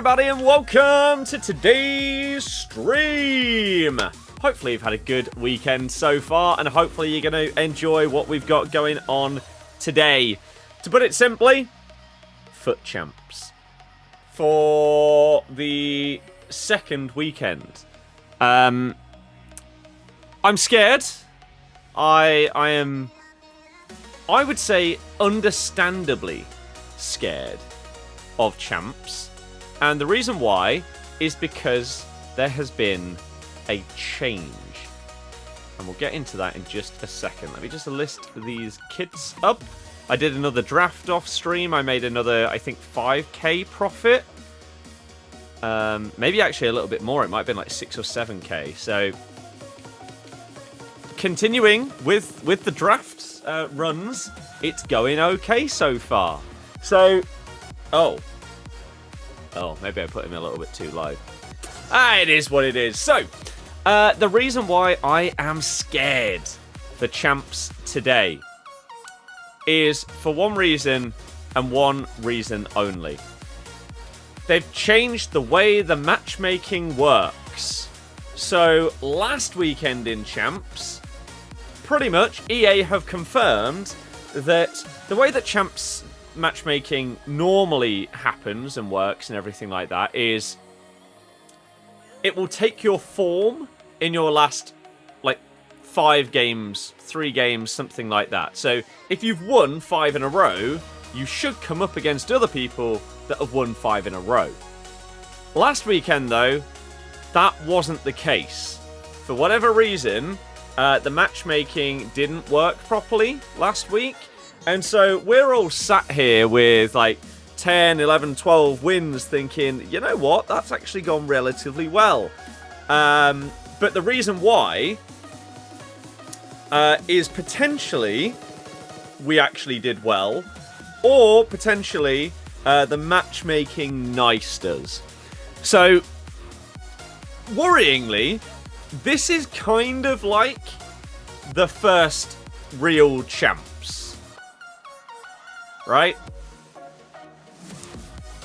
everybody, and welcome to today's stream. Hopefully you've had a good weekend so far, and hopefully you're going to enjoy what we've got going on today. To put it simply, FUT Champs for the second weekend. I'm scared. I am, I would say, understandably scared of Champs, and the reason why is because there has been a change, and we'll get into that in just a second. Let me just list these kids up. I did another draft off stream. I made another, I think, 5k profit, maybe actually a little bit more. It might have been like 6 or 7k. So continuing with the draft runs, it's going okay so far. So Oh, maybe I put him a little bit too low. It is what it is. So, the reason why I am scared for Champs today is for one reason and one reason only. They've changed the way the matchmaking works. So, last weekend in Champs, pretty much EA have confirmed that the way that Champs matchmaking normally happens and works and everything like that is it will take your form in your last like 5 games, 3 games, something like that. So if you've won 5 in a row, you should come up against other people that have won 5 in a row. Last weekend though, that wasn't the case. For whatever reason, the matchmaking didn't work properly last week. And so we're all sat here with like 10, 11, 12 wins thinking, you know what, that's actually gone relatively well. But the reason why is potentially we actually did well, or potentially the matchmaking nice does. So, worryingly, this is kind of like the first real Champs. Right?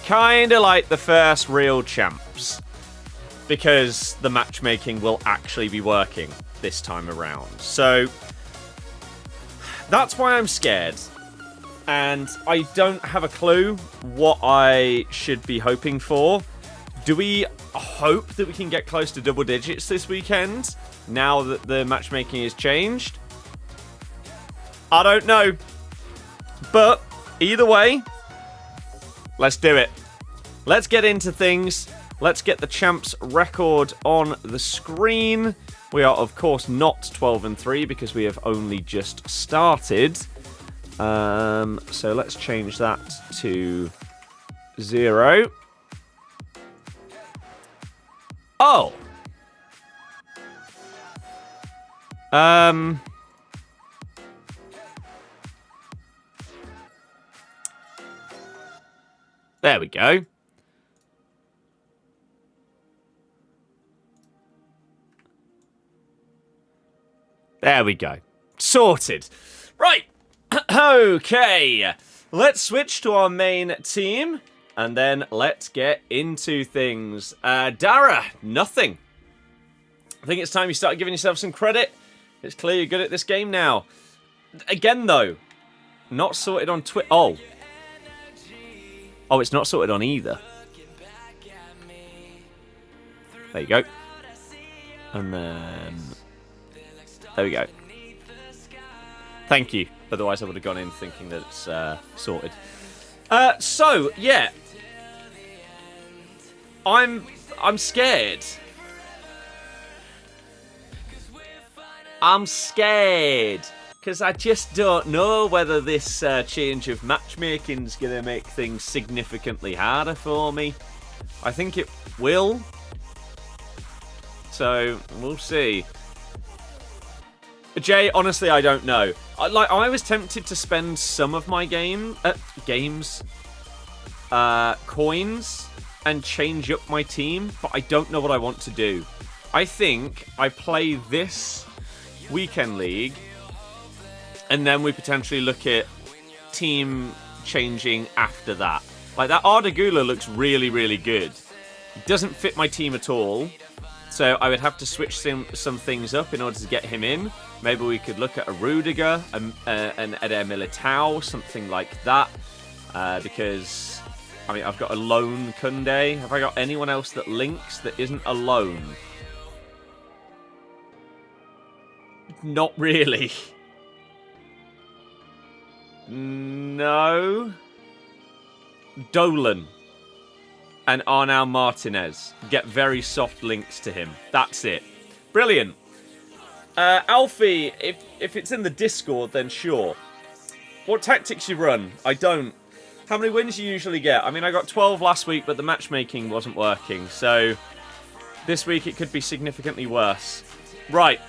Kinda like the first real Champs. Because the matchmaking will actually be working this time around. So, that's why I'm scared. And I don't have a clue what I should be hoping for. Do we hope that we can get close to double digits this weekend, now that the matchmaking has changed? I don't know. But either way, let's do it. Let's get into things. Let's get the Champs record on the screen. We are, of course, not 12-3 because we have only just started. So let's change that to 0. Oh. There we go. There we go. Sorted. Right. Okay. Let's switch to our main team. And then let's get into things. Dara, nothing. I think it's time you start giving yourself some credit. It's clear you're good at this game now. Again, though. Not sorted on Twitter. Oh, it's not sorted on either. There you go. And then there we go. Thank you. Otherwise, I would have gone in thinking that it's sorted. So yeah, I'm scared. I'm scared because I just don't know whether this change of matchmaking is going to make things significantly harder for me. I think it will. So we'll see. Jay, honestly, I don't know. I was tempted to spend some of my coins and change up my team, but I don't know what I want to do. I think I play this weekend league, and then we potentially look at team changing after that. Like, that Arda Güler looks really, really good. He doesn't fit my team at all. So I would have to switch some things up in order to get him in. Maybe we could look at a Rudiger, an Eder Militao, something like that. Because, I mean, I've got a lone Kunde. Have I got anyone else that links that isn't a lone? Not really. No. Dolan and Arnau Martinez. Get very soft links to him. That's it. Brilliant. Alfie, if it's in the Discord, then sure. What tactics you run? I don't. How many wins you usually get? I mean, I got 12 last week, but the matchmaking wasn't working. So this week it could be significantly worse. Right.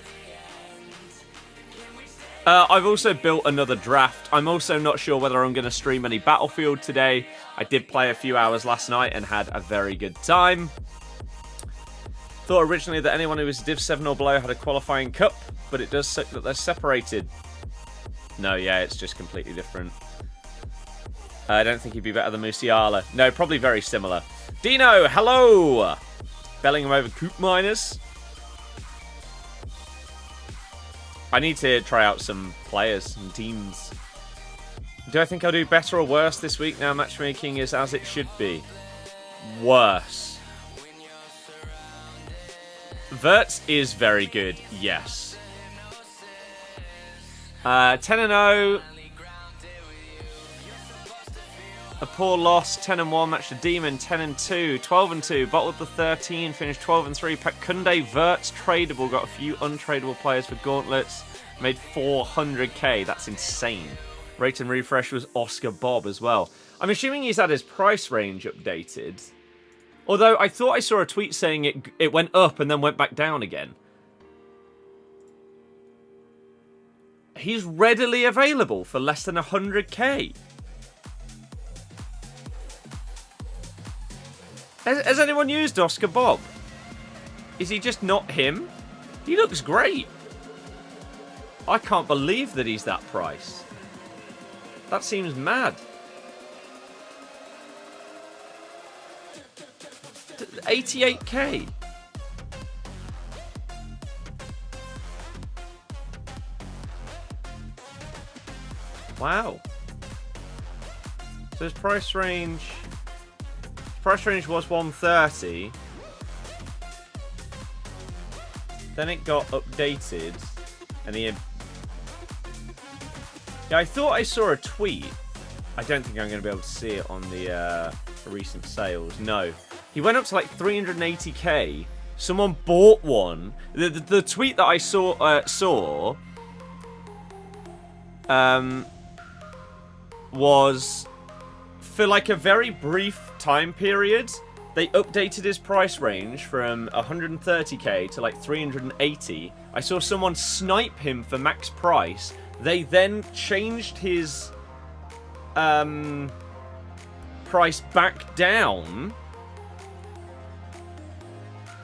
I've also built another draft. I'm also not sure whether I'm going to stream any Battlefield today. I did play a few hours last night and had a very good time. Thought originally that anyone who was Div 7 or below had a qualifying cup, but it does suck that they're separated. No, yeah, it's just completely different. I don't think he'd be better than Musiala. No, probably very similar. Dino, hello! Bellingham over Coop Miners. I need to try out some players and teams. Do I think I'll do better or worse this week now matchmaking is as it should be? Worse. Verts is very good, yes. 10-0. A poor loss, 10-1, matched the Demon, 10-2, 12-2, bottled the 13, finished 12-3. Kunde, Verts, tradable, got a few untradeable players for Gauntlets, made 400k, that's insane. Rate and refresh was Oscar Bobb as well. I'm assuming he's had his price range updated. Although I thought I saw a tweet saying it went up and then went back down again. He's readily available for less than 100k. Has anyone used Oscar Bobb? Is he just not him? He looks great. I can't believe that he's that price. That seems mad. 88k. Wow. So his price range... Price range was 130. Then it got updated. And the... Yeah, I thought I saw a tweet. I don't think I'm going to be able to see it on the recent sales. No. He went up to like 380k. Someone bought one. The tweet that I saw was for like a very brief time period. They updated his price range from 130k to like 380. I saw someone snipe him for max price. They then changed his price back down.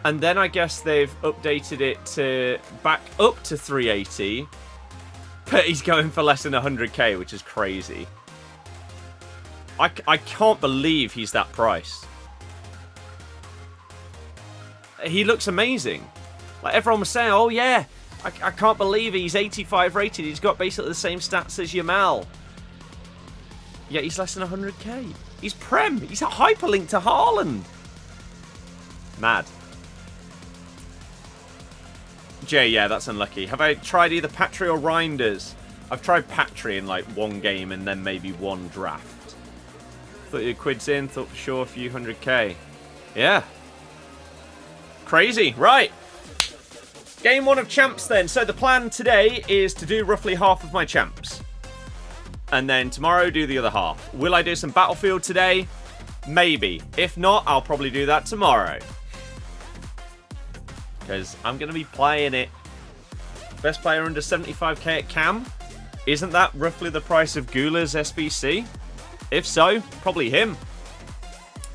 And then I guess they've updated it to back up to 380. But he's going for less than 100k, which is crazy. I can't believe he's that price. He looks amazing. Like everyone was saying, oh yeah, I can't believe he's 85 rated. He's got basically the same stats as Yamal. Yet he's less than 100k. He's Prem. He's a hyperlink to Haaland. Mad. Jay, yeah, that's unlucky. Have I tried either Patry or Reinders? I've tried Patry in like one game and then maybe one draft. Thought your quids in, thought for sure a few 100k. Yeah. Crazy. Right. Game 1 of Champs then. So the plan today is to do roughly half of my Champs. And then tomorrow do the other half. Will I do some Battlefield today? Maybe. If not, I'll probably do that tomorrow. Because I'm going to be playing it. Best player under 75k at Cam. Isn't that roughly the price of Gula's SBC? If so, probably him.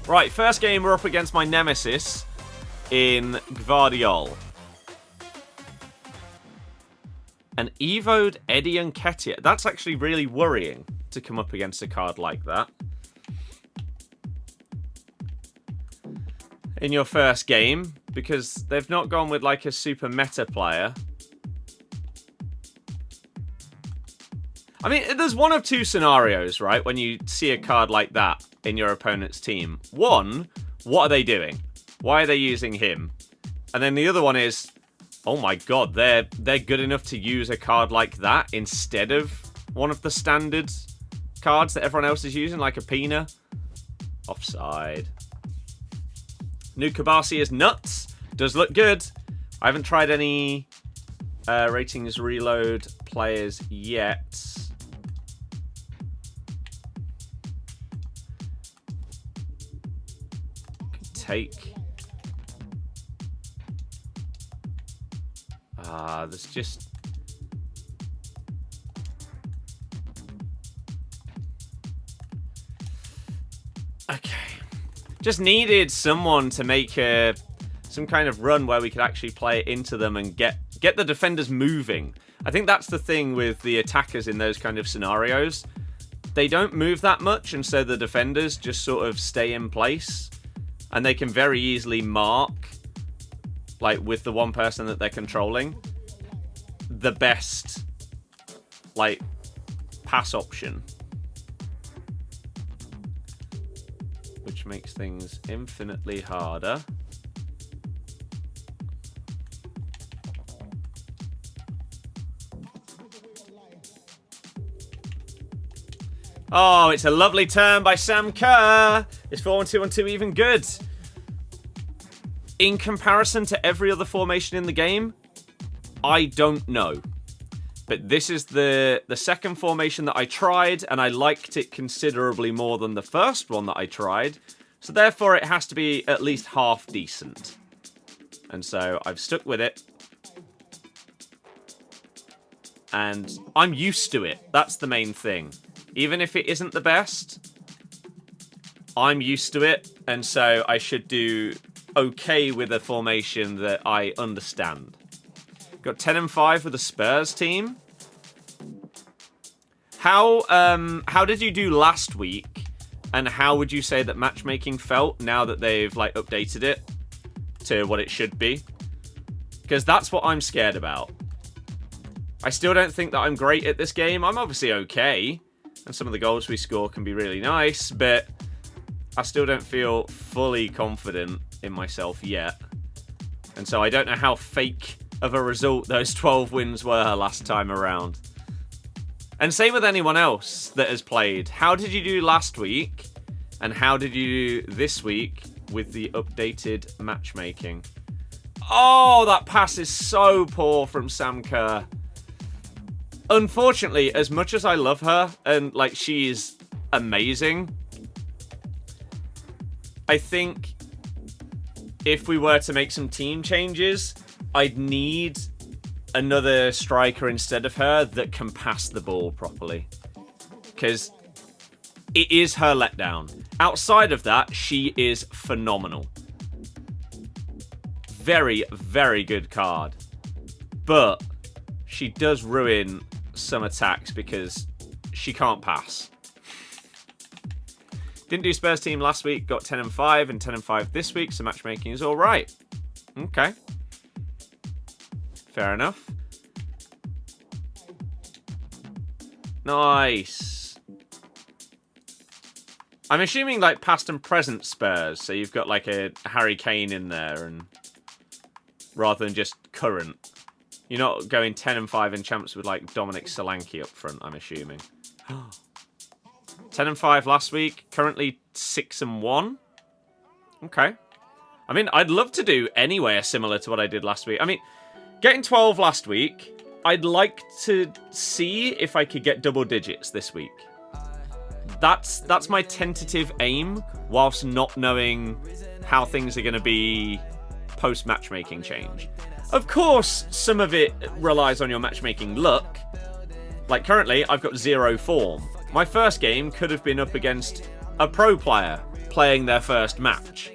Right, first game we're up against my nemesis in Gvardiol. An Evo'd Eddie Nketiah. That's actually really worrying to come up against a card like that. in your first game, because they've not gone with like a super meta player. I mean, there's one of two scenarios, right, when you see a card like that in your opponent's team. One, what are they doing? Why are they using him? And then the other one is, oh my god, they're good enough to use a card like that instead of one of the standard cards that everyone else is using, like a Pina. Offside. New Kabasi is nuts. Does look good. I haven't tried any ratings reload players yet. Could take. There's just. Okay. Just needed someone to make some kind of run where we could actually play it into them and get the defenders moving. I think that's the thing with the attackers in those kind of scenarios. They don't move that much, and so the defenders just sort of stay in place. And they can very easily mark, like with the one person that they're controlling, the best, like, pass option. Which makes things infinitely harder. Oh, it's a lovely turn by Sam Kerr. Is 4-1-2-1-2 even good? In comparison to every other formation in the game, I don't know. But this is the second formation that I tried, and I liked it considerably more than the first one that I tried. So therefore, it has to be at least half decent. And so I've stuck with it. And I'm used to it. That's the main thing. Even if it isn't the best, I'm used to it. And so I should do okay with a formation that I understand. Got 10-5 with the Spurs team. How did you do last week? And how would you say that matchmaking felt now that they've like updated it to what it should be? Because that's what I'm scared about. I still don't think that I'm great at this game. I'm obviously okay. And some of the goals we score can be really nice. But I still don't feel fully confident in myself yet. And so I don't know how fake of a result those 12 wins were last time around. And same with anyone else that has played. How did you do last week? And how did you do this week with the updated matchmaking? Oh, that pass is so poor from Sam Kerr. Unfortunately, as much as I love her, and like she is amazing, I think if we were to make some team changes, I'd need another striker instead of her that can pass the ball properly. Because it is her letdown. Outside of that, she is phenomenal. Very, very good card. But she does ruin some attacks because she can't pass. Didn't do Spurs team last week, got 10-5 and 10-5 this week, so matchmaking is all right. Okay. Fair enough. Nice. I'm assuming like past and present Spurs, so you've got like a Harry Kane in there, and rather than just current. You're not going 10-5 in champs with like Dominic Solanke up front, I'm assuming. 10-5 last week, currently 6-1. Okay. I mean, I'd love to do anywhere similar to what I did last week. I mean, getting 12 last week, I'd like to see if I could get double digits this week. That's my tentative aim, whilst not knowing how things are going to be post-matchmaking change. Of course, some of it relies on your matchmaking luck. Like currently, I've got 0 form. My first game could have been up against a pro player playing their first match.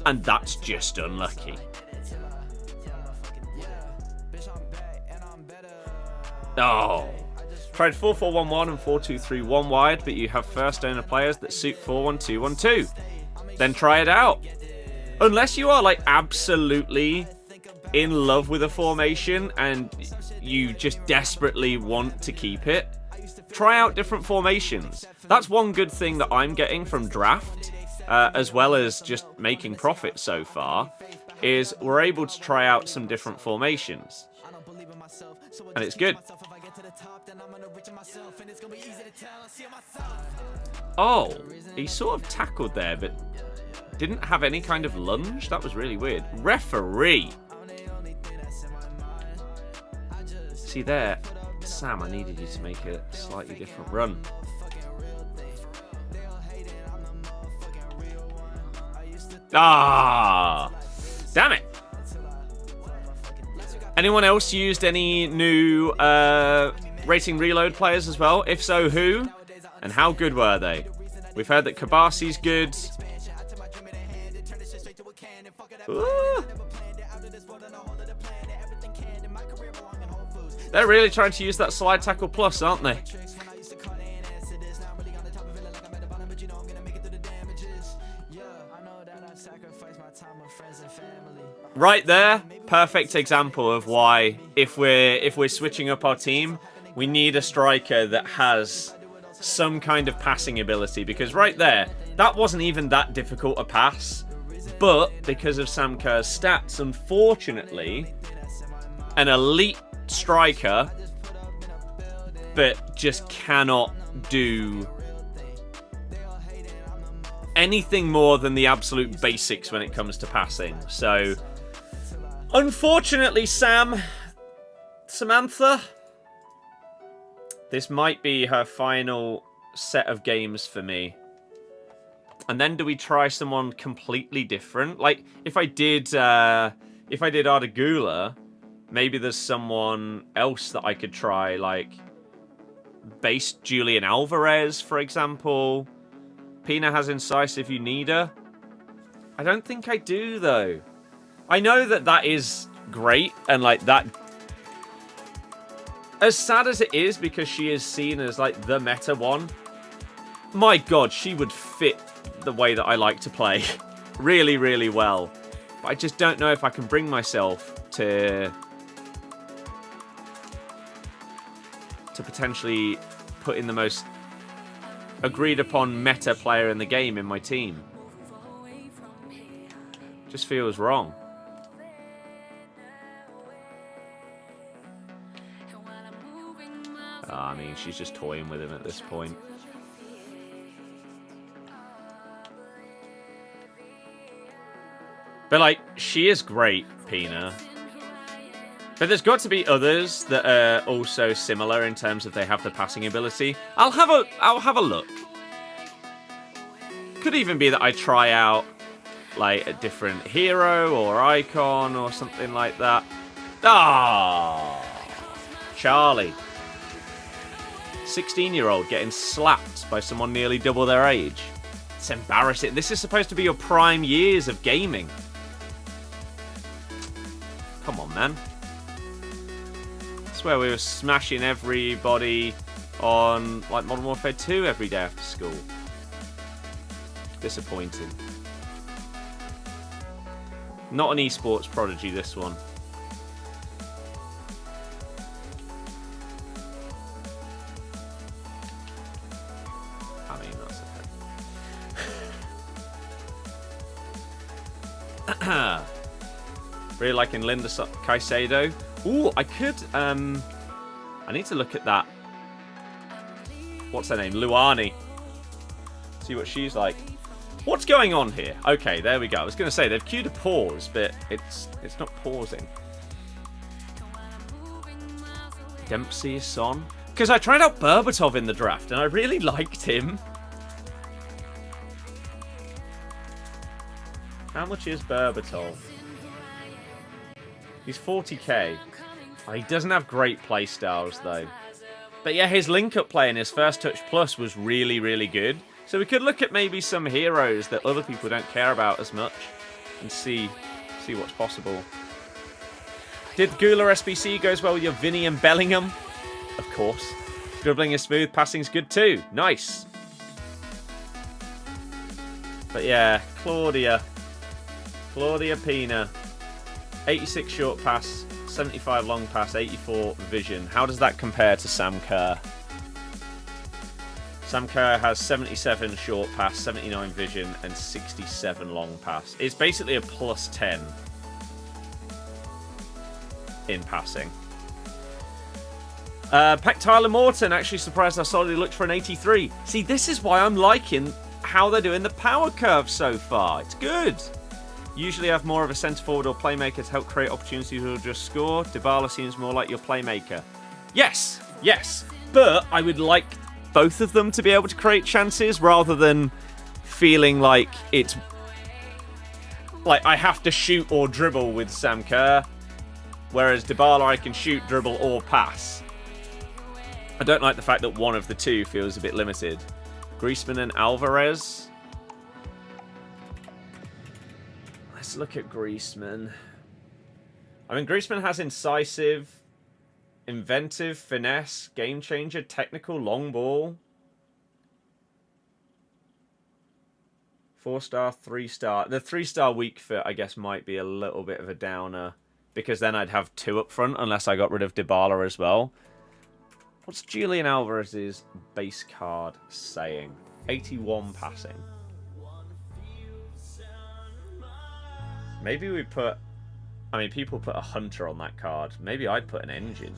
And that's just unlucky. Oh. Tried 4-4-1-1 and 4-2-3-1 wide, but you have first owner players that suit 4-1-2-1-2. Then try it out. Unless you are like absolutely in love with a formation and you just desperately want to keep it, try out different formations. That's one good thing that I'm getting from draft, as well as just making profit so far, is we're able to try out some different formations. And it's good. Oh, he sort of tackled there, but didn't have any kind of lunge. That was really weird. Referee. See there, Sam, I needed you to make a slightly different run. Ah, damn it. Anyone else used any new Rating Reload players as well? If so, who? And how good were they? We've heard that Kabasi's good. Ooh. They're really trying to use that slide tackle plus, aren't they? Right there, perfect example of why if we're switching up our team, we need a striker that has some kind of passing ability, because right there, that wasn't even that difficult a pass, but because of Sam Kerr's stats, unfortunately, an elite striker but just cannot do anything more than the absolute basics when it comes to passing. So unfortunately, Samantha, this might be her final set of games for me. And then do we try someone completely different? Like if I did Arda Güler, maybe there's someone else that I could try, like base Julian Alvarez, for example. Pina has incisive, you need her. I don't think I do, though. I know that that is great, and like that, as sad as it is, because she is seen as like the meta one, my god, she would fit the way that I like to play really, really well. But I just don't know if I can bring myself to potentially put in the most agreed upon meta player in the game in my team. Just feels wrong. I mean, she's just toying with him at this point. But like, she is great, Pina. But there's got to be others that are also similar in terms of they have the passing ability. I'll have a look. Could even be that I try out like a different hero or icon or something like that. Ah, Charlie. 16-year-old getting slapped by someone nearly double their age. It's embarrassing. This is supposed to be your prime years of gaming. Come on, man. I swear we were smashing everybody on like Modern Warfare 2 every day after school. Disappointing. Not an esports prodigy, this one. I mean, that's okay. Really liking Linda Caicedo. Ooh, I could, I need to look at that. What's her name? Luani. See what she's like. What's going on here? Okay, there we go. I was going to say, they've queued a pause, but it's not pausing. Dempsey is Son. Because I tried out Berbatov in the draft, and I really liked him. How much is Berbatov? He's 40k. Oh, he doesn't have great playstyles, though. But yeah, his link-up play in his First Touch Plus was really, really good. So we could look at maybe some heroes that other people don't care about as much and see what's possible. Did Güler SBC goes well with your Vinny and Bellingham? Of course. Dribbling is smooth, passing's good too. Nice. But yeah, Claudia Claudia Pina. 86 short pass, 75 long pass, 84 vision. How does that compare to Sam Kerr? Sam Kerr has 77 short pass, 79 vision, and 67 long pass. It's basically a plus 10 in passing. Peck Tyler Morton, actually surprised how solid he looked for an 83. See, this is why I'm liking how they're doing the power curve so far. It's good. Usually have more of a centre forward or playmaker to help create opportunities or just score. Dybala seems more like your playmaker. Yes, yes. But I would like both of them to be able to create chances rather than feeling like it's like I have to shoot or dribble with Sam Kerr. Whereas Dybala, I can shoot, dribble, or pass. I don't like the fact that one of the two feels a bit limited. Griezmann and Alvarez. Let's look at Griezmann. I mean, Griezmann has incisive, inventive, finesse, game changer, technical, long ball. 4-star, 3-star. The 3-star weak foot, I guess, might be a little bit of a downer. Because then I'd have 2 up front unless I got rid of Dybala as well. What's Julian Alvarez's base card saying? 81 passing. Maybe we put... I mean, people put a hunter on that card. Maybe I'd put an engine.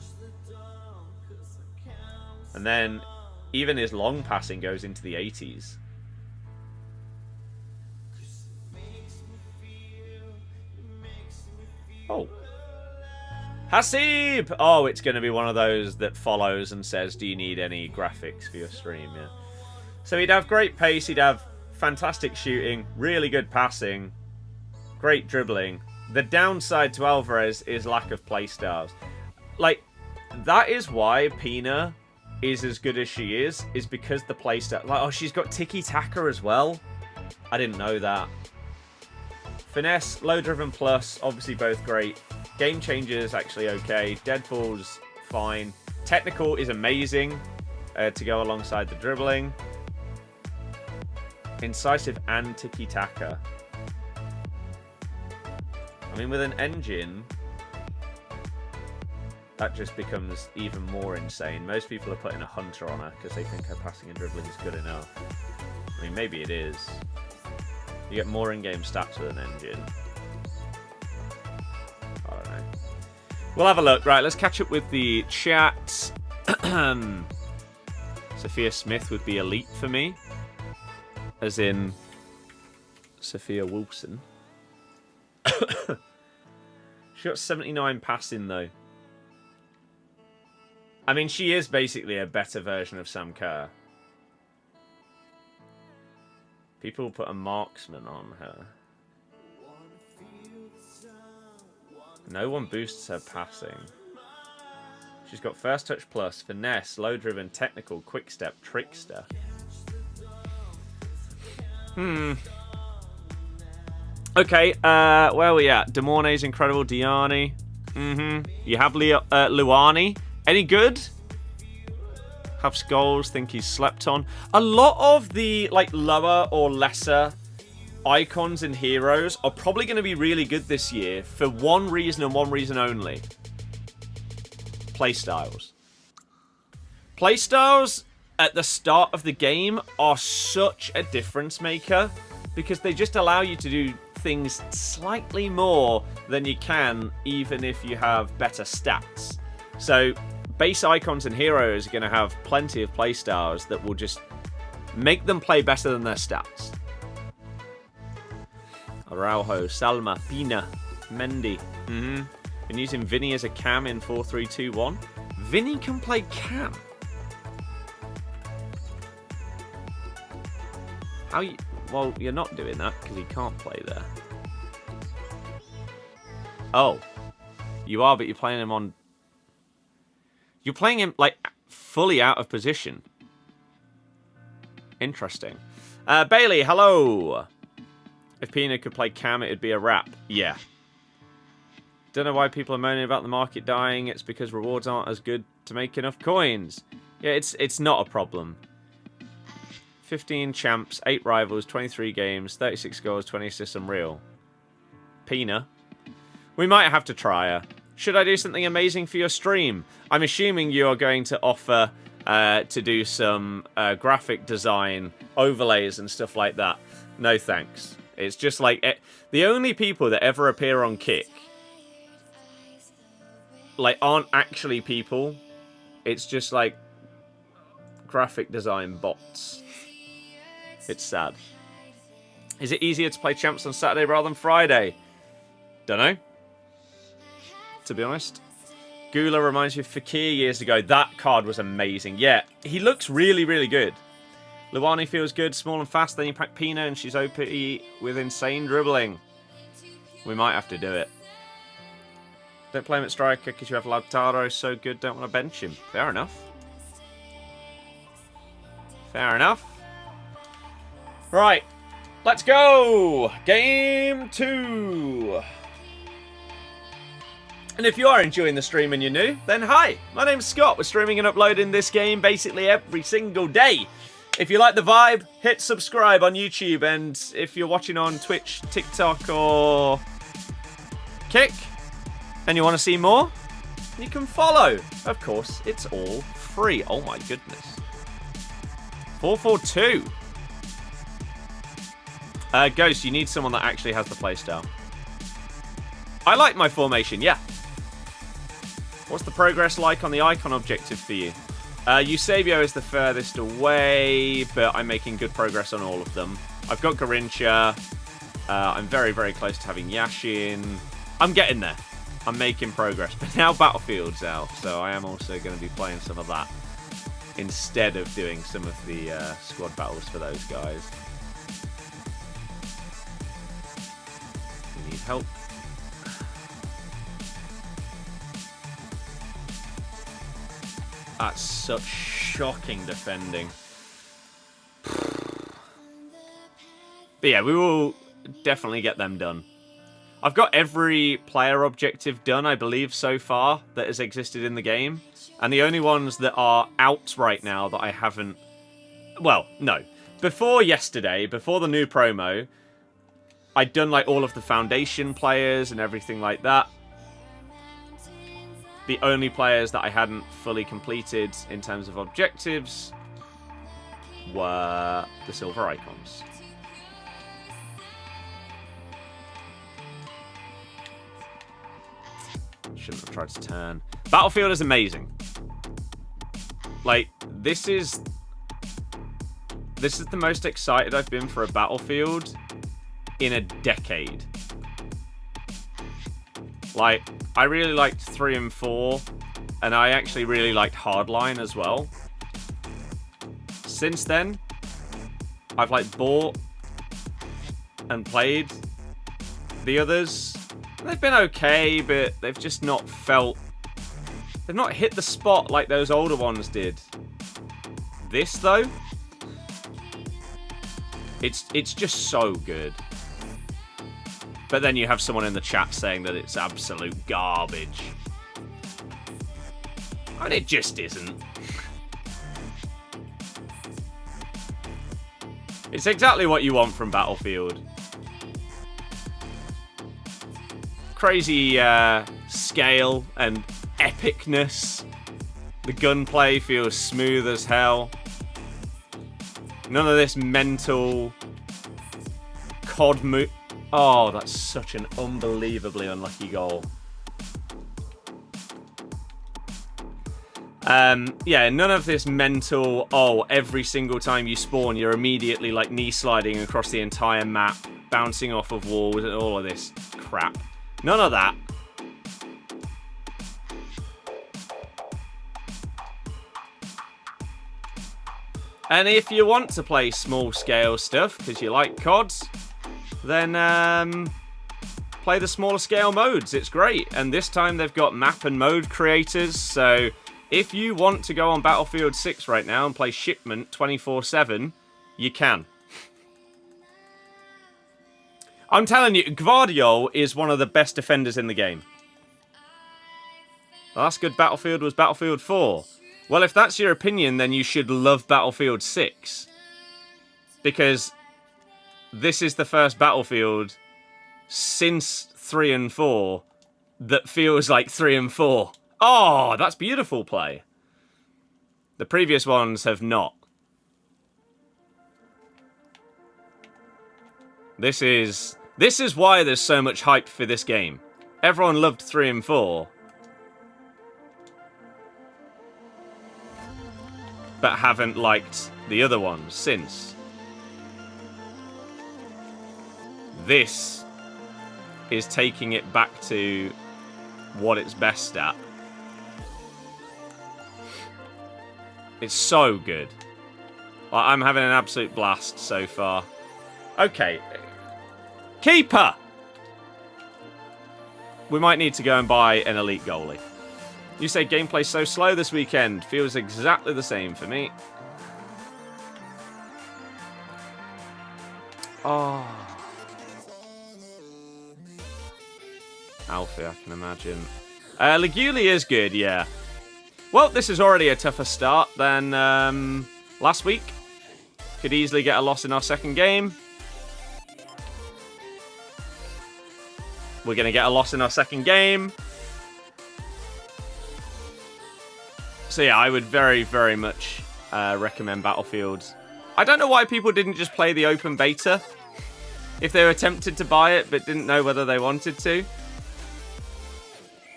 And then even his long passing goes into the 80s. Oh. Hasib! Oh, it's going to be one of those that follows and says, do you need any graphics for your stream? Yeah. So he'd have great pace, he'd have fantastic shooting, really good passing, great dribbling. The downside to Alvarez is lack of playstyles. Like, that is why Pina is as good as she is because the playstyle... Like, oh, she's got tiki-taka as well. I didn't know that. Finesse, low driven plus, obviously both great. Game changers actually okay. Dead balls fine. Technical is amazing to go alongside the dribbling. Incisive and tiki-taka. I mean, with an engine, that just becomes even more insane. Most people are putting a hunter on her because they think her passing and dribbling is good enough. I mean, maybe it is. You get more in-game stats with an engine. I don't know. We'll have a look. Right, let's catch up with the chat. Sophia Smith would be elite for me. As in Sophia Wilson. She got 79 passing, though. I mean, she is basically a better version of Sam Kerr. People put a marksman on her. No one boosts her passing. She's got first touch plus, finesse, low driven, technical, quick step, trickster. Okay, where are we at? Demornay's incredible, Diani. You have Luani. Any good? Have Skulls, think he's slept on. A lot of the like lower or lesser icons and heroes are probably going to be really good this year for one reason and one reason only. Playstyles. Playstyles at the start of the game are such a difference maker because they just allow you to do things slightly more than you can even if you have better stats. So base icons and heroes are going to have plenty of playstyles that will just make them play better than their stats. Araujo, Salma, Pina, Mendy. Been using Vinny as a cam in 4-3-2-1. Vinny can play cam. How you... Well, you're not doing that because he can't play there. Oh. You are, but you're playing him on... You're playing him, like, fully out of position. Interesting. Bailey, hello. If Pina could play cam, it'd be a wrap. Yeah. Don't know why people are moaning about the market dying. It's because rewards aren't as good to make enough coins. Yeah, it's not a problem. 15 champs, 8 rivals, 23 games, 36 goals, 20 assists, unreal. Pina. We might have to try her. Should I do something amazing for your stream? I'm assuming you are going to offer to do some graphic design overlays and stuff like that. No thanks. It's just like the only people that ever appear on Kick like aren't actually people. It's just like graphic design bots. It's sad. Is it easier to play Champs on Saturday rather than Friday? Dunno, to be honest. Gula reminds me of Fakir years ago. That card was amazing. Yeah, he looks really, really good. Luani feels good, small and fast. Then you pack Pina and she's OP with insane dribbling. We might have to do it. Don't play him at striker because you have Lautaro so good. Don't want to bench him. Fair enough. Fair enough. Right. Let's go. Game 2. And if you are enjoying the stream and you're new, then hi. My name's Scott. We're streaming and uploading this game basically every single day. If you like the vibe, hit subscribe on YouTube. And if you're watching on Twitch, TikTok, or Kick, and you want to see more, you can follow. Of course, it's all free. Oh my goodness. 4-4-2. Ghost, you need someone that actually has the playstyle. I like my formation, yeah. What's the progress like on the icon objective for you? Eusebio is the furthest away, but I'm making good progress on all of them. I've got Garincha. I'm very, very close to having Yashin. I'm getting there. I'm making progress. But now Battlefield's out, so I am also going to be playing some of that instead of doing some of the squad battles for those guys. We need help. That's such shocking defending. But yeah, we will definitely get them done. I've got every player objective done, I believe, so far that has existed in the game. And the only ones that are out right now that I haven't... Well, no. Before yesterday, before the new promo, I'd done like all of the foundation players and everything like that. The only players that I hadn't fully completed in terms of objectives were the silver icons. Shouldn't have tried to turn. Battlefield is amazing. Like, this is the most excited I've been for a Battlefield in a decade. Like, I really liked 3 and 4, and I actually really liked Hardline as well. Since then, I've like bought and played the others. They've been okay, but they've just not felt... They've not hit the spot like those older ones did. This, though, it's just so good. But then you have someone in the chat saying that it's absolute garbage. And it just isn't. It's exactly what you want from Battlefield. Crazy scale and epicness. The gunplay feels smooth as hell. None of this mental COD move. Oh, that's such an unbelievably unlucky goal. Yeah, none of this mental, oh, every single time you spawn, you're immediately like knee sliding across the entire map, bouncing off of walls and all of this crap. None of that. And if you want to play small scale stuff, because you like CODs, then play the smaller scale modes. It's great. And this time they've got map and mode creators, so if you want to go on Battlefield 6 right now and play Shipment 24/7, you can. I'm telling you, Gvardiol is one of the best defenders in the game. The last good Battlefield was Battlefield 4. Well, if that's your opinion, then you should love Battlefield 6. Because this is the first Battlefield since 3 and 4 that feels like 3 and 4. Oh, that's beautiful play. The previous ones have not. This is why there's so much hype for this game. Everyone loved 3 and 4. But haven't liked the other ones since. This is taking it back to what it's best at. It's so good. I'm having an absolute blast so far. Okay. Keeper! We might need to go and buy an elite goalie. You say gameplay's so slow this weekend. Feels exactly the same for me. Oh. Alfie, I can imagine. Liguli is good, yeah. Well, this is already a tougher start than last week. Could easily get a loss in our second game. We're going to get a loss in our second game. So yeah, I would very, very much recommend Battlefield. I don't know why people didn't just play the open beta. If they were tempted to buy it, but didn't know whether they wanted to.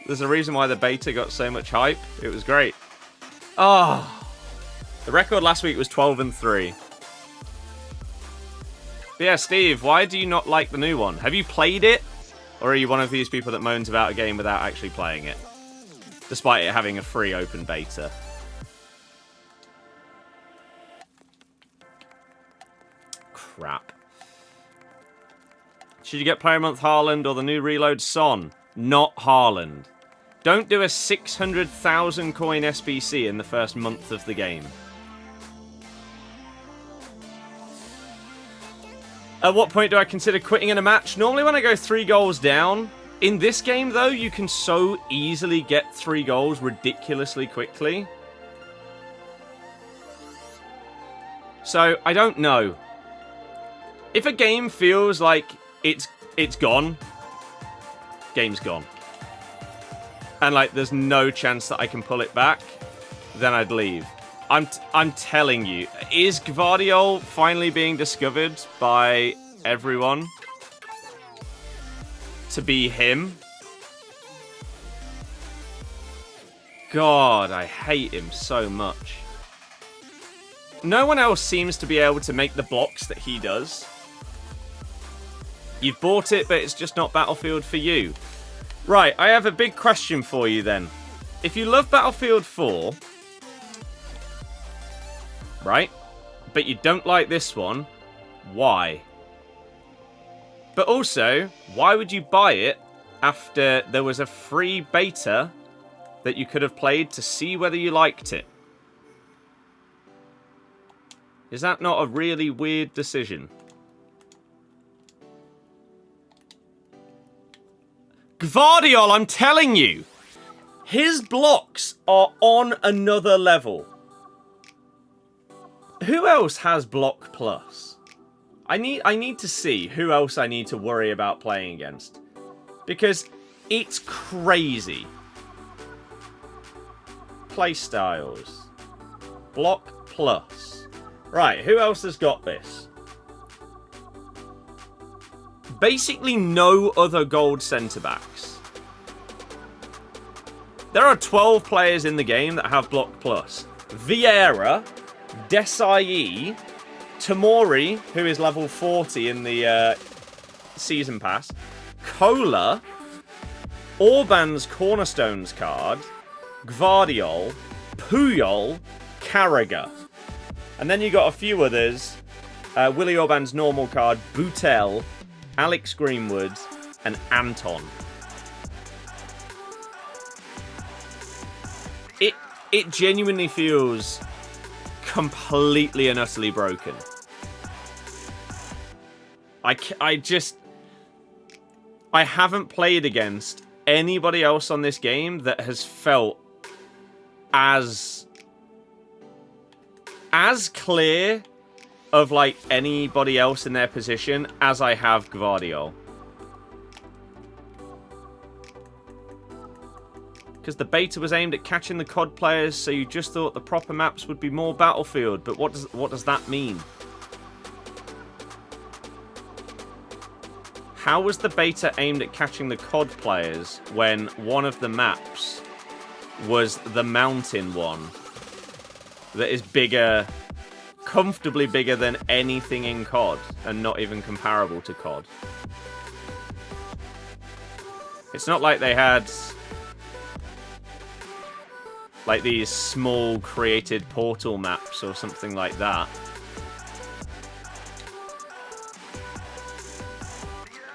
There's a reason why the beta got so much hype. It was great. Oh. The record last week was 12 and 3. But yeah, Steve, why do you not like the new one? Have you played it? Or are you one of these people that moans about a game without actually playing it? Despite it having a free open beta. Crap. Should you get Player Month Haaland or the new Reload Son? Not Haaland. Don't do a 600,000 coin SBC in the first month of the game. At what point do I consider quitting in a match? Normally when I go 3 goals down. In this game, though, you can so easily get 3 goals ridiculously quickly. So, I don't know. If a game feels like it's gone, game's gone. And, like, there's no chance that I can pull it back, then I'd leave. I'm telling you, is Gvardiol finally being discovered by everyone to be him? God, I hate him so much. No one else seems to be able to make the blocks that he does. You've bought it, but it's just not Battlefield for you. Right, I have a big question for you then. If you love Battlefield 4, right, but you don't like this one, why? But also, why would you buy it after there was a free beta that you could have played to see whether you liked it? Is that not a really weird decision? Gvardiol, I'm telling you, his blocks are on another level. Who else has block plus? I need to see who else I need to worry about playing against. Because it's crazy. Playstyles. Block plus. Right, who else has got this? Basically no other gold centre-backs. There are 12 players in the game that have block plus. Vieira, Desai, Tamori, who is level 40 in the season pass, Cola, Orban's Cornerstones card, Gvardiol, Puyol, Carragher. And then you got a few others. Willie Orban's normal card, Boutel, Alex Greenwood, and Anton. It genuinely feels completely and utterly broken. I haven't played against anybody else on this game that has felt as clear of like anybody else in their position as I have Gvardiol. Because the beta was aimed at catching the COD players, so you just thought the proper maps would be more Battlefield. But what does that mean? How was the beta aimed at catching the COD players when one of the maps was the mountain one that is bigger, comfortably bigger than anything in COD and not even comparable to COD? It's not like they had like these small created portal maps or something like that.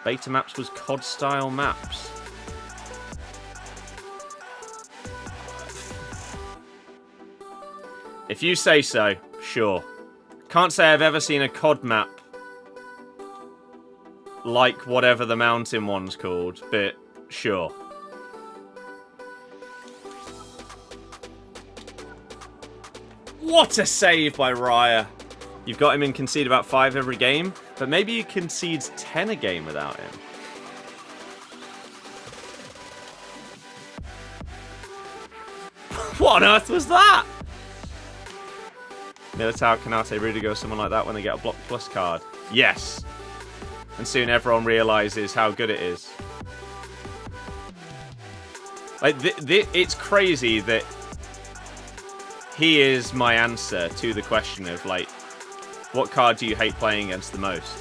Beta maps was COD style maps. If you say so, sure. Can't say I've ever seen a COD map like whatever the mountain one's called, but sure. What a save by Raya. You've got him in concede about 5 every game, but maybe he concedes 10 a game without him. What on earth was that? Militao, Kanate, Rudiger, someone like that when they get a Block Plus card. Yes. And soon everyone realises how good it is. Like, it's crazy that he is my answer to the question of, like, what card do you hate playing against the most?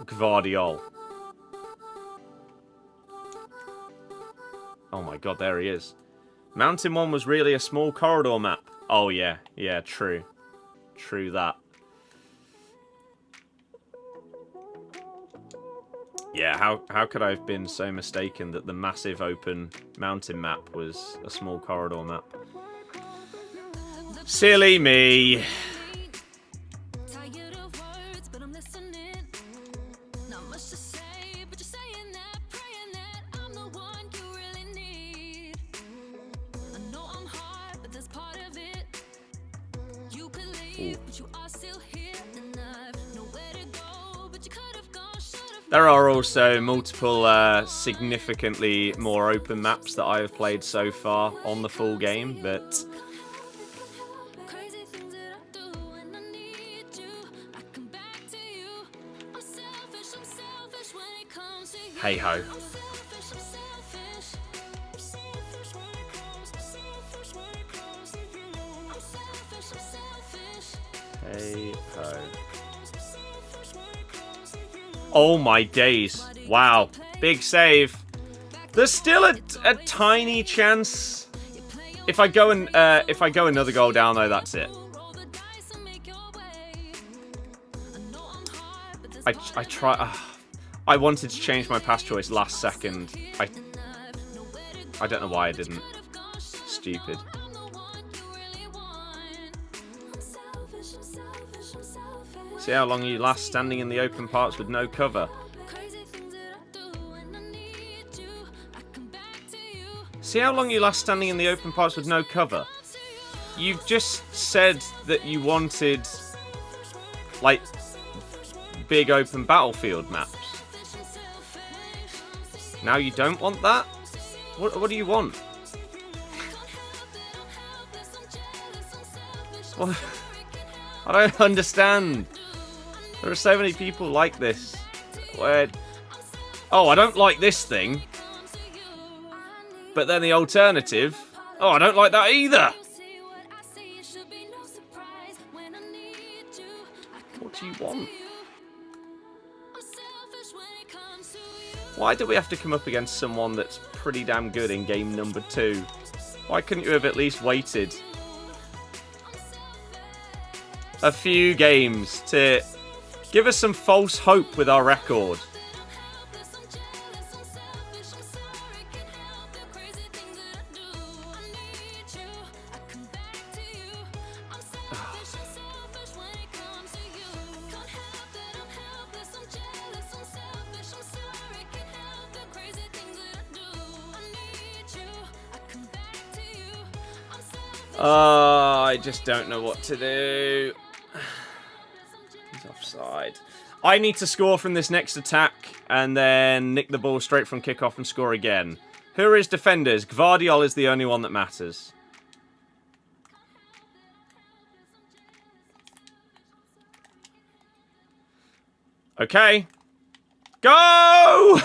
Gvardiol. Oh my god, there he is. Mountain one was really a small corridor map. Oh yeah, yeah, true. True that. Yeah, how could I have been so mistaken that the massive open mountain map was a small corridor map? Silly me. There are also multiple significantly more open maps that I have played so far on the full game, but hey ho. Hey ho. Oh my days. Wow. Big save. There's still a tiny chance. If I go another goal down though, that's it. I try. I wanted to change my pass choice last second. I don't know why I didn't. Stupid. See how long you last standing in the open parts with no cover. See how long you last standing in the open parts with no cover. You've just said that you wanted, like, big open battlefield maps. Now you don't want that? What do you want? What? I don't understand. There are so many people like this. Where, oh, I don't like this thing. But then the alternative, oh, I don't like that either. What do you want? Why do we have to come up against someone that's pretty damn good in game number 2? Why couldn't you have at least waited a few games to give us some false hope with our record? I just don't know what to do. He's offside. I need to score from this next attack. and then nick the ball straight from kickoff and score again. Who are his defenders? Gvardiol is the only one that matters. Okay. Go!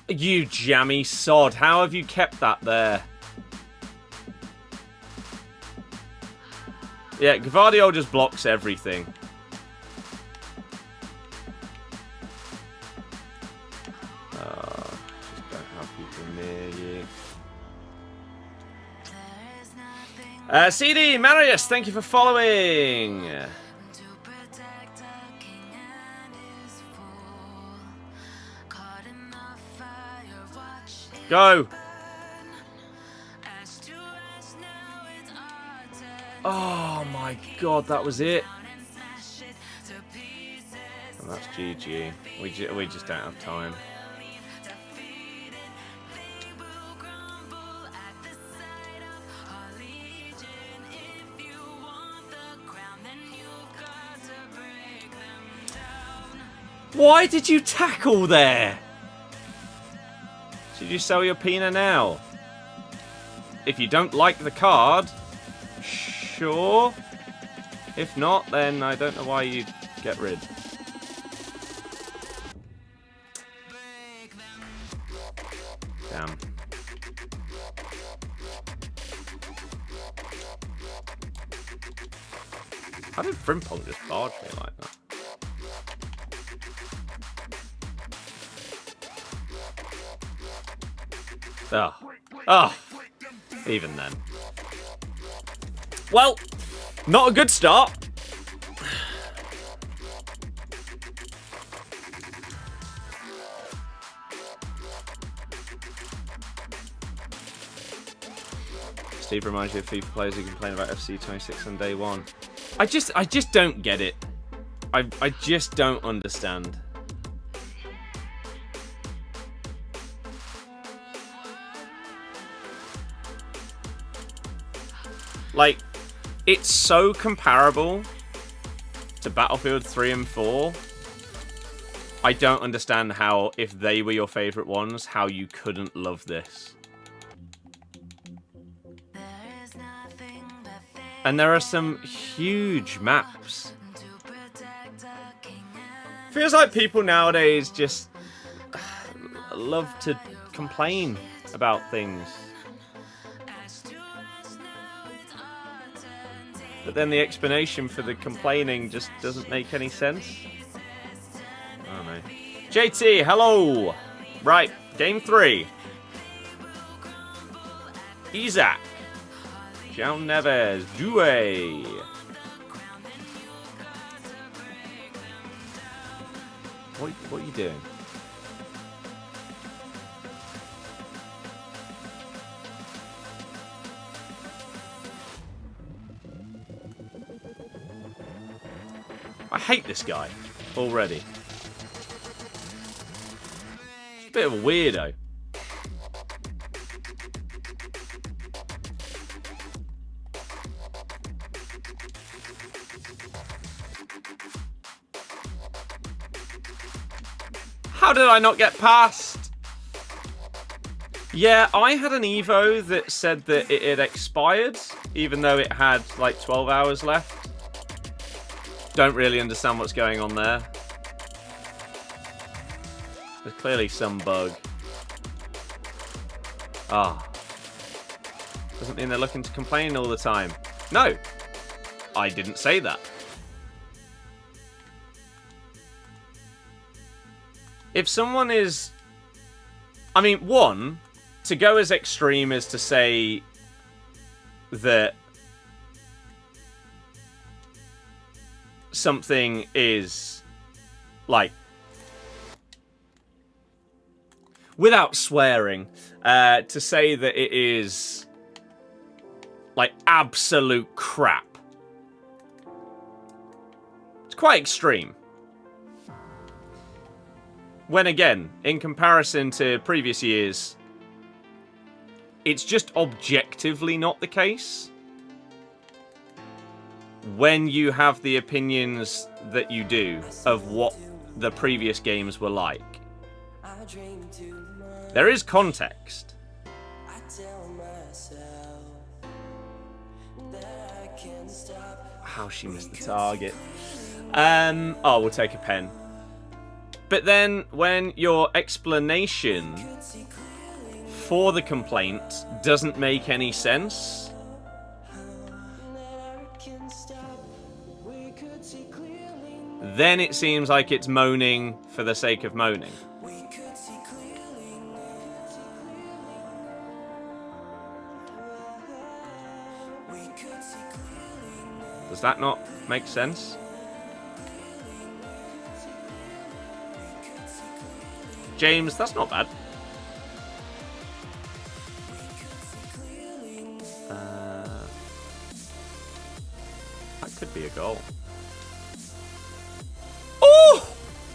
You jammy sod. How have you kept that there? Yeah, Gvardiol just blocks everything. Just don't have people near you. CD, Marius, thank you for following. Go. Oh my god, that was it. And that's GG. We just don't have time. Why did you tackle there? Should you sell your Pina now? If you don't like the card, sure. If not, then I don't know why you get rid. Damn. How did Frimpong just barge me like that? Oh. Oh. Even then. Well, not a good start. Steve reminds you of FIFA players who complain about FC26 on day one. I just don't get it. I just don't understand. Like, it's so comparable to Battlefield 3 and 4. I don't understand how, if they were your favourite ones, how you couldn't love this. And there are some huge maps. Feels like people nowadays just love to complain about things. But then the explanation for the complaining just doesn't make any sense. I don't know. JT, hello! Right, game 3. Isaac. João Neves. Dupe. What are you doing? I hate this guy already. He's a bit of a weirdo. How did I not get past? Yeah, I had an Evo that said that it had expired, even though it had like 12 hours left. Don't really understand what's going on there. There's clearly some bug. Ah. Doesn't mean they're looking to complain all the time. No. I didn't say that. If someone is... I mean, one, to go as extreme as to say that something is, like, without swearing, to say that it is, like, absolute crap. It's quite extreme. When, again, in comparison to previous years, it's just objectively not the case. when you have the opinions that you do of what the previous games were like. There is context. How she missed the target. Oh, we'll take a pen. But then when your explanation for the complaint doesn't make any sense, then it seems like it's moaning for the sake of moaning. Does that not make sense? James, that's not bad. That could be a goal. Oh!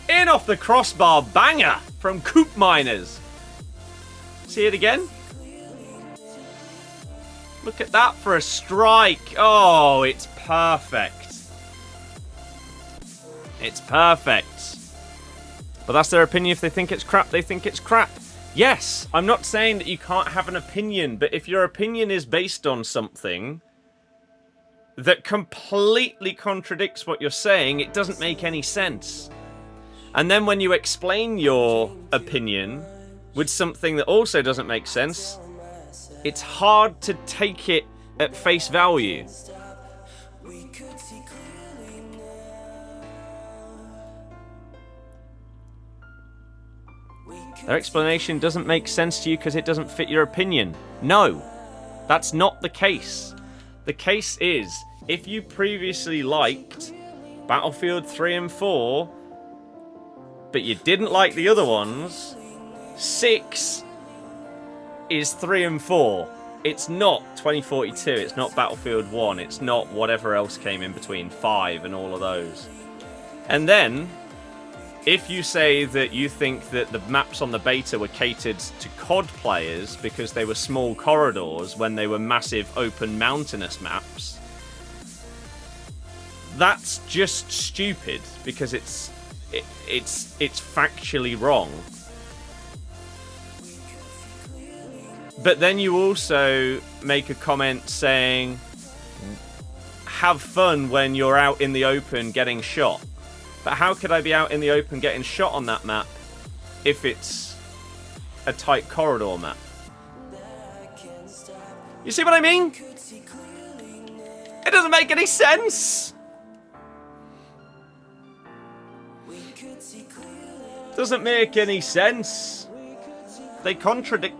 In off the crossbar banger from Coop Miners. See it again? Look at that for a strike. Oh, it's perfect. It's perfect. But that's their opinion. If they think it's crap, they think it's crap. Yes, I'm not saying that you can't have an opinion, but if your opinion is based on something that completely contradicts what you're saying, it doesn't make any sense. And then when you explain your opinion with something that also doesn't make sense, it's hard to take it at face value. Their explanation doesn't make sense to you because it doesn't fit your opinion. No, that's not the case. The case is, if you previously liked Battlefield 3 and 4, but you didn't like the other ones, 6 is 3 and 4. It's not 2042, it's not Battlefield 1, it's not whatever else came in between, 5 and all of those. And then, if you say that you think that the maps on the beta were catered to COD players because they were small corridors when they were massive open mountainous maps, that's just stupid because it's factually wrong. But then you also make a comment saying, have fun when you're out in the open getting shot. But how could I be out in the open getting shot on that map if it's a tight corridor map? You see what I mean? It doesn't make any sense. Doesn't make any sense. They contradict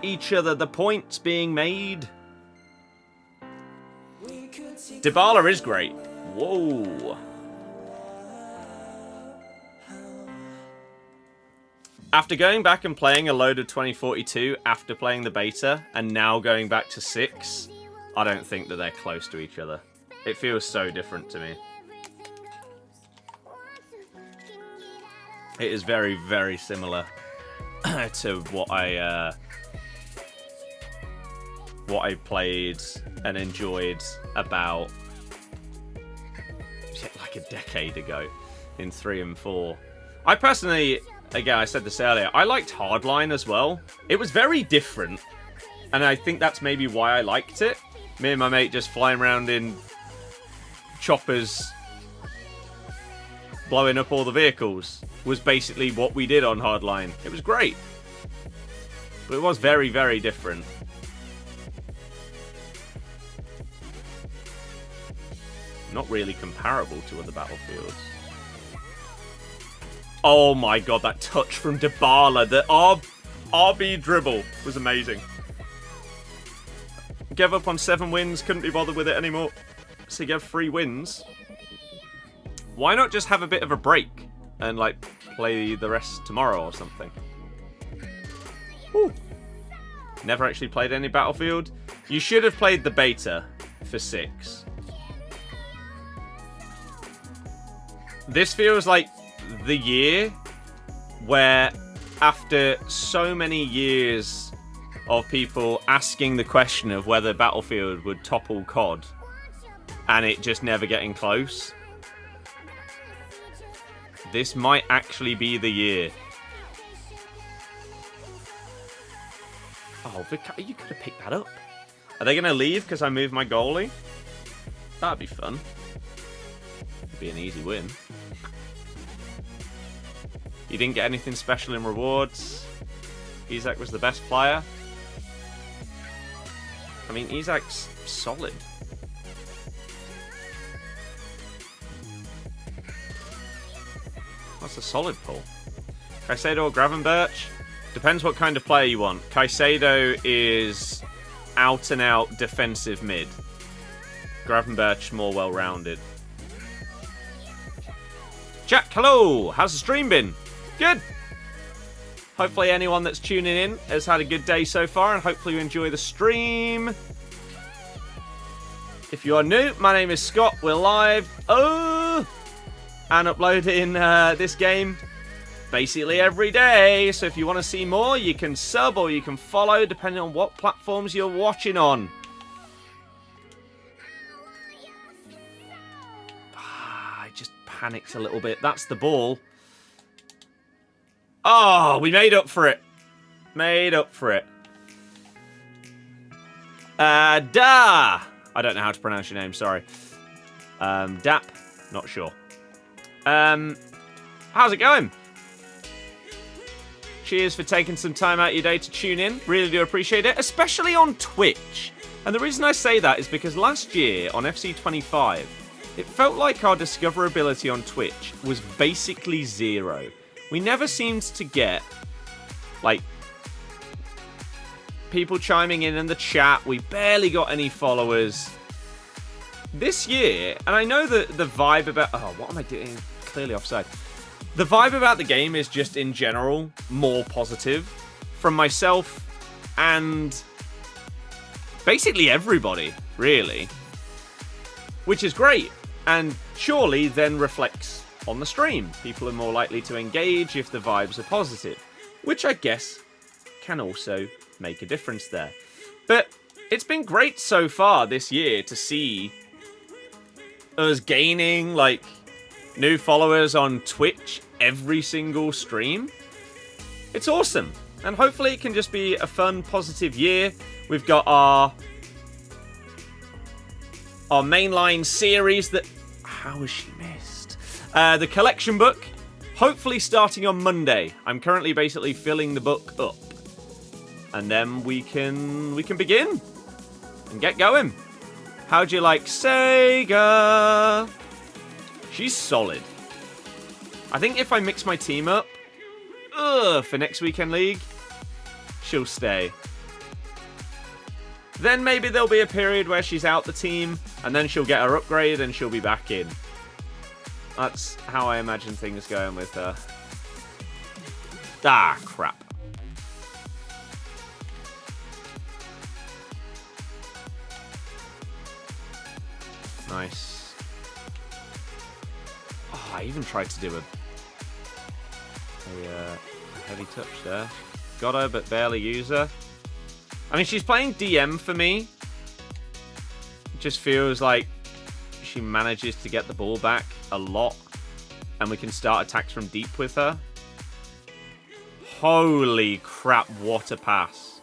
each other, the points being made. Dybala is great. Whoa. After going back and playing a load of 2042 after playing the beta and now going back to 6, I don't think that they're close to each other. It feels so different to me. It is very, very similar to what I played and enjoyed about like a decade ago in 3 and 4. I personally, again, I said this earlier, I liked Hardline as well. It was very different, and I think that's maybe why I liked it. Me and my mate just flying around in choppers, blowing up all the vehicles, was basically what we did on Hardline. It was great. But it was very, very different. Not really comparable to other Battlefields. Oh my god, that touch from Dybala, the RB dribble was amazing. Gave up on 7 wins, couldn't be bothered with it anymore. So he gave 3 wins. Why not just have a bit of a break and like play the rest tomorrow or something? Whew. Never actually played any Battlefield. You should have played the beta for 6. This feels like the year where, after so many years of people asking the question of whether Battlefield would topple COD, and it just never getting close. This might actually be the year. Oh, you could have picked that up. Are they going to leave because I moved my goalie? That'd be fun. It'd be an easy win. You didn't get anything special in rewards. Isak was the best player. I mean, Isak's solid. That's a solid pull. Caicedo or Gravenberch? Depends what kind of player you want. Caicedo is out-and-out defensive mid. Gravenberch more well-rounded. Jack, hello! How's the stream been? Good! Hopefully anyone that's tuning in has had a good day so far, and hopefully you enjoy the stream. If you are new, my name is Scott. We're live. And uploading this game basically every day. So if you want to see more, you can sub or you can follow, depending on what platforms you're watching on. I just panicked a little bit. That's the ball. Oh, we made up for it. Made up for it. Da. I don't know how to pronounce your name, sorry. Dap. Not sure. How's it going? Cheers for taking some time out of your day to tune in. Really do appreciate it, especially on Twitch. And the reason I say that is because last year on FC25, it felt like our discoverability on Twitch was basically zero. We never seemed to get, like, people chiming in the chat. We barely got any followers. This year, and I know that the vibe about... Oh, what am I doing? Clearly offside. The vibe about the game is just, in general, more positive. From myself and basically everybody, really. Which is great. And surely then reflects on the stream. People are more likely to engage if the vibes are positive. Which I guess can also make a difference there. But it's been great so far this year to see us gaining, like, new followers on Twitch every single stream. It's awesome. And hopefully it can just be a fun, positive year. We've got our mainline series that... How has she missed? The collection book, hopefully starting on Monday. I'm currently basically filling the book up. And then we can begin and get going. How'd you like Sega? She's solid. I think if I mix my team up for next weekend league, she'll stay. Then maybe there'll be a period where she's out the team, and then she'll get her upgrade and she'll be back in. That's how I imagine things going with her. Ah, crap. Nice. Oh, I even tried to do a heavy touch there. Got her, but barely use her. I mean, she's playing DM for me. It just feels like she manages to get the ball back a lot. And we can start attacks from deep with her. Holy crap, what a pass.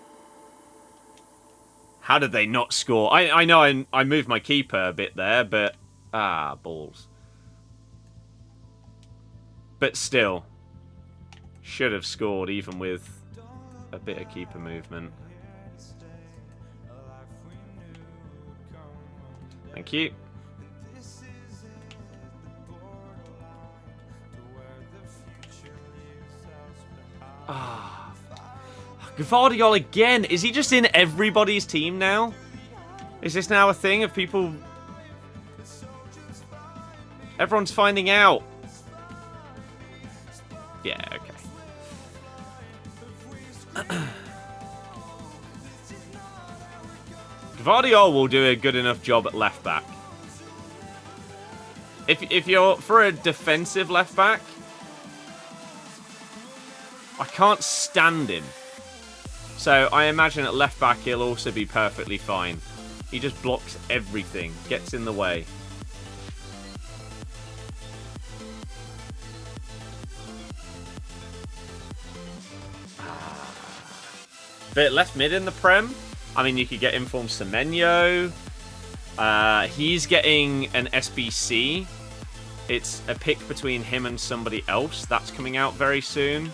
How did they not score? I know I moved my keeper a bit there, but... Ah, balls. But still. Should have scored even with a bit of keeper movement. Thank you. Ah, Gvardiol again. Is he just in everybody's team now? Is this now a thing of people? Everyone's finding out. Yeah, okay. Gvardiol will do a good enough job at left back. If you're for a defensive left back, I can't stand him. So I imagine at left back he'll also be perfectly fine. He just blocks everything, gets in the way. bit left mid in the Prem. I mean, you could get Informed Semenyo. He's getting an SBC. It's a pick between him and somebody else. That's coming out very soon.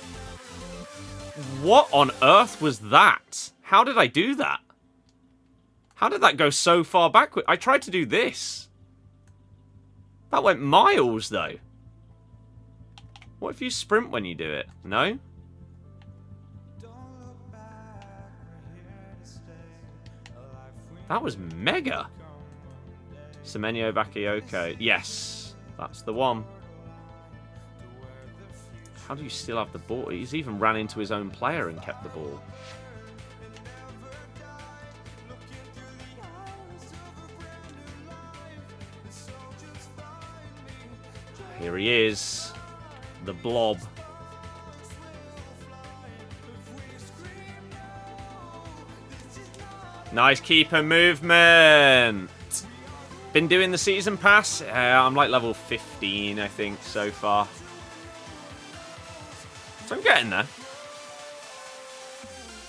What on earth was that? How did I do that? How did that go so far backward? I tried to do this. That went miles, though. What if you sprint when you do it? No? That was mega. Semenyo Bakayoko. Yes, that's the one. How do you still have the ball? He's even ran into his own player and kept the ball. Here he is. The blob. Nice keeper movement. Been doing the season pass. I'm like level 15, I think, so far. So I'm getting there.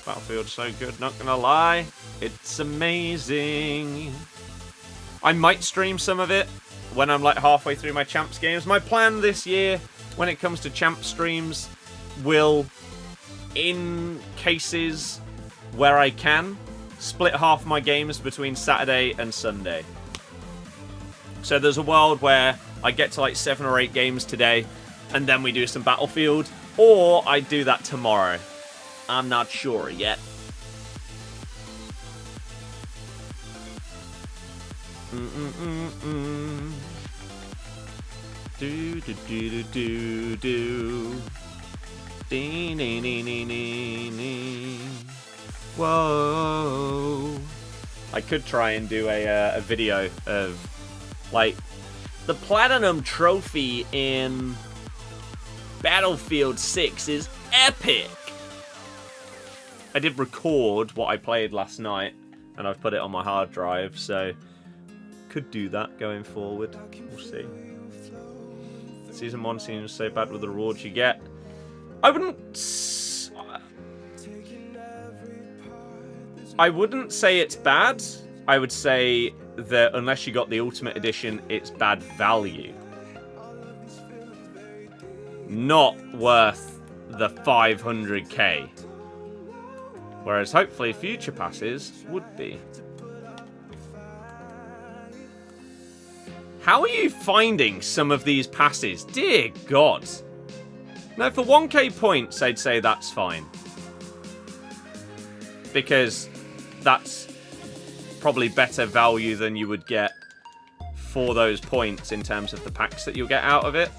Battlefield's so good, not gonna lie. It's amazing. I might stream some of it when I'm like halfway through my Champs games. My plan this year, when it comes to Champs streams, will, in cases where I can, split half my games between Saturday and Sunday. So there's a world where I get to like 7 or 8 games today, and then we do some Battlefield, or I do that tomorrow. I'm not sure yet. Do do do do do do. Dee nee nee nee nee nee. Whoa! I could try and do a video of like the platinum trophy in Battlefield 6 is epic. I did record what I played last night, and I've put it on my hard drive, so could do that going forward. We'll see. Season 1 seems so bad with the rewards you get. I wouldn't say it's bad. I would say that unless you got the Ultimate Edition, it's bad value. Not worth the 500k. Whereas hopefully future passes would be. How are you finding some of these passes? Dear God. No, for 1k points, I'd say that's fine. Because that's probably better value than you would get for those points in terms of the packs that you'll get out of it.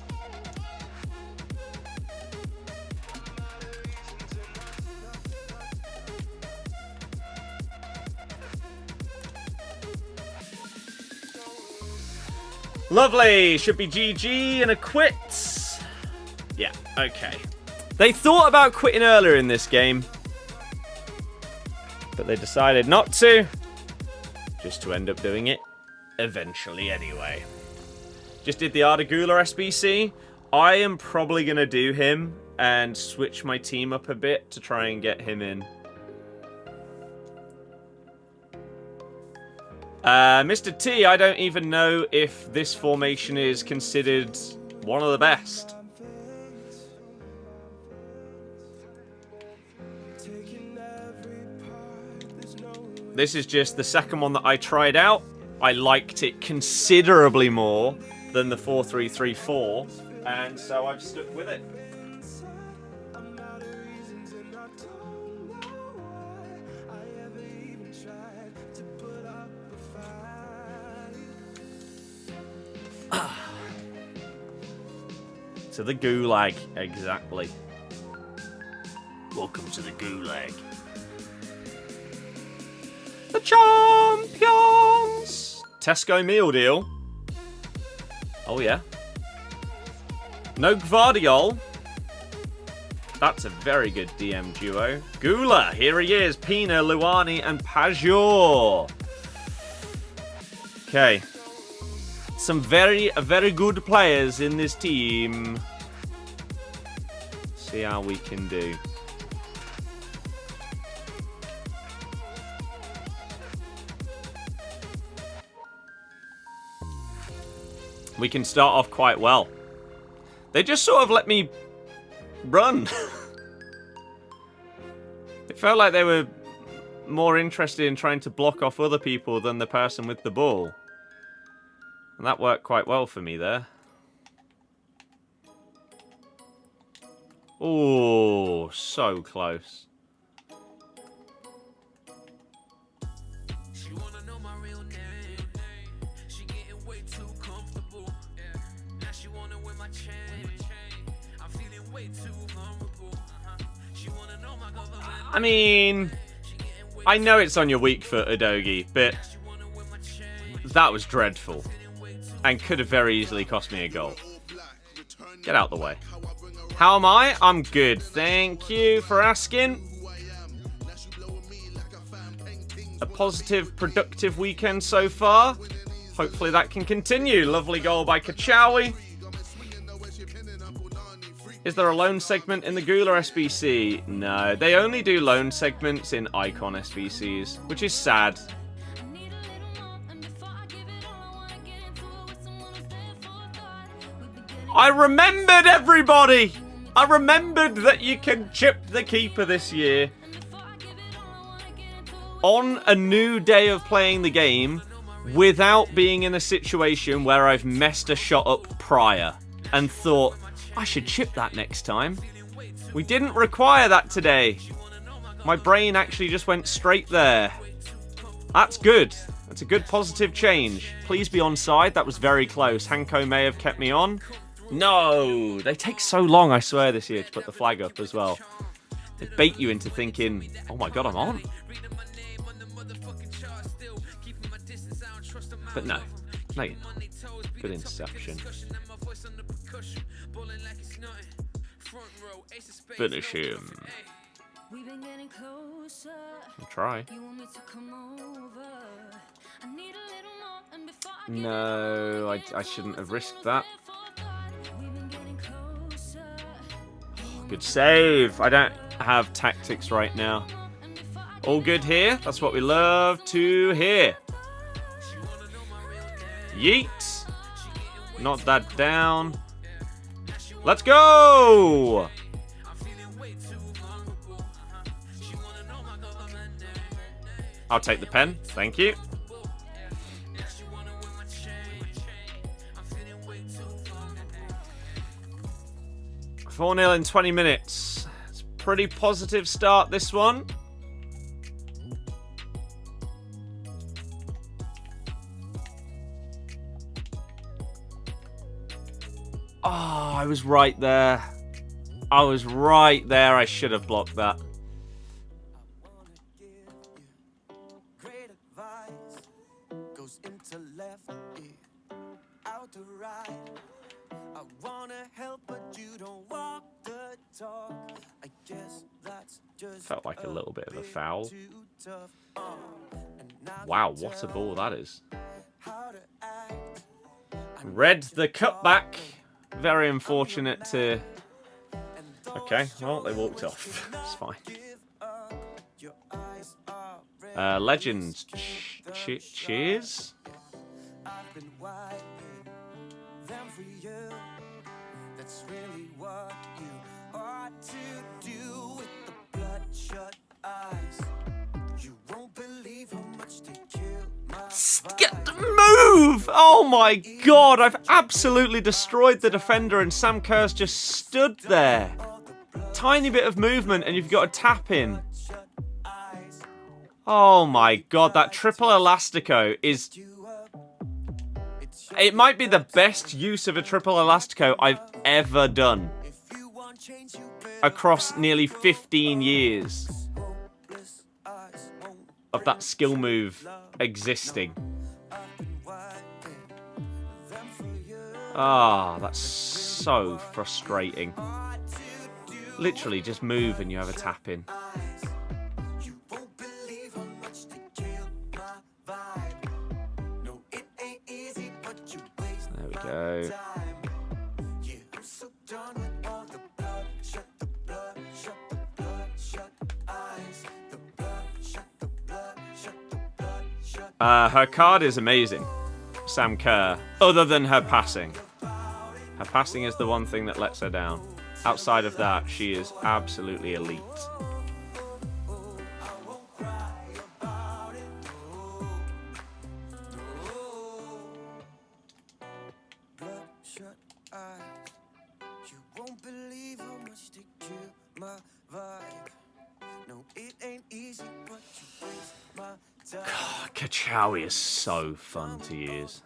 Lovely. Should be GG and a quit. Yeah, okay. They thought about quitting earlier in this game, but they decided not to, just to end up doing it eventually anyway. Just did the Ardagula SBC. I am probably going to do him and switch my team up a bit to try and get him in. Mr. T, I don't even know if this formation is considered one of the best. This is just the second one that I tried out. I liked it considerably more than the 4-3-3-4, and so I've stuck with it. To the Gulag, exactly. Welcome to the Gulag. The champions! Tesco meal deal. Oh, yeah. No Gvardiol. That's a very good DM duo. Gula, here he is. Pina, Luani, and Pajor. Okay. Some very good players in this team. See how we can do. we can start off quite well. They just sort of let me run. It felt like they were more interested in trying to block off other people than the person with the ball. And that worked quite well for me there. Oh, so close. I mean, I know it's on your weak foot, Udogie, but that was dreadful. And could have very easily cost me a goal. Get out the way. How am I? I'm good. Thank you for asking. A positive, productive weekend so far. Hopefully that can continue. Lovely goal by Kachawi. Is there a loan segment in the Goolag SBC? No, they only do loan segments in Icon SBCs, which is sad. I remembered, everybody! I remembered that you can chip the keeper this year. On a new day of playing the game, without being in a situation where I've messed a shot up prior and thought, I should chip that next time. We didn't require that today. My brain actually just went straight there. That's good. That's a good positive change. Please be onside. That was very close. Hanko may have kept me on. No! They take so long, I swear, this year to put the flag up as well. They bait you into thinking, oh my god, I'm on. But no. No. Good interception. Finish him. I'll try. No, I shouldn't have risked that. Good save. I don't have tactics right now. All good here. That's what we love to hear. Yeet. Not that down. Let's go! I'll take the pen. Thank you. "4-0 in 20 minutes. It's a pretty positive start, this one. Oh, I was right there. I was right there. I should have blocked that. Felt like a little bit of a foul. Wow, what a ball that is. Red the cutback. Very unfortunate to... Okay, well, they walked off. It's fine. Legends. Cheers? Move! Oh my god, I've absolutely destroyed the defender and Sam Kerr's just stood there. Tiny bit of movement and you've got a tap in. Oh my god, that triple elastico is... It might be the best use of a triple elastico I've ever done. Across nearly 15 years of that skill move existing. Ah, that's so frustrating. Literally, just move and you have a tap in. There we go. Her card is amazing. Sam Kerr, other than her passing. Her passing is the one thing that lets her down. Outside of that, she is absolutely elite. God, Kachawi is so fun to use.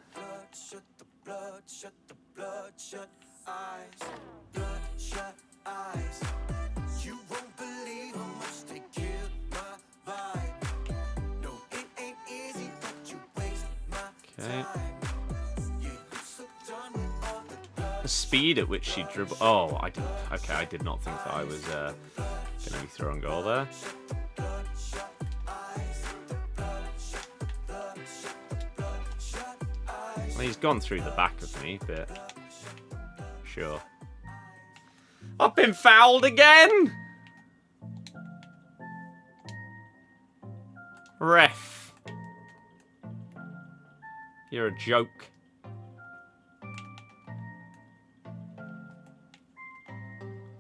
Okay. The speed at which she dribbled. Oh, I did. Okay, I did not think that I was going to be throwing goal there. Well, he's gone through the back of me, but sure. I've been fouled again! Ref. You're a joke.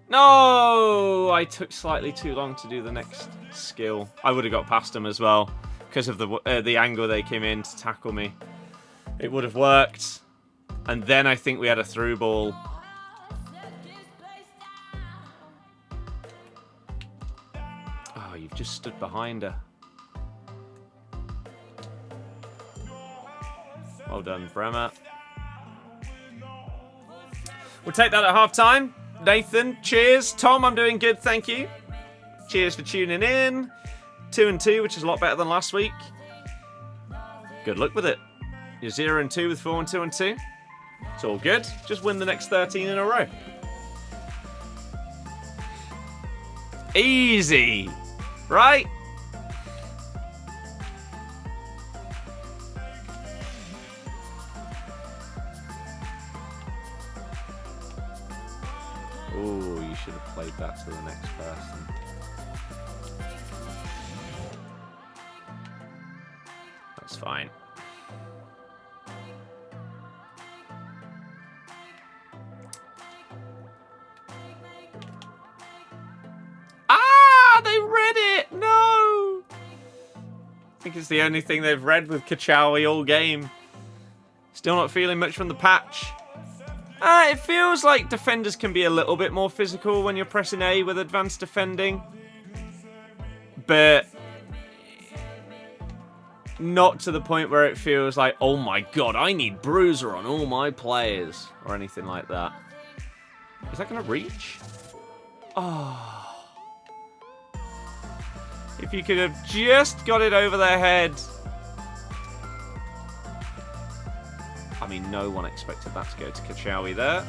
No! I took slightly too long to do the next skill. I would have got past him as well because of the angle they came in to tackle me. It would have worked. And then I think we had a through ball. Oh, you've just stood behind her. Well done, Bremer. We'll take that at half-time. Nathan, cheers. Tom, I'm doing good, thank you. Cheers for tuning in. 2-2, which is a lot better than last week. Good luck with it. You're 0-2 with 4 and 2 and 2. It's all good. Just win the next 13 in a row. Easy, right? Oh, you should have played that to the next person. That's fine. Ah, they read it! No! I think it's the only thing they've read with Kachawi all game. Still not feeling much from the patch. It feels like defenders can be a little bit more physical when you're pressing A with advanced defending. But not to the point where it feels like, oh my god, I need bruiser on all my players. Or anything like that. Is that going to reach? Oh. If you could have just got it over their head. I mean, no one expected that to go to Kachawi there.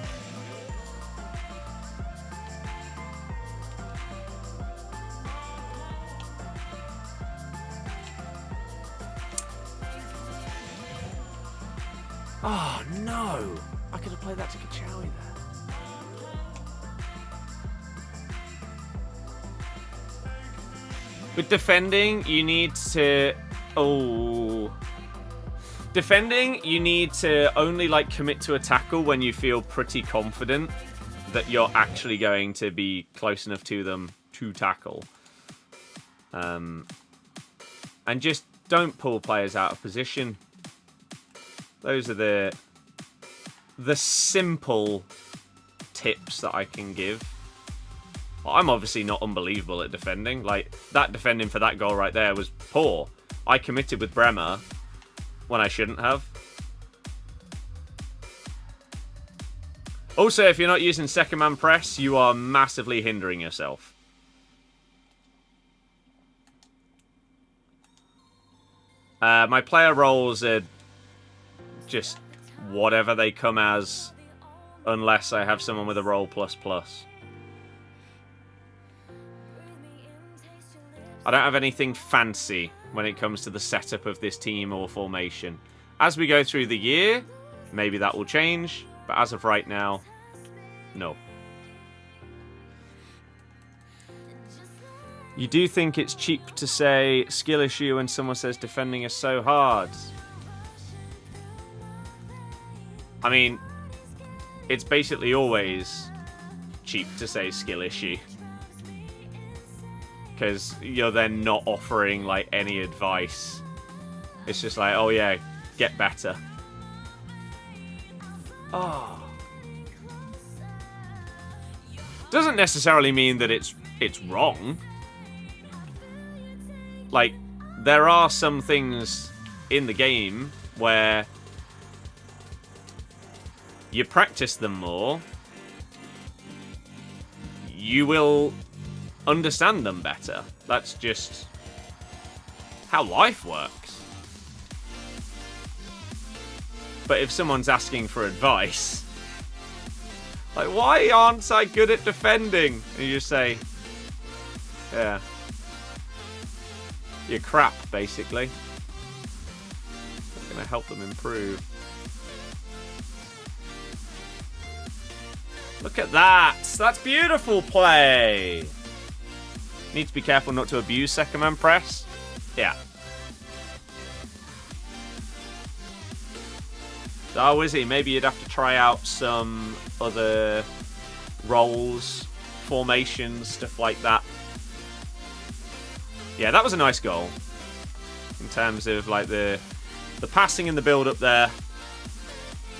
Oh, no. I could have played that to Kachawi there. With defending, you need to... Oh... Defending, you need to only like commit to a tackle when you feel pretty confident that you're actually going to be close enough to them to tackle. And just don't pull players out of position. Those are the simple tips that I can give. Well, I'm obviously not unbelievable at defending. Like, that defending for that goal right there was poor. I committed with Bremer when I shouldn't have. Also, if you're not using second man press, you are massively hindering yourself. My player roles are just whatever they come as, unless I have someone with a role ++. I don't have anything fancy when it comes to the setup of this team or formation. As we go through the year, maybe that will change, but as of right now, no. You do think it's cheap to say skill issue when someone says defending is so hard? I mean, it's basically always cheap to say skill issue. Because you're then not offering, like, any advice. It's just like, oh yeah, get better. Oh. Doesn't necessarily mean that it's wrong. Like, there are some things in the game where you practice them more, you will understand them better. That's just how life works. But if someone's asking for advice, like, why aren't I good at defending? And you just say, yeah, you're crap, basically. It's going to help them improve. Look at that. That's beautiful play. Need to be careful not to abuse second man press. Yeah. Oh, is he? Maybe you'd have to try out some other roles, formations, stuff like that. Yeah, that was a nice goal. In terms of, like, the passing and the build-up there.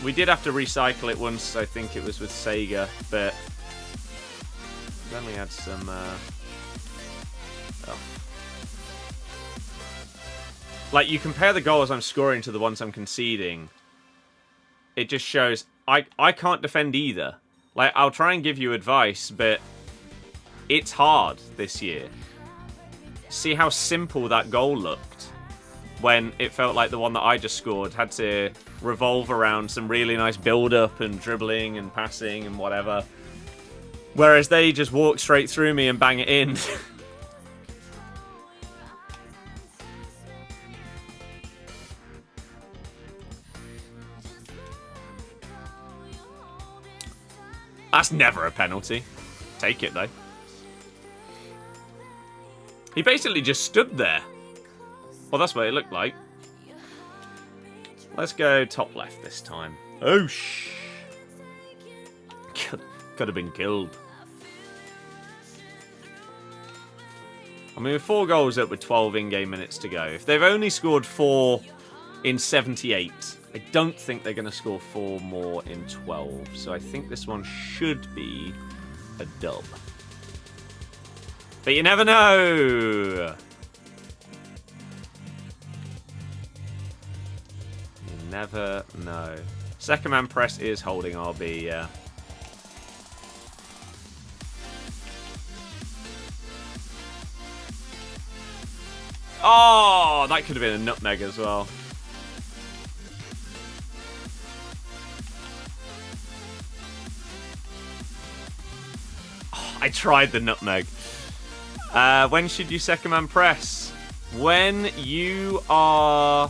We did have to recycle it once, I think it was with Sega, but then we had some... Like, you compare the goals I'm scoring to the ones I'm conceding, it just shows I can't defend either. Like, I'll try and give you advice, but it's hard this year. See how simple that goal looked when it felt like the one that I just scored had to revolve around some really nice build-up and dribbling and passing and whatever. Whereas they just walk straight through me and bang it in. That's never a penalty. Take it, though. He basically just stood there. Well, that's what it looked like. Let's go top left this time. Oh, could have been killed. I mean, with 4 goals up with 12 in-game minutes to go. If they've only scored 4 in 78... I don't think they're going to score 4 more in 12. So I think this one should be a dub. But you never know. You never know. Second man press is holding RB, yeah. Oh, that could have been a nutmeg as well. I tried the nutmeg. When should you second man press? When you are...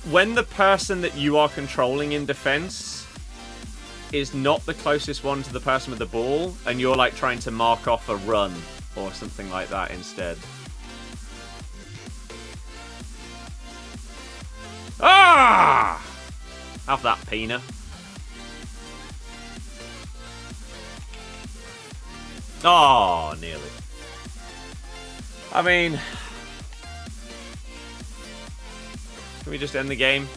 When the person that you are controlling in defense is not the closest one to the person with the ball, and you're like trying to mark off a run or something like that instead. Ah! Have that, Pina. Oh, nearly. I mean, can we just end the game?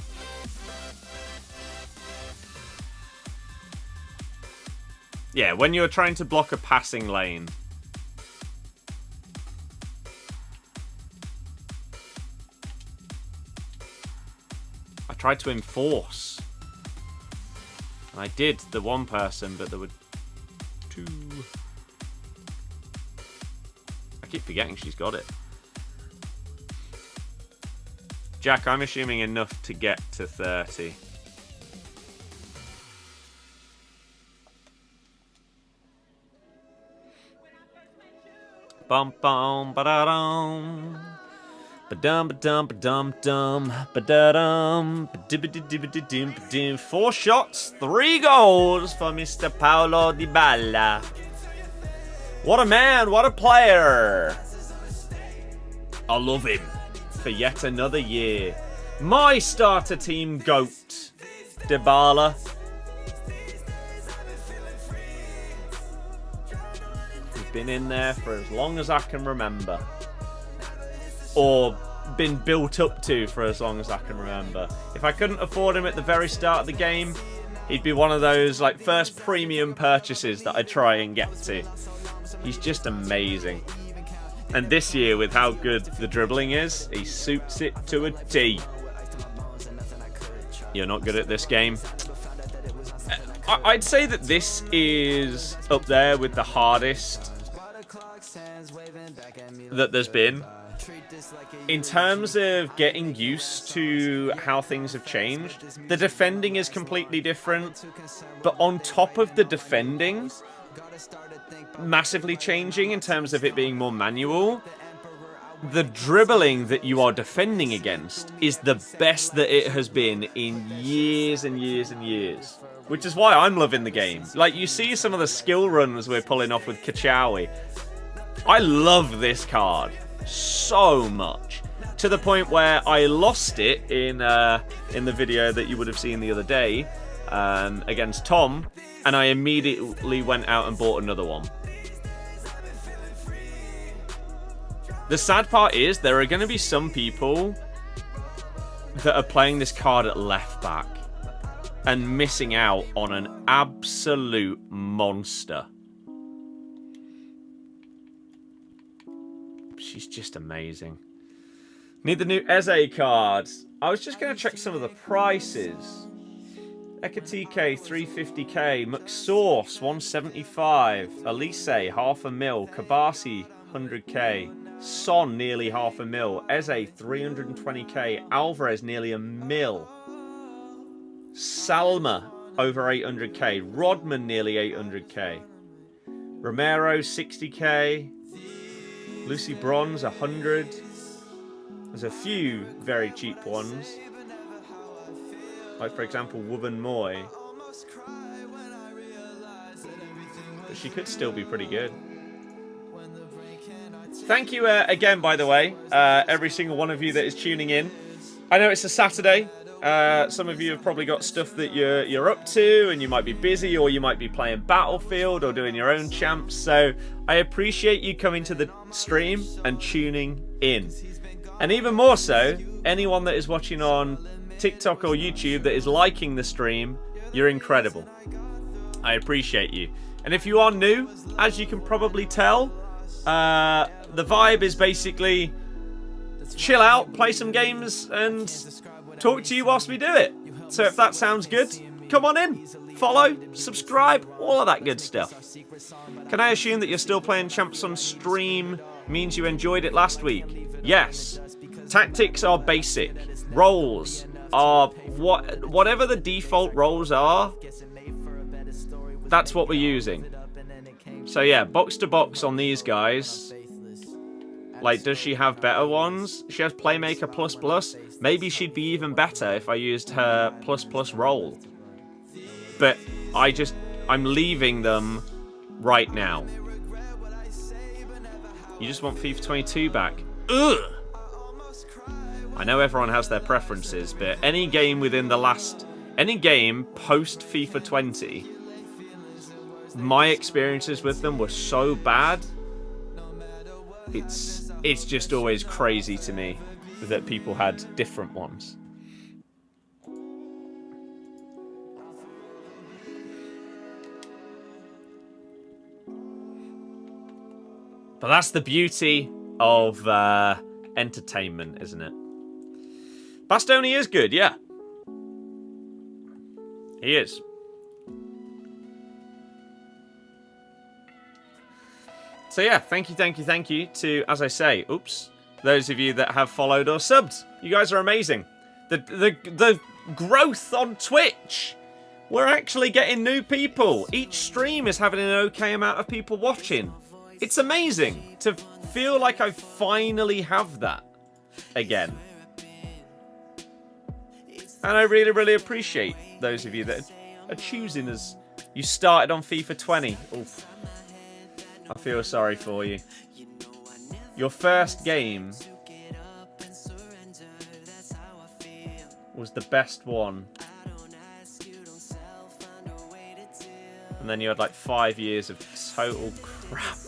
Yeah, when you're trying to block a passing lane. I tried to enforce. And I did the one person, but there were 2. I keep forgetting she's got it. Jack, I'm assuming enough to get to 30. Bum bum ba da dum. Ba dum ba dum ba dum dum ba da dum. 4 shots, 3 goals for Mr. Paulo Dybala. What a man, what a player. I love him for yet another year. My starter team GOAT, Dybala. He's been in there for as long as I can remember. Or been built up to for as long as I can remember. If I couldn't afford him at the very start of the game, he'd be one of those like first premium purchases that I try and get to. He's just amazing. And this year, with how good the dribbling is, he suits it to a T. You're not good at this game. I'd say that this is up there with the hardest that there's been. In terms of getting used to how things have changed, the defending is completely different. But on top of the defending massively changing in terms of it being more manual, the dribbling that you are defending against is the best that it has been in years and years and years. Which is why I'm loving the game. Like, you see some of the skill runs we're pulling off with Kachawi. I love this card so much, to the point where I lost it in the video that you would have seen the other day against Tom, and I immediately went out and bought another one. The sad part is there are going to be some people that are playing this card at left back and missing out on an absolute monster. She's just amazing. Need the new Eze card. I was just going to check some of the prices. Ekatike, 350k. McSauce, 175. Elise, half a mil. Kabasi, 100k. Son, nearly half a mil. Eze, 320k. Alvarez, nearly a mil. Salma, over 800k. Rodman, nearly 800k. Romero, 60k. Lucy Bronze, 100. There's a few very cheap ones. Like, for example, Woban Moy. But she could still be pretty good. Thank you again, by the way, every single one of you that is tuning in. I know it's a Saturday. Some of you have probably got stuff that you're up to, and you might be busy, or you might be playing Battlefield or doing your own champs. So I appreciate you coming to the stream and tuning in. And even more so, anyone that is watching on TikTok or YouTube that is liking the stream, you're incredible. I appreciate you. And if you are new, as you can probably tell, the vibe is basically chill out, play some games, and talk to you whilst we do it. So if that sounds good, come on in, follow, subscribe, all of that good stuff. Can I assume that you're still playing Champs on stream means you enjoyed it last week? Yes. Tactics are basic. Roles are whatever the default roles are, that's what we're using. So yeah, box to box on these guys. Like, does she have better ones? She has Playmaker plus plus. Maybe she'd be even better if I used her plus plus role. But I'm leaving them right now. You just want FIFA 22 back. Ugh! I know everyone has their preferences, but any game post FIFA 20, my experiences with them were so bad. It's just always crazy to me that people had different ones. But that's the beauty of entertainment, isn't it? Bastoni is good, yeah. He is. So yeah, thank you to, as I say, those of you that have followed or subbed. You guys are amazing. The growth on Twitch. We're actually getting new people. Each stream is having an okay amount of people watching. It's amazing to feel like I finally have that again. And I really, really appreciate those of you that are choosing us. You started on FIFA 20. Oof. I feel sorry for you. Your first game was the best one. And then you had like 5 years of total crap.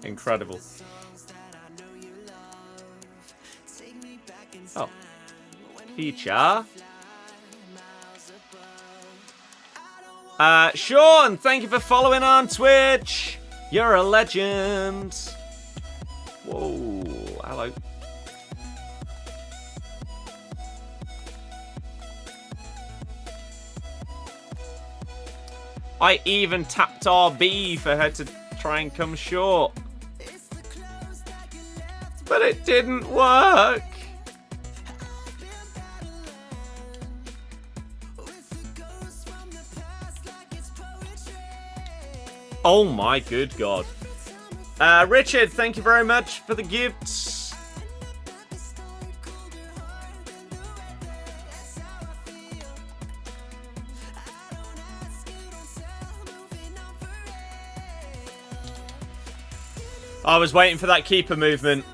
Incredible. Oh. Feature. Sean, thank you for following on Twitch. You're a legend. Whoa, hello. I even tapped RB for her to try and come short. But it didn't work. Oh my good God. Richard, thank you very much for the gifts. I was waiting for that keeper movement.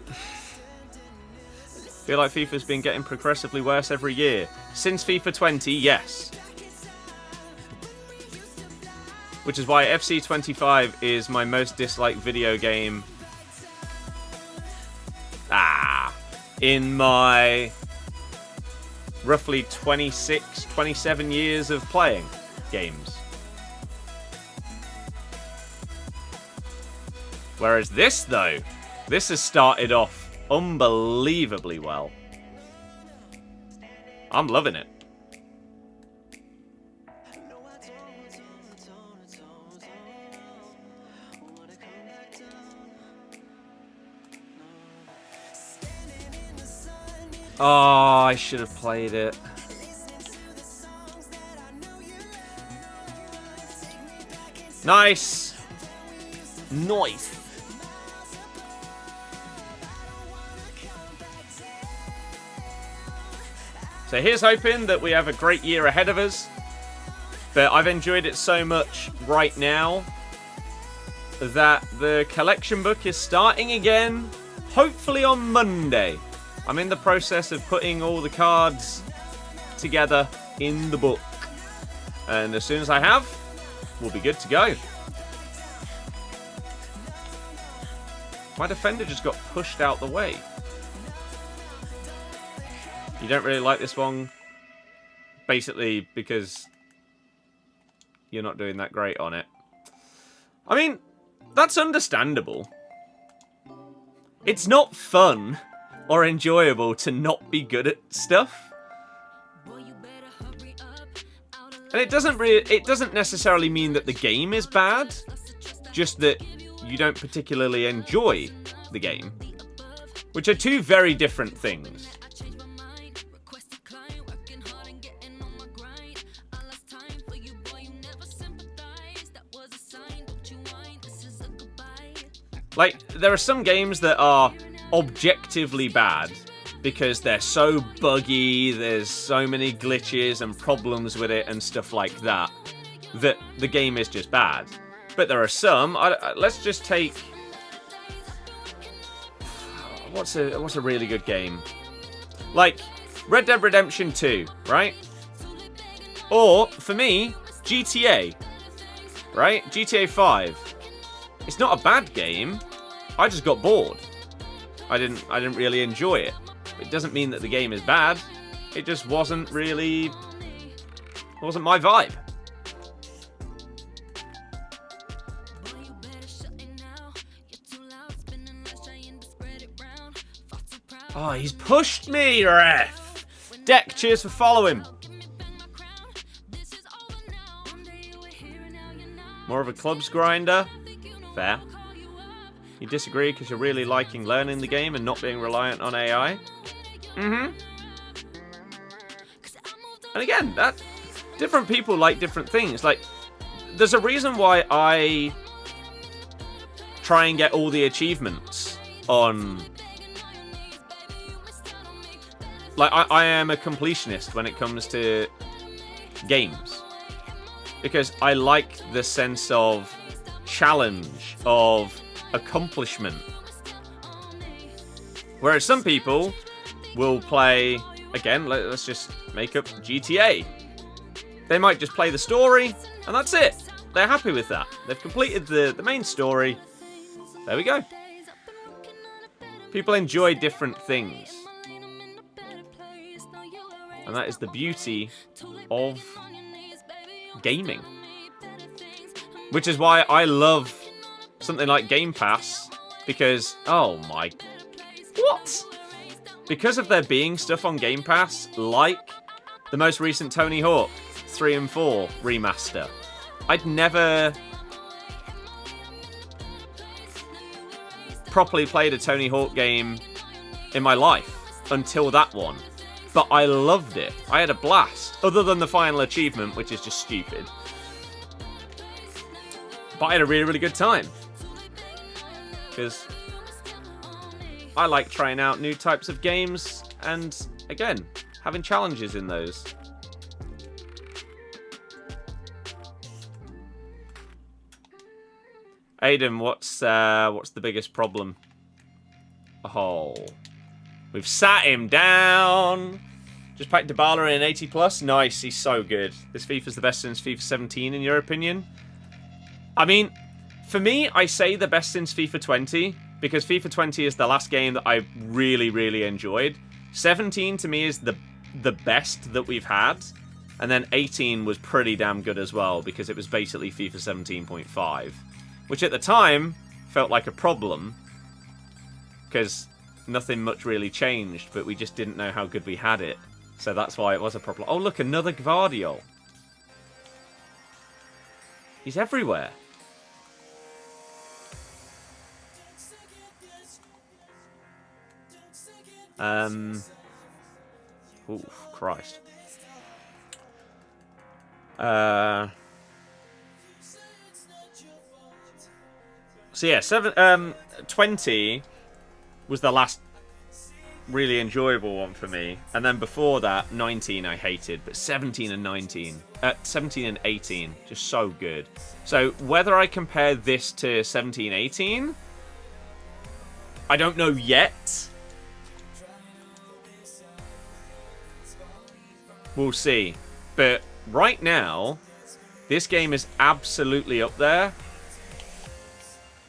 Feel like FIFA's been getting progressively worse every year. Since FIFA 20, yes. Which is why FC25 is my most disliked video game. In my roughly 26, 27 years of playing games. Whereas this, though, this has started off unbelievably well. I'm loving it. Oh, I should have played it. Nice. Nice. So here's hoping that we have a great year ahead of us. But I've enjoyed it so much right now that the collection book is starting again, hopefully on Monday. I'm in the process of putting all the cards together in the book. And as soon as I have, we'll be good to go. My defender just got pushed out the way. You don't really like this one, basically because you're not doing that great on it. I mean, that's understandable. It's not fun or enjoyable to not be good at stuff. And it doesn't necessarily mean that the game is bad, just that you don't particularly enjoy the game, which are two very different things. Like, there are some games that are objectively bad because they're so buggy, there's so many glitches and problems with it and stuff like that, that the game is just bad. But there are some, let's just take... What's a really good game? Like, Red Dead Redemption 2, right? Or, for me, GTA, right? GTA 5. It's not a bad game. I just got bored. I didn't really enjoy it. It doesn't mean that the game is bad. It just wasn't my vibe. Oh, he's pushed me, ref. Deck, cheers for following. More of a clubs grinder. Fair. You disagree because you're really liking learning the game and not being reliant on AI? Mm-hmm. And again, that different people like different things. Like, there's a reason why I try and get all the achievements on... Like, I am a completionist when it comes to games. Because I like the sense of challenge, of accomplishment. Whereas some people will play, again, let's just make up GTA. They might just play the story, and that's it. They're happy with that. They've completed the main story. There we go. People enjoy different things. And that is the beauty of gaming. Which is why I love something like Game Pass, because, oh my... What? Because of there being stuff on Game Pass, like the most recent Tony Hawk 3 and 4 remaster. I'd never properly played a Tony Hawk game in my life until that one. But I loved it. I had a blast. Other than the final achievement, which is just stupid. But I had a really, really good time. Because I like trying out new types of games and, again, having challenges in those. Aiden, what's the biggest problem? Oh, we've sat him down. Just packed Dybala in 80 plus. Nice, he's so good. This FIFA's the best since FIFA 17, in your opinion? I mean, for me, I say the best since FIFA 20 because FIFA 20 is the last game that I really, really enjoyed. 17 to me is the best that we've had, and then 18 was pretty damn good as well because it was basically FIFA 17.5. Which at the time felt like a problem because nothing much really changed, but we just didn't know how good we had it. So that's why it was a problem. Oh, look, another Gvardiol. He's everywhere. Oh, Christ. So yeah, 20 was the last really enjoyable one for me, and then before that, 19 I hated, but 17 and 18, just so good. So whether I compare this to 17, 18, I don't know yet. We'll see. But right now, this game is absolutely up there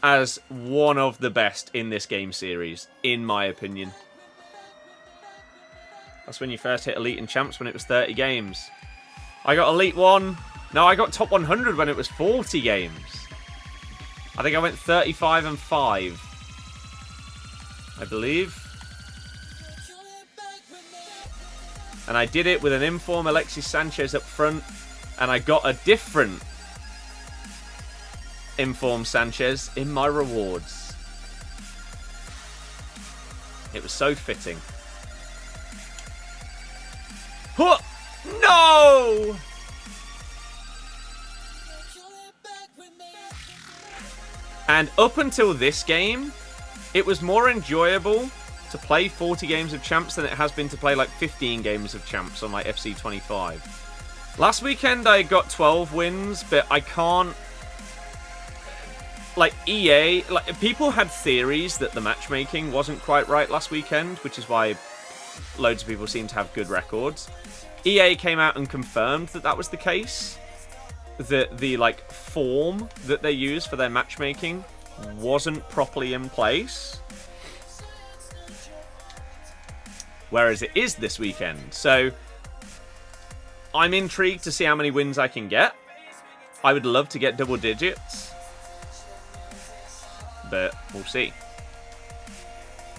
as one of the best in this game series, in my opinion. That's when you first hit Elite and Champs, when it was 30 games. I got Elite 1. No, I got Top 100 when it was 40 games. I think I went 35 and 5. I believe. And I did it with an inform Alexis Sanchez up front. And I got a different inform Sanchez in my rewards. It was so fitting. Huh! No! And up until this game, it was more enjoyable to play 40 games of Champs than it has been to play like 15 games of Champs on like FC25. Last weekend I got 12 wins, but I can't... Like, EA... Like, people had theories that the matchmaking wasn't quite right last weekend, which is why loads of people seem to have good records. EA came out and confirmed that that was the case. That the, like, form that they use for their matchmaking wasn't properly in place. Whereas it is this weekend. So, I'm intrigued to see how many wins I can get. I would love to get double digits. But we'll see.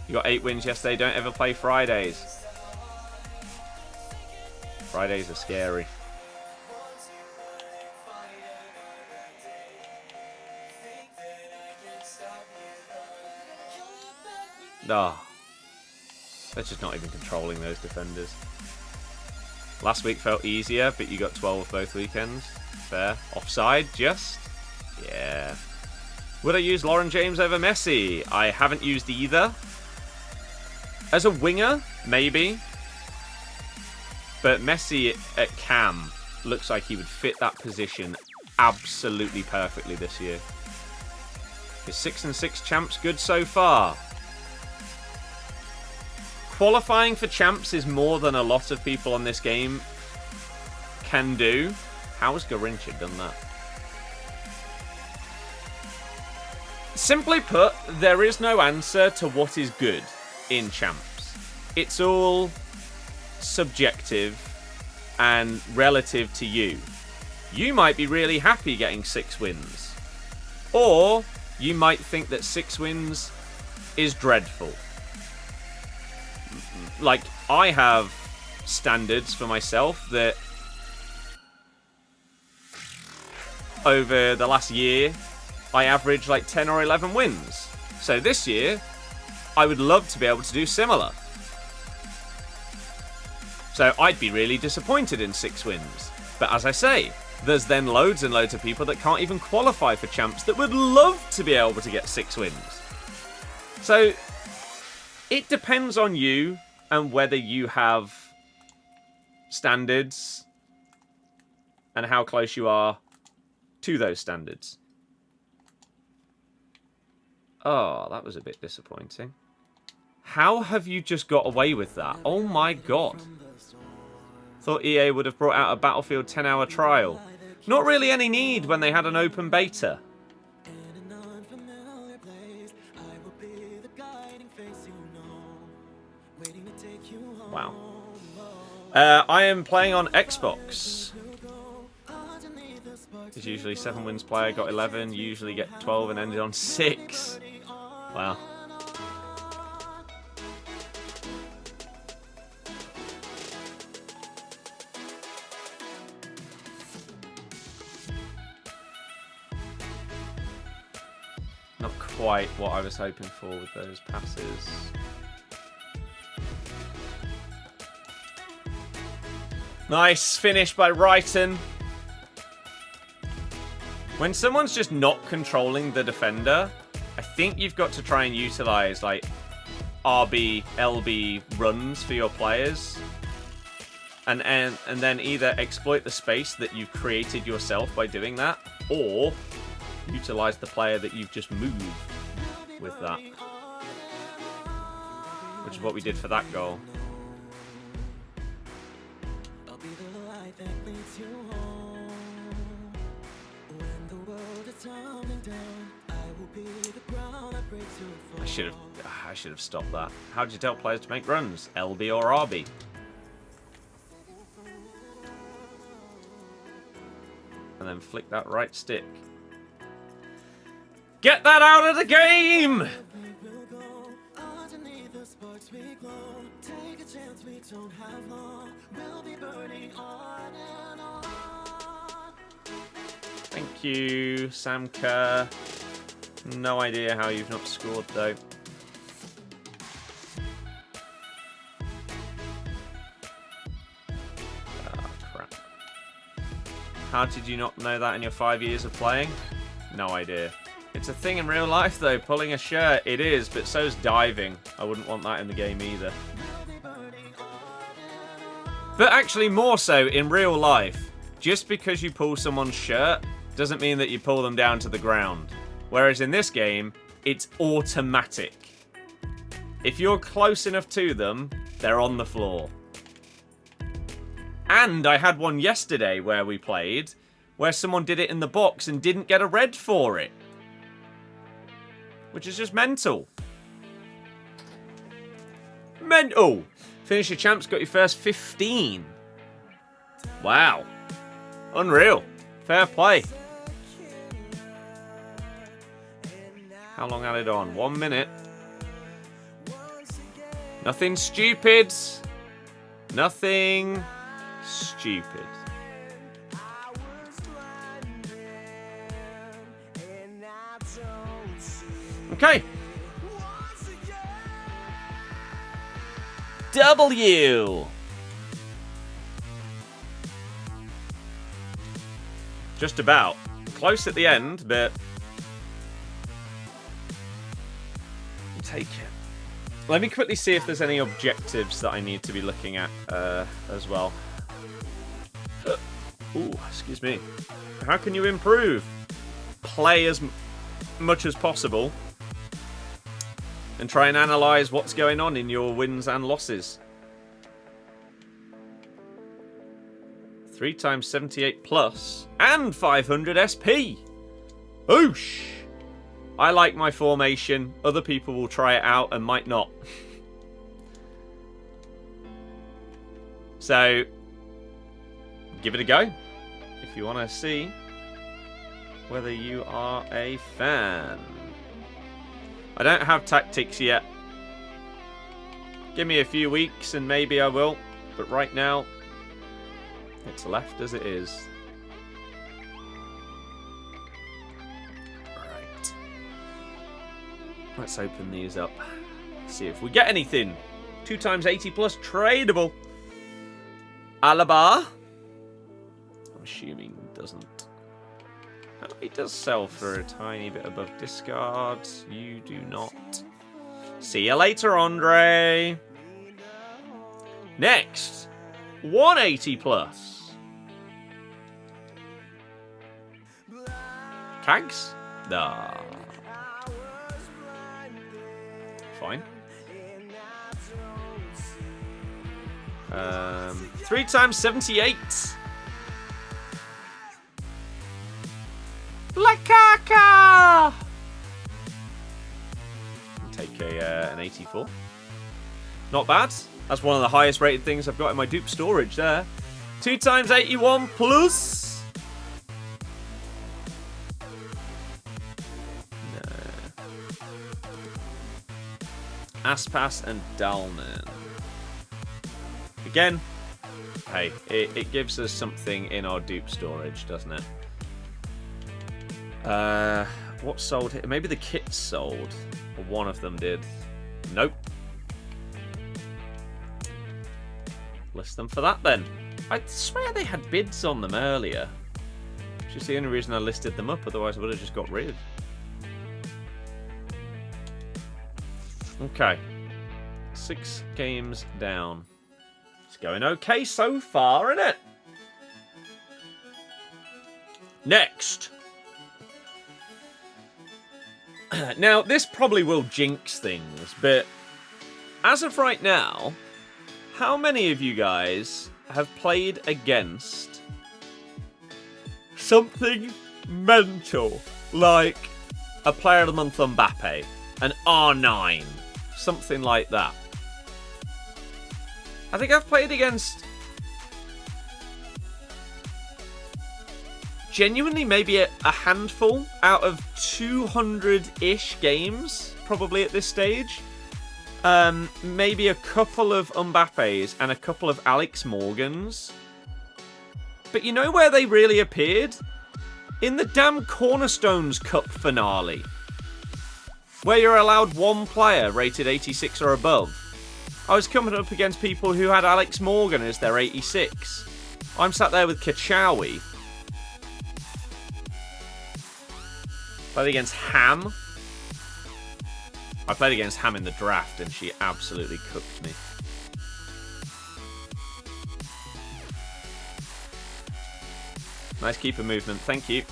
You got 8 wins yesterday. Don't ever play Fridays. Fridays are scary. Oh. They're just not even controlling those defenders. Last week felt easier, but you got 12 both weekends. Fair. Offside, just? Yeah. Would I use Lauren James over Messi? I haven't used either. As a winger, maybe. But Messi at cam looks like he would fit that position absolutely perfectly this year. Is 6 and 6 Champs good so far? Qualifying for champs is more than a lot of people on this game can do. How has Gvardiol done that? Simply put, there is no answer to what is good in champs. It's all subjective and relative to you. You might be really happy getting 6 wins. Or you might think that 6 wins is dreadful. Like, I have standards for myself that over the last year, I average like 10 or 11 wins. So this year, I would love to be able to do similar. So I'd be really disappointed in 6 wins. But as I say, there's then loads and loads of people that can't even qualify for champs that would love to be able to get 6 wins. So it depends on you and whether you have standards and how close you are to those standards. Oh, that was a bit disappointing. How have you just got away with that? Oh my god. Thought EA would have brought out a Battlefield 10-hour trial. Not really any need when they had an open beta. Wow. I am playing on Xbox. It's usually 7 wins player, got 11, usually get 12 and ended on 6. Wow. Not quite what I was hoping for with those passes. Nice finish by Wrighton. When someone's just not controlling the defender, I think you've got to try and utilize like RB, LB runs for your players. And then either exploit the space that you've created yourself by doing that, or utilize the player that you've just moved with that. Which is what we did for that goal. I should have stopped that. How did you tell players to make runs? LB or RB? And then flick that right stick. Get that out of the game! Thank you, Sam Kerr. No idea how you've not scored, though. Ah, crap. How did you not know that in your 5 years of playing? No idea. It's a thing in real life, though. Pulling a shirt, it is, but so's diving. I wouldn't want that in the game either. But actually, more so in real life. Just because you pull someone's shirt doesn't mean that you pull them down to the ground. Whereas in this game, it's automatic. If you're close enough to them, they're on the floor. And I had one yesterday where we played, where someone did it in the box and didn't get a red for it. Which is just mental. Mental! Finish your champs, got your first 15. Wow. Unreal. Fair play. How long had it on? 1 minute. Nothing stupid. Nothing stupid. Okay. W. Just about. Close at the end, but we'll take it. Let me quickly see if there's any objectives that I need to be looking at as well. Ooh, excuse me. How can you improve? Play as much as possible. and try and analyse what's going on in your wins and losses. 3 times 78 plus and 500 SP. Oosh! I like my formation. Other people will try it out and might not. So, give it a go if you want to see whether you are a fan. I don't have tactics yet. Give me a few weeks and maybe I will. But right now, it's left as it is. Right. Let's open these up. See if we get anything. 2 times 80 plus tradable. Alaba. I'm assuming doesn't. Oh, he does sell for a tiny bit above discard. You do not. See you later, Andre. Next. 180 plus. Cags? Nah. Fine. 3 times 78. Lakaka! Take an 84. Not bad. That's one of the highest rated things I've got in my dupe storage there. 2 times 81 plus. No. Aspas and Dalman. Again, hey, it gives us something in our dupe storage, doesn't it? What sold here? Maybe the kits sold. Or one of them did. Nope. List them for that then. I swear they had bids on them earlier. Which is the only reason I listed them up, otherwise I would have just got rid. Okay. 6 games down. It's going okay so far, isn't it? Next. Now, this probably will jinx things, but as of right now, how many of you guys have played against something mental, like a Player of the Month Mbappe, an R9, something like that? I think I've played against genuinely maybe a handful out of 200-ish games, probably at this stage. Maybe a couple of Mbappes and a couple of Alex Morgans. But you know where they really appeared? In the damn Cornerstones Cup finale, where you're allowed one player rated 86 or above. I was coming up against people who had Alex Morgan as their 86. I'm sat there with Kachawi. Played against Ham. I played against Ham in the draft and she absolutely cooked me. Nice keeper movement, thank you.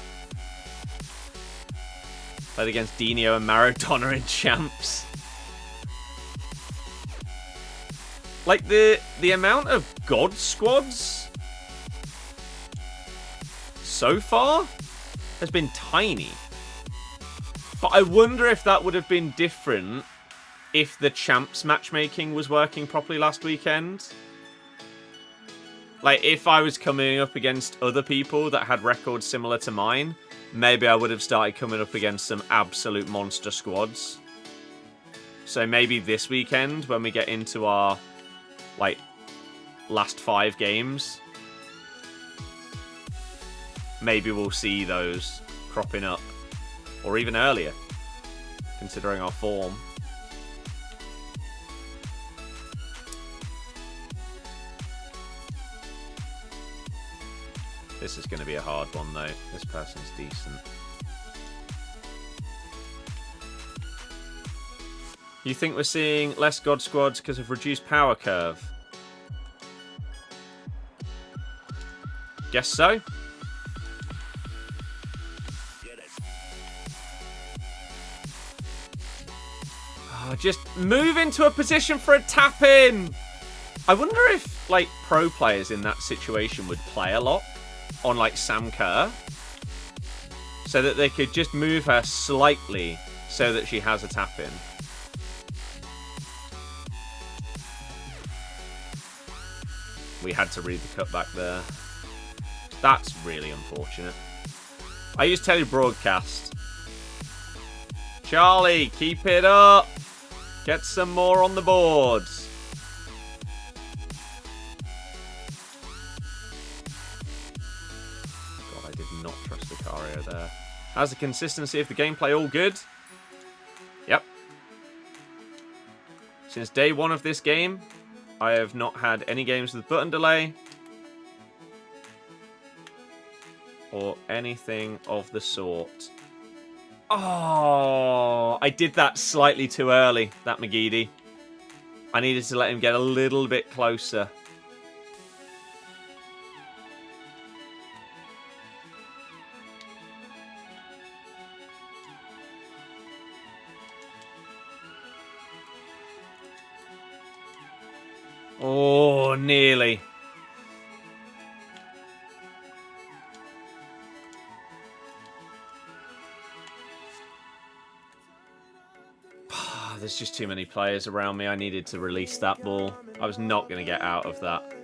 Played against Dino and Maradona in Champs. Like, the amount of God squads so far has been tiny. But I wonder if that would have been different if the Champs matchmaking was working properly last weekend. Like, if I was coming up against other people that had records similar to mine, maybe I would have started coming up against some absolute monster squads. So maybe this weekend, when we get into our, like, last 5 games, maybe we'll see those cropping up. Or even earlier, considering our form. This is going to be a hard one, though. This person's decent. You think we're seeing less God squads because of reduced power curve? Guess so. Just move into a position for a tap-in. I wonder if, like, pro players in that situation would play a lot on, like, Sam Kerr. So that they could just move her slightly so that she has a tap-in. We had to read the cutback there. That's really unfortunate. I use telebroadcast. Charlie, keep it up. Get some more on the boards. God, I did not trust Vicario there. How's the consistency of the gameplay? All good? Yep. Since day one of this game, I have not had any games with button delay. Or anything of the sort. Oh, I did that slightly too early, that McGeady. I needed to let him get a little bit closer. Oh, nearly. There's just too many players around me. I needed to release that ball. I was not going to get out of that.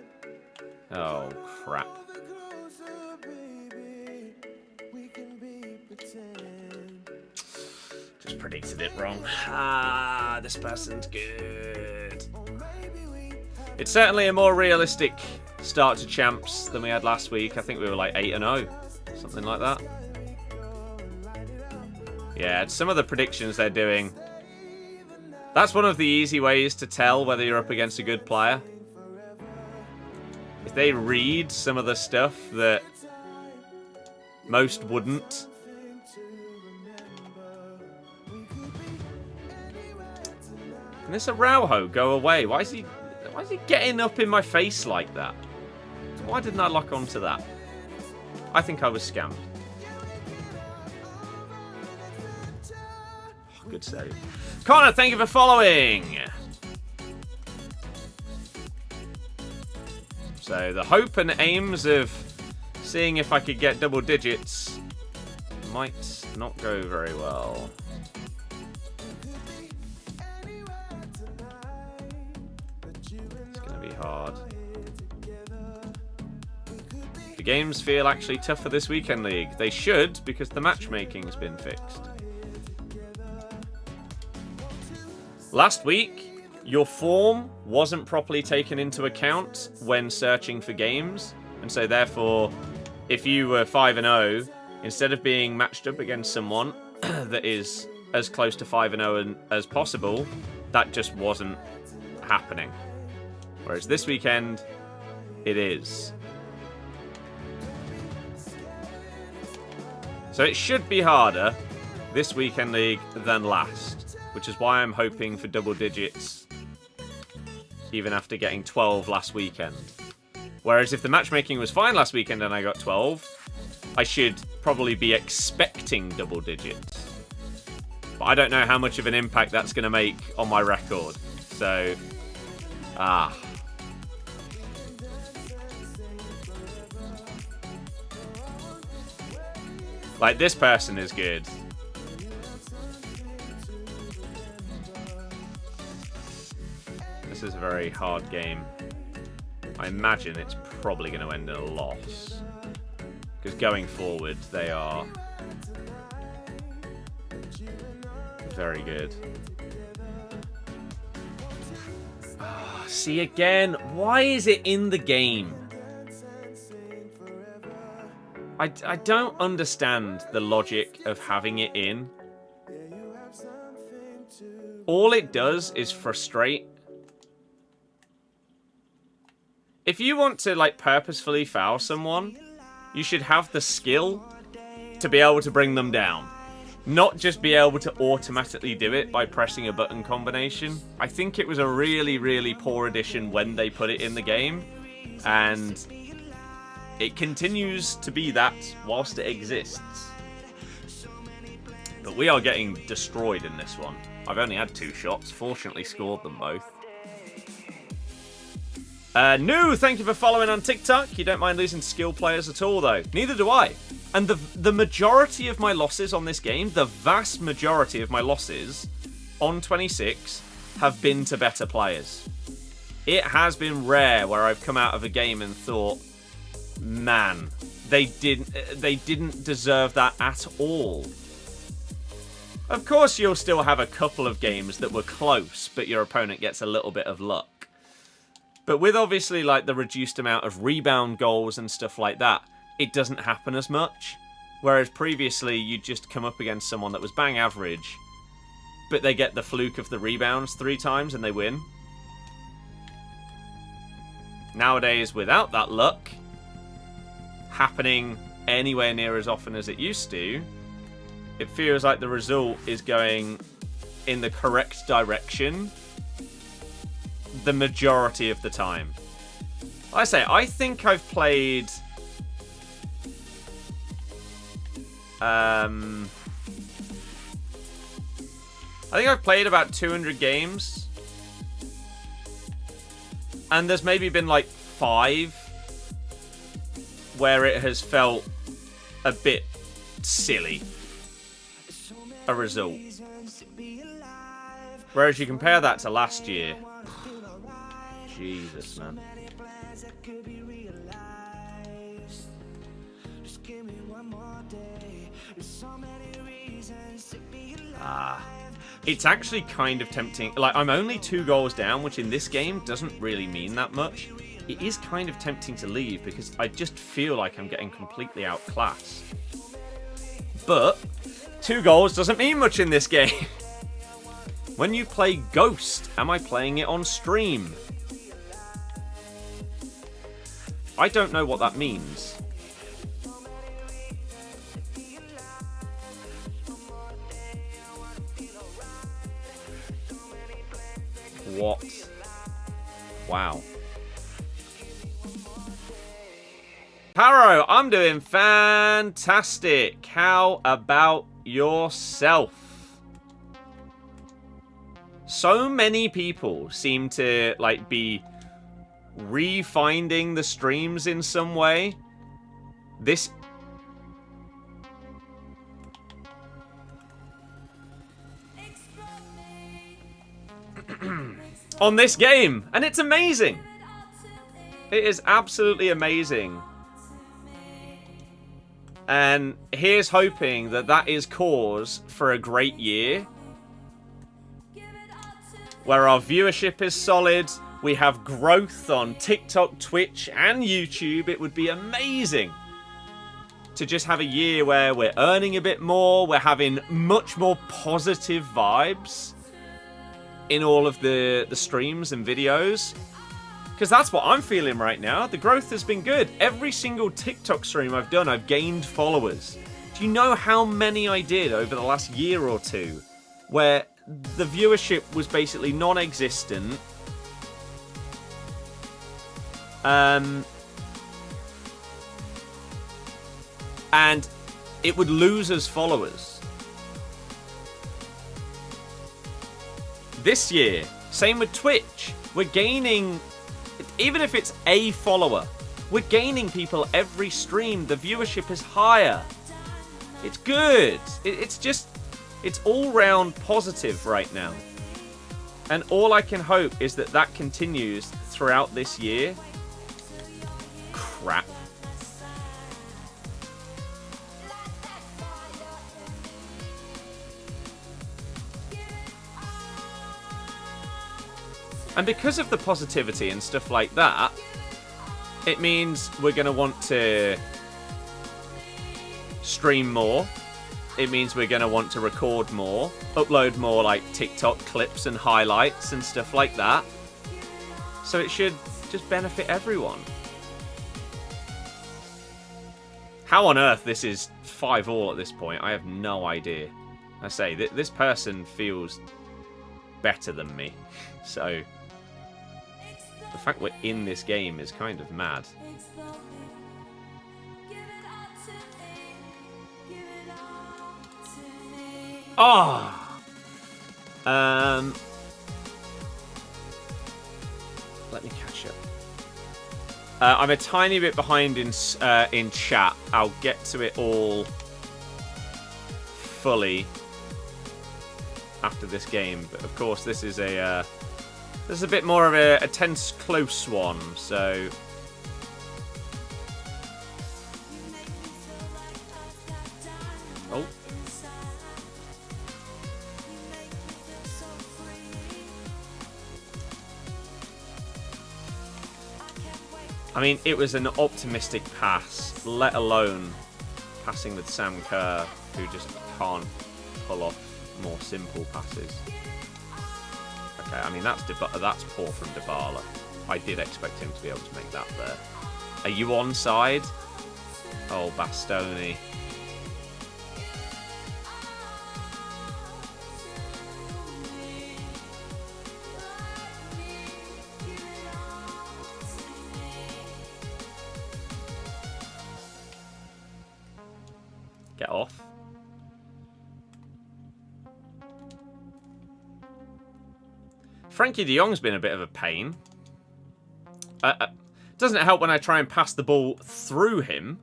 Oh, crap. Just predicted it wrong. Ah, this person's good. It's certainly a more realistic start to Champs than we had last week. I think we were like 8-0. Something like that. Yeah, some of the predictions they're doing... That's one of the easy ways to tell whether you're up against a good player. If they read some of the stuff that most wouldn't. Can this Araujo go away? Why is he getting up in my face like that? Why didn't I lock onto that? I think I was scammed. Oh, good save. Connor, thank you for following. So the hope and aims of seeing if I could get double digits might not go very well. It's going to be hard. The games feel actually tougher this weekend league. They should, because the matchmaking has been fixed. Last week, your form wasn't properly taken into account when searching for games. And so therefore, if you were 5-0, instead of being matched up against someone that is as close to 5-0 as possible, that just wasn't happening. Whereas this weekend, it is. So it should be harder this weekend league than last. Which is why I'm hoping for double digits, even after getting 12 last weekend. Whereas if the matchmaking was fine last weekend and I got 12, I should probably be expecting double digits. But I don't know how much of an impact that's going to make on my record. So, Like, this person is good. This is a very hard game. I imagine it's probably going to end in a loss. Because going forward, they are very good. See again, why is it in the game? I don't understand the logic of having it in. All it does is frustrate. If you want to, like, purposefully foul someone, you should have the skill to be able to bring them down. Not just be able to automatically do it by pressing a button combination. I think it was a really, really poor addition when they put it in the game. And it continues to be that whilst it exists. But we are getting destroyed in this one. I've only had 2 shots. Fortunately, scored them both. No, thank you for following on TikTok. You don't mind losing to skill players at all, though. Neither do I. And the majority of my losses on this game, the vast majority of my losses on 26 have been to better players. It has been rare where I've come out of a game and thought, man, they didn't deserve that at all. Of course, you'll still have a couple of games that were close, but your opponent gets a little bit of luck. But with obviously like the reduced amount of rebound goals and stuff like that, it doesn't happen as much. Whereas previously, you'd just come up against someone that was bang average, but they get the fluke of the rebounds 3 times and they win. Nowadays, without that luck happening anywhere near as often as it used to, it feels like the result is going in the correct direction the majority of the time. Like I say, I think I've played... I think I've played about 200 games. And there's maybe been like 5 where it has felt a bit silly. A result. Whereas you compare that to last year. Jesus, man. It's actually kind of tempting. Like, I'm only 2 goals down, which in this game doesn't really mean that much. It is kind of tempting to leave because I just feel like I'm getting completely outclassed. But 2 goals doesn't mean much in this game. When you play Ghost, am I playing it on stream? I don't know what that means. What? Wow. Paro, I'm doing fantastic. How about yourself? So many people seem to like be refinding the streams in some way. This on this game, and it's amazing. It is absolutely amazing. And here's hoping that that is cause for a great year where our viewership is solid, we have growth on TikTok, Twitch, and YouTube. It would be amazing to just have a year where we're earning a bit more, we're having much more positive vibes in all of the streams and videos. Because that's what I'm feeling right now. The growth has been good. Every single TikTok stream I've done, I've gained followers. Do you know how many I did over the last year or two where the viewership was basically non-existent? And it would lose us followers. This year, same with Twitch. We're gaining, even if it's a follower, we're gaining people every stream. The viewership is higher. It's good. It's just, it's all round positive right now. And all I can hope is that that continues throughout this year. Crap. And because of the positivity and stuff like that, it means we're going to want to stream more. It means we're going to want to record more, upload more like TikTok clips and highlights and stuff like that. So it should just benefit everyone. How on earth this is 5-all at this point, I have no idea. I say, this person feels better than me. So the fact we're in this game is kind of mad. Oh! Let me catch up. I'm a tiny bit behind in chat. I'll get to it all fully after this game, but of course this is a bit more of a tense, close one. So I mean, it was an optimistic pass, let alone passing with Sam Kerr, who just can't pull off more simple passes. Okay, I mean, that's poor from Dybala. I did expect him to be able to make that there. Are you onside? Oh, Bastoni. Get off. Frankie de Jong's been a bit of a pain. Doesn't help when I try and pass the ball through him.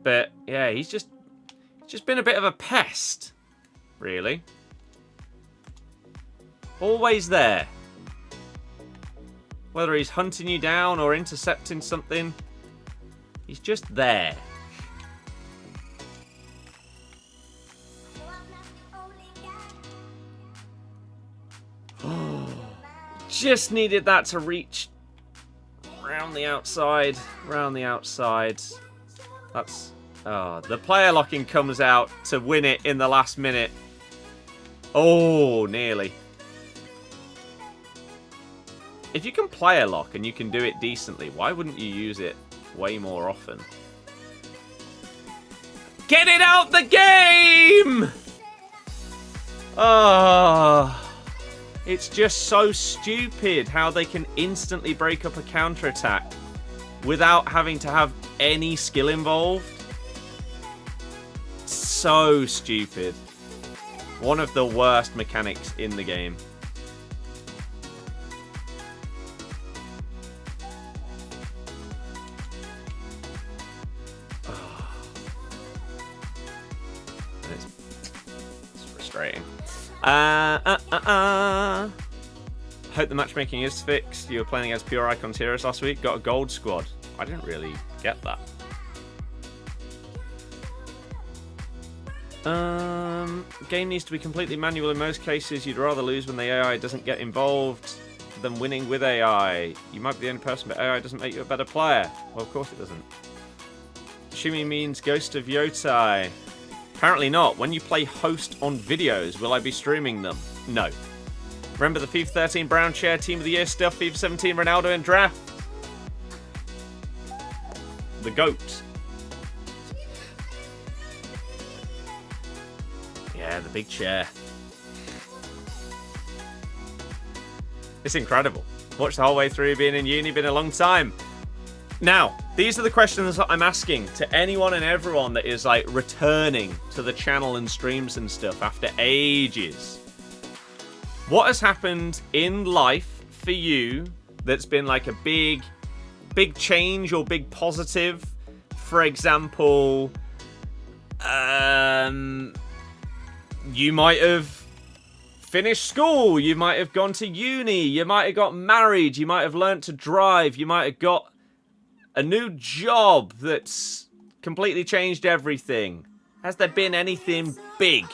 But yeah, he's just been a bit of a pest, really. Always there. Whether he's hunting you down or intercepting something, he's just there. Just needed that to reach round the outside, round the outside. That's the player locking comes out to win it in the last minute. Oh, nearly. If you can player lock and you can do it decently, why wouldn't you use it way more often? Get it out the game! Oh. It's just so stupid how they can instantly break up a counter-attack without having to have any skill involved. So stupid. One of the worst mechanics in the game. It's frustrating. Hope the matchmaking is fixed. You were playing against Pure Icons Heroes last week. Got a gold squad. I didn't really get that. Game needs to be completely manual in most cases. You'd rather lose when the AI doesn't get involved than winning with AI. You might be the only person, but AI doesn't make you a better player. Well, of course it doesn't. Shumi means Ghost of Yotai. Apparently not. When you play host on videos, will I be streaming them? No. Remember the FIFA 13 Brown Chair Team of the Year stuff? FIFA 17 Ronaldo and draft? The GOAT. Yeah, the big chair. It's incredible. Watched the whole way through, being in uni, been a long time. Now, these are the questions that I'm asking to anyone and everyone that is like returning to the channel and streams and stuff after ages. What has happened in life for you that's been like a big change or big positive? For example, you might have finished school, you might have gone to uni, you might have got married, you might have learnt to drive, you might have got a new job that's completely changed everything. Has there been anything big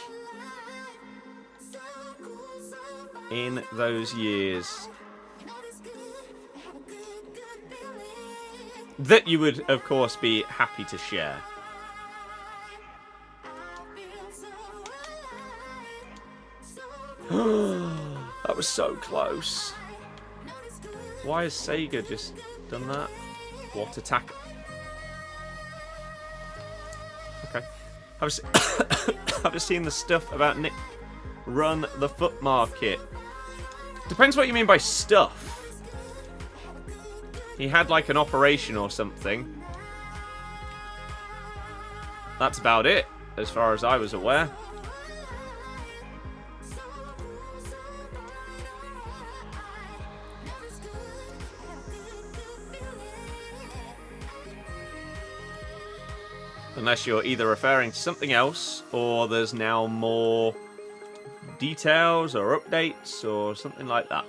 in those years that you would, of course, be happy to share? That was so close. Why has Sega just done that? What attack? Okay. I've just seen the stuff about Nick run the FUT market. Depends what you mean by stuff. He had like an operation or something. That's about it, as far as I was aware. Unless you're either referring to something else, or there's now more details or updates or something like that.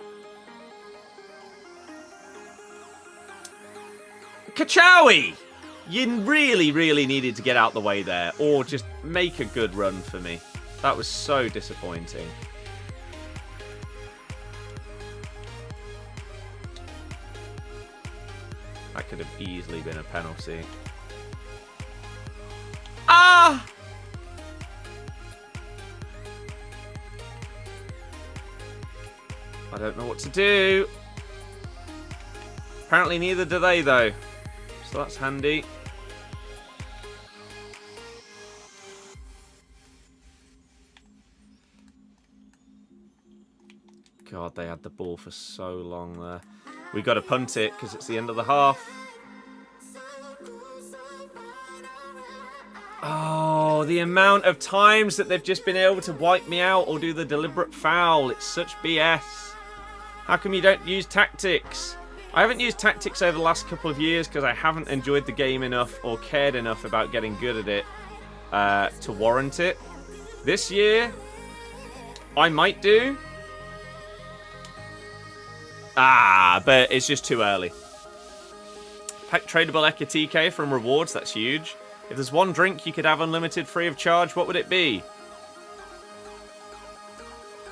Kachawi! You really, really needed to get out the way there, or just make a good run for me. That was so disappointing. That could have easily been a penalty. Ah! I don't know what to do. Apparently neither do they, though. So that's handy. God, they had the ball for so long there. We got to punt it because it's the end of the half. Oh, the amount of times that they've just been able to wipe me out or do the deliberate foul. It's such BS. How come you don't use tactics? I haven't used tactics over the last couple of years because I haven't enjoyed the game enough or cared enough about getting good at it to warrant it. This year, I might do. But it's just too early. Pack tradable Ekatike from rewards, that's huge. If there's one drink you could have unlimited free of charge, what would it be?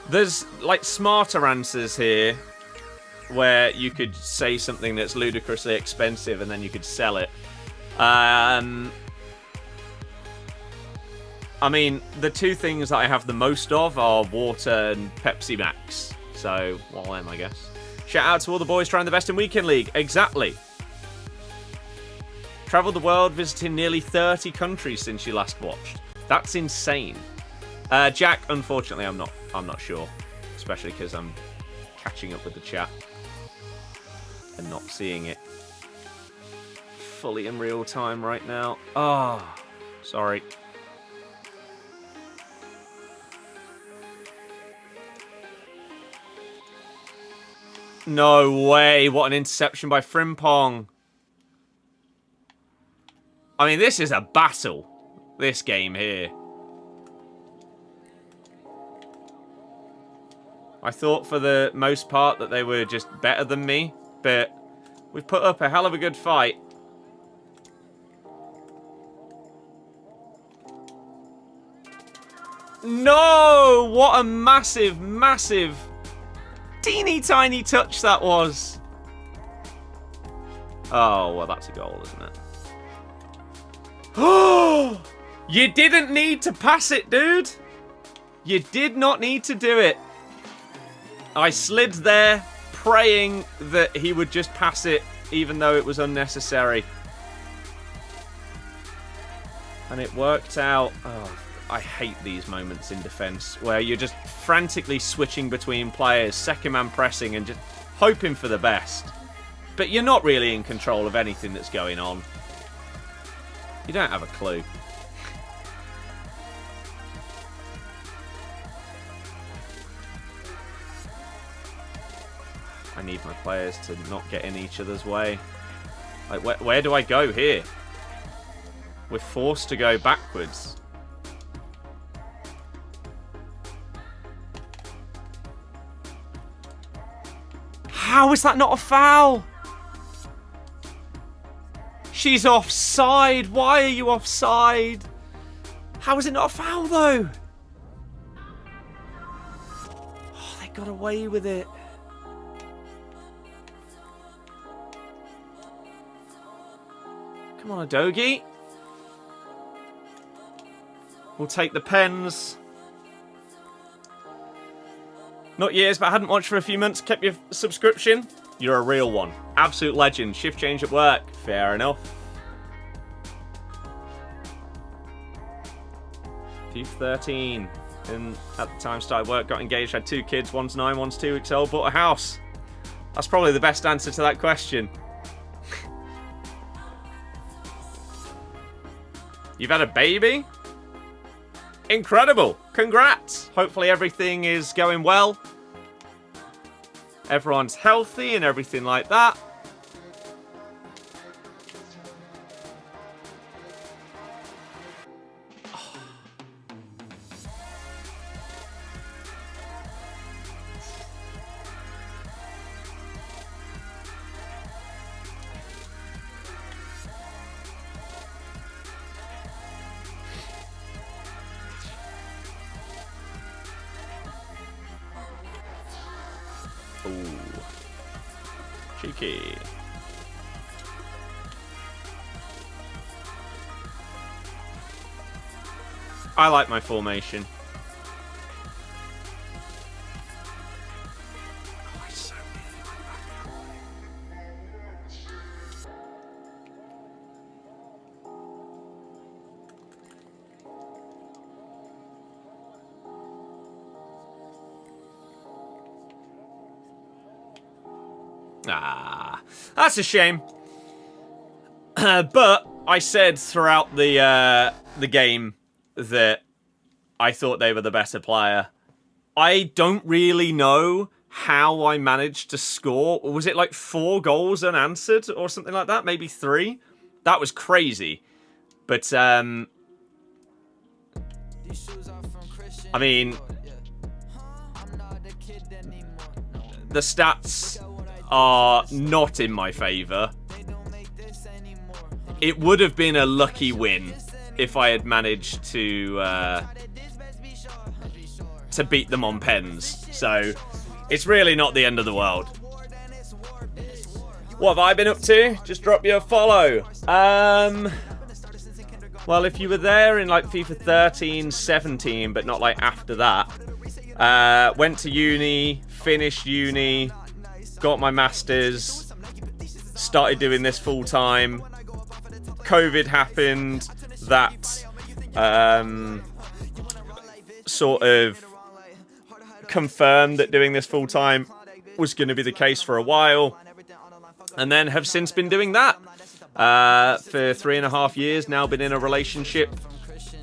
There's, like, smarter answers here where you could say something that's ludicrously expensive and then you could sell it. I mean, the two things that I have the most of are water and Pepsi Max. So, well, them, I guess. Shout out to all the boys trying the best in Weekend League. Exactly. Traveled the world, visiting nearly 30 countries since you last watched. That's insane. Jack, unfortunately, I'm not sure. Especially because I'm catching up with the chat and not seeing it fully in real time right now. Oh, sorry. No way. What an interception by Frimpong. I mean, this is a battle, this game here. I thought for the most part that they were just better than me, but we've put up a hell of a good fight. No! What a massive, massive, teeny tiny touch that was. Oh, well, that's a goal, isn't it? Oh! You didn't need to pass it, dude. You did not need to do it. I slid there, praying that he would just pass it, even though it was unnecessary. And it worked out. Oh, I hate these moments in defence, where you're just frantically switching between players, second man pressing, and just hoping for the best. But you're not really in control of anything that's going on. You don't have a clue. I need my players to not get in each other's way. Like, where do I go here? We're forced to go backwards. How is that not a foul? She's offside. Why are you offside? How is it not a foul, though? Oh, they got away with it. Come on, Adogi. We'll take the pens. Not years, but I hadn't watched for a few months. Kept your subscription. You're a real one. Absolute legend. Shift change at work. Fair enough. FIFA 13. And at the time started work, got engaged, had 2 kids. One's 9, one's 2 weeks old. Bought a house. That's probably the best answer to that question. You've had a baby? Incredible. Congrats. Hopefully everything is going well. Everyone's healthy and everything like that. dokie. I like my formation. Ah, that's a shame. But I said throughout the game that I thought they were the better player. I don't really know how I managed to score. Was it like 4 goals unanswered or something like that? Maybe 3? That was crazy. But, I mean, the stats are not in my favour. It would have been a lucky win if I had managed to beat them on pens. So it's really not the end of the world. What have I been up to? Just drop you a follow. Well, if you were there in like FIFA 13, 17, but not like after that, went to uni, finished uni, got my masters, started doing this full time. COVID happened. That sort of confirmed that doing this full time was going to be the case for a while, and then have since been doing that for 3.5 years now. Been in a relationship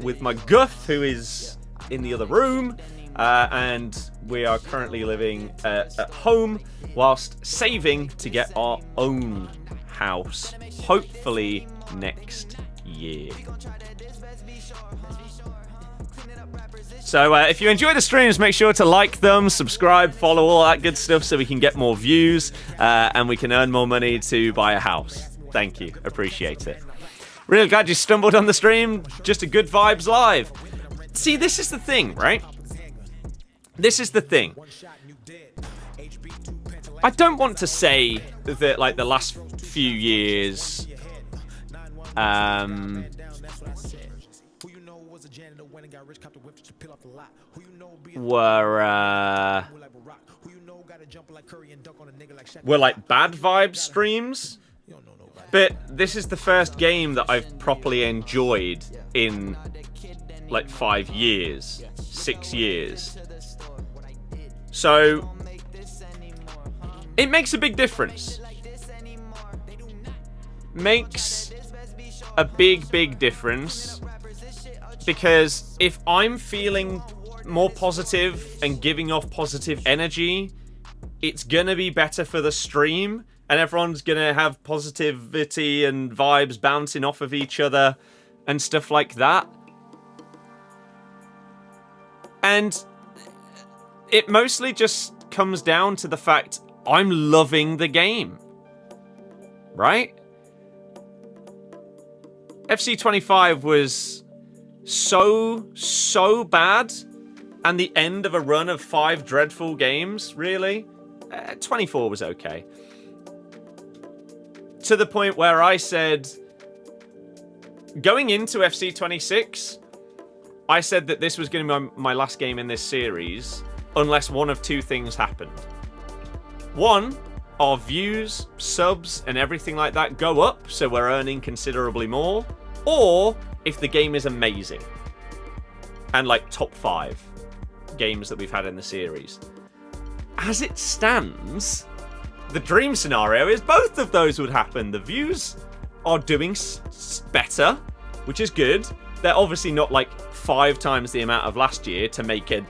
with my guff, who is in the other room, and we are currently living at home whilst saving to get our own house, hopefully next year. So if you enjoy the streams, make sure to like them, subscribe, follow, all that good stuff so we can get more views and we can earn more money to buy a house. Thank you. Appreciate it. Really glad you stumbled on the stream. Just a good vibes live. See, this is the thing, right? This is the thing. I don't want to say that, like, the last few years were like bad vibe streams, but this is the first game that I've properly enjoyed in like 5 years, 6 years. So it makes a big difference. Makes a big difference, because if I'm feeling more positive and giving off positive energy, it's gonna be better for the stream, and everyone's gonna have positivity and vibes bouncing off of each other and stuff like that. And it mostly just comes down to the fact I'm loving the game, right? FC25 was so bad, and the end of a run of 5 dreadful games, really. 24 was okay. To the point where I said, going into FC26, I said that this was going to be my last game in this series, unless one of 2 things happened. One, our views, subs, and everything like that go up, so we're earning considerably more. Or if the game is amazing and like top 5 games that we've had in the series. As it stands, the dream scenario is both of those would happen. The views are doing better, which is good. They're obviously not like 5 times the amount of last year to make a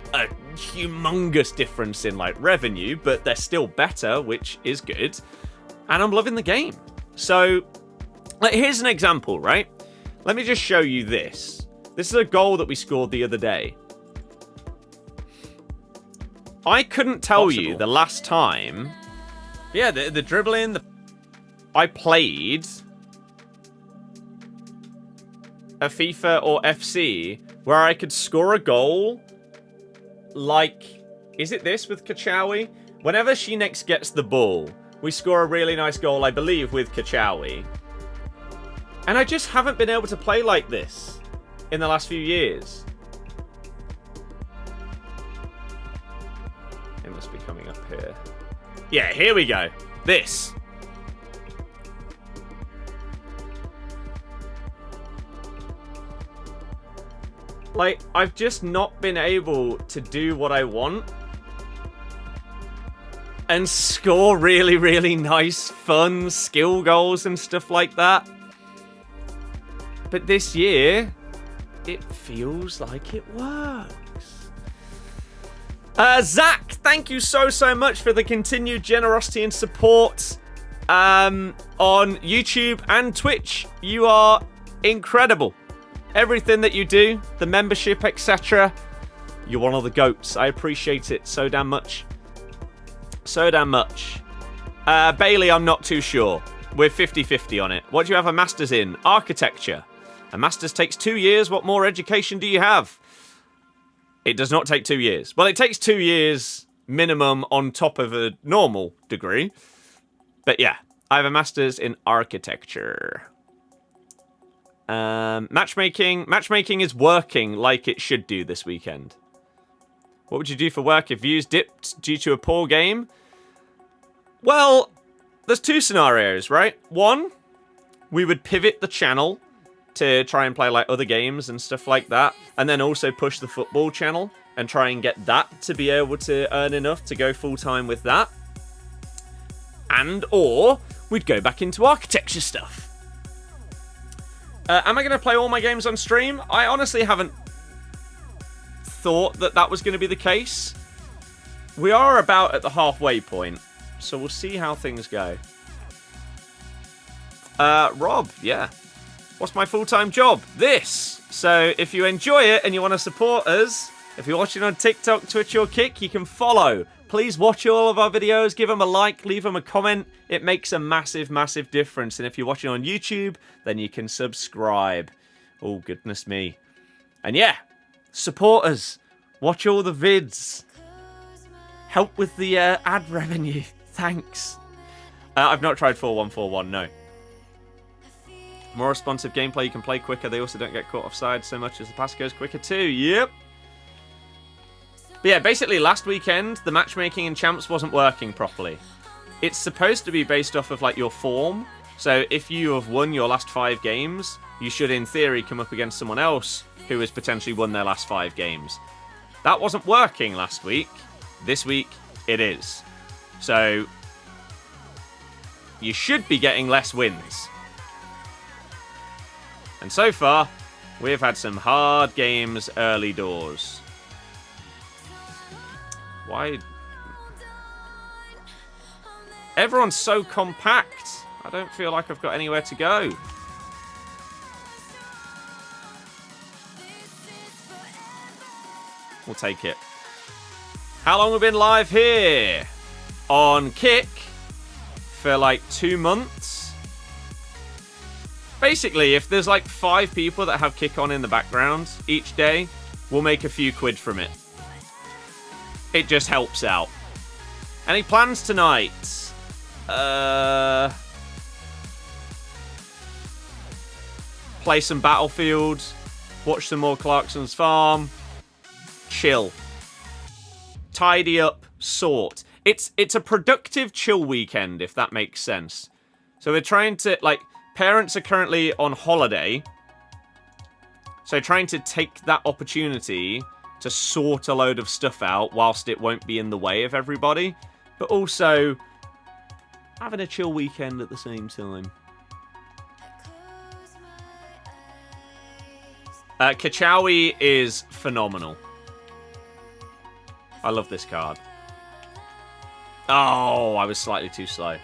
humongous difference in like revenue, but they're still better, which is good. And I'm loving the game. So, like, here's an example, right? Let me just show you this. This is a goal that we scored the other day. I couldn't tell you the last time. Yeah, the dribbling. I played a FIFA or FC where I could score a goal like, is it this with Kachawi? Whenever she next gets the ball, we score a really nice goal, I believe, with Kachawi. And I just haven't been able to play like this in the last few years. It must be coming up here. Yeah, here we go. This. Like, I've just not been able to do what I want and score really, really nice, fun skill goals and stuff like that. But this year, it feels like it works. Zach, thank you so much for the continued generosity and support on YouTube and Twitch. You are incredible. Everything that you do, the membership, etc. You're one of the goats. I appreciate it so damn much. So damn much. Bailey, I'm not too sure. We're 50-50 on it. What do you have a master's in? Architecture. A master's takes 2 years. What more education do you have? It does not take 2 years. Well, it takes 2 years minimum on top of a normal degree. But yeah, I have a master's in architecture. Matchmaking. Matchmaking is working like it should do this weekend. What would you do for work if views dipped due to a poor game? Well, there's two scenarios, right? One, we would pivot the channel to try and play like other games and stuff like that, and then also push the football channel and try and get that to be able to earn enough to go full-time with that. And or we'd go back into architecture stuff. Am I going to play all my games on stream? I honestly haven't thought that that was going to be the case. We are about at the halfway point, so we'll see how things go. Rob, yeah. What's my full-time job? This. So if you enjoy it and you want to support us, if you're watching on TikTok, Twitch, or Kick, you can follow. Please watch all of our videos, give them a like, leave them a comment. It makes a massive, massive difference. And if you're watching on YouTube, then you can subscribe. Oh, goodness me. And yeah, support us. Watch all the vids. Help with the ad revenue. Thanks. I've not tried 4141, no. More responsive gameplay, you can play quicker. They also don't get caught offside so much as the pass goes quicker too. Yep. But yeah, basically last weekend, the matchmaking in Champs wasn't working properly. It's supposed to be based off of like your form. So if you have won your last 5 games, you should in theory come up against someone else who has potentially won their last 5 games. That wasn't working last week. This week, it is. So you should be getting less wins. And so far, we've had some hard games early doors. Why? Everyone's so compact. I don't feel like I've got anywhere to go. We'll take it. How long have we been live here? On Kick for like 2 months. Basically, if there's like 5 people that have Kick on in the background each day, we'll make a few quid from it. It just helps out. Any plans tonight? Play some Battlefield. Watch some more Clarkson's Farm. Chill. Tidy up. Sort. It's a productive chill weekend, if that makes sense. So we're trying to, like, parents are currently on holiday. So trying to take that opportunity to sort a load of stuff out whilst it won't be in the way of everybody. But also having a chill weekend at the same time. Kachawi is phenomenal. I love this card. Oh, I was slightly too slow.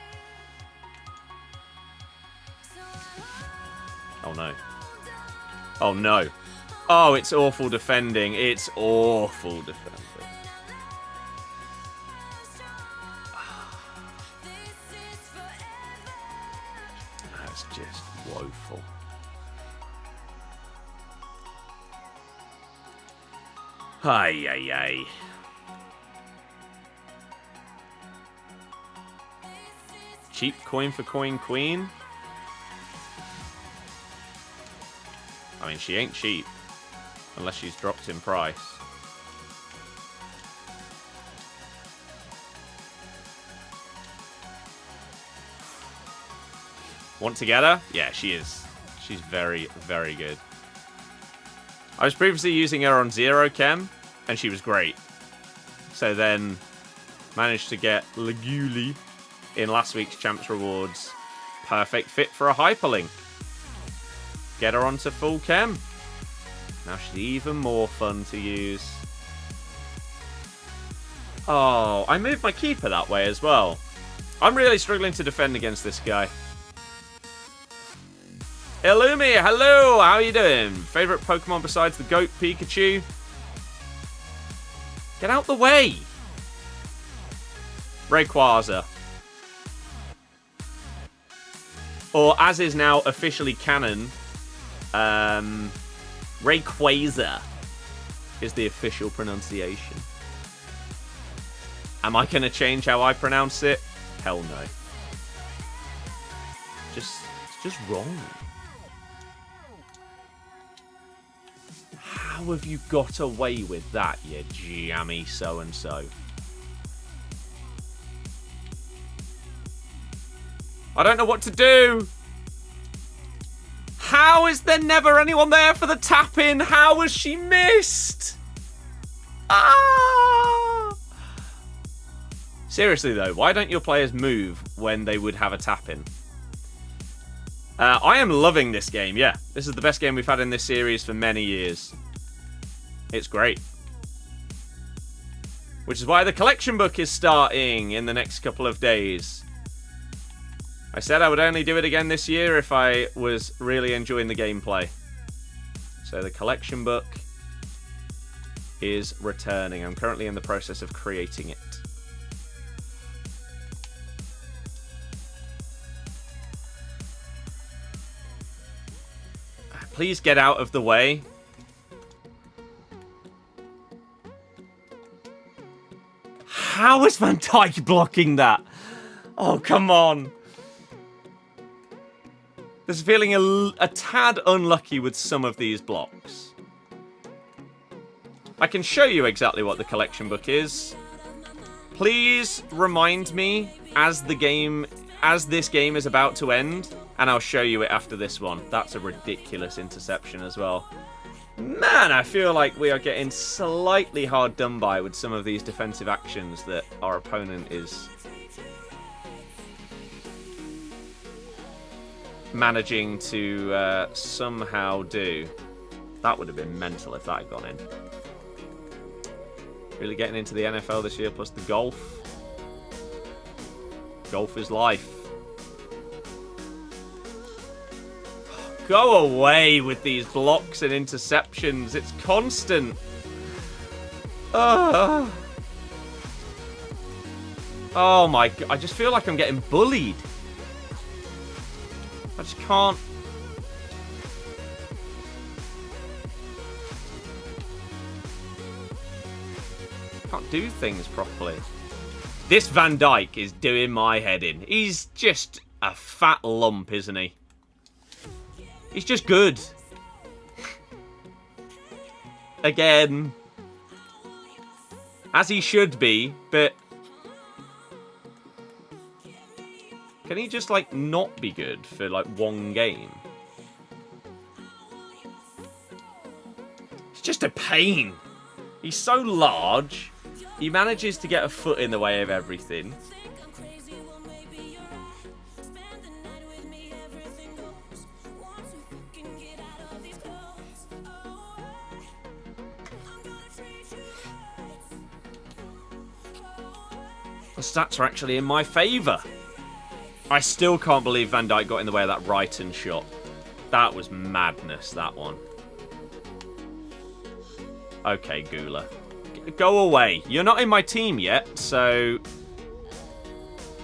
Oh no. Oh no. Oh, it's awful defending. It's awful defending. That's just woeful. Ay, ay, ay. cheap coin for coin queen. I mean, she ain't cheap. Unless she's dropped in price. Want to get her? Yeah, she is. She's very, very good. I was previously using her on 0 chem, and she was great. So then, managed to get Leguli in last week's Champs Rewards. Perfect fit for a hyperlink. Get her onto full chem. Now she's even more fun to use. Oh, I moved my keeper that way as well. I'm really struggling to defend against this guy. Illumi, hello, how are you doing? Favorite Pokemon besides the goat Pikachu? Get out the way! Rayquaza. Or, as is now officially canon, Rayquaza is the official pronunciation. Am I going to change how I pronounce it? Hell no. It's just wrong. How have you got away with that, you jammy so-and-so? I don't know what to do. How is there never anyone there for the tap-in? How has she missed? Ah! Seriously, though, why don't your players move when they would have a tap-in? I am loving this game, yeah. This is the best game we've had in this series for many years. It's great. Which is why the collection book is starting in the next couple of days. I said I would only do it again this year if I was really enjoying the gameplay. So the collection book is returning. I'm currently in the process of creating it. Please get out of the way. How is Van Dijk blocking that? Oh, come on. There's feeling a tad unlucky with some of these blocks. I can show you exactly what the collection book is. Please remind me as this game is about to end, and I'll show you it after this one. That's a ridiculous interception as well. Man, I feel like we are getting slightly hard done by with some of these defensive actions that our opponent is managing to somehow do. That would have been mental if that had gone in. Really getting into the NFL this year, plus the golf. Golf is life. Go away with these blocks and interceptions. It's constant. Oh my God. I just feel like I'm getting bullied. I just can't. Can't do things properly. This Van Dijk is doing my head in. He's just a fat lump, isn't he? He's just good. Again. As he should be, but can he just, like, not be good for, like, one game? It's just a pain. He's so large. He manages to get a foot in the way of everything. The stats are actually in my favour. I still can't believe Van Dijk got in the way of that right-hand shot. That was madness, that one. Okay, Goolag. Go away. You're not in my team yet, so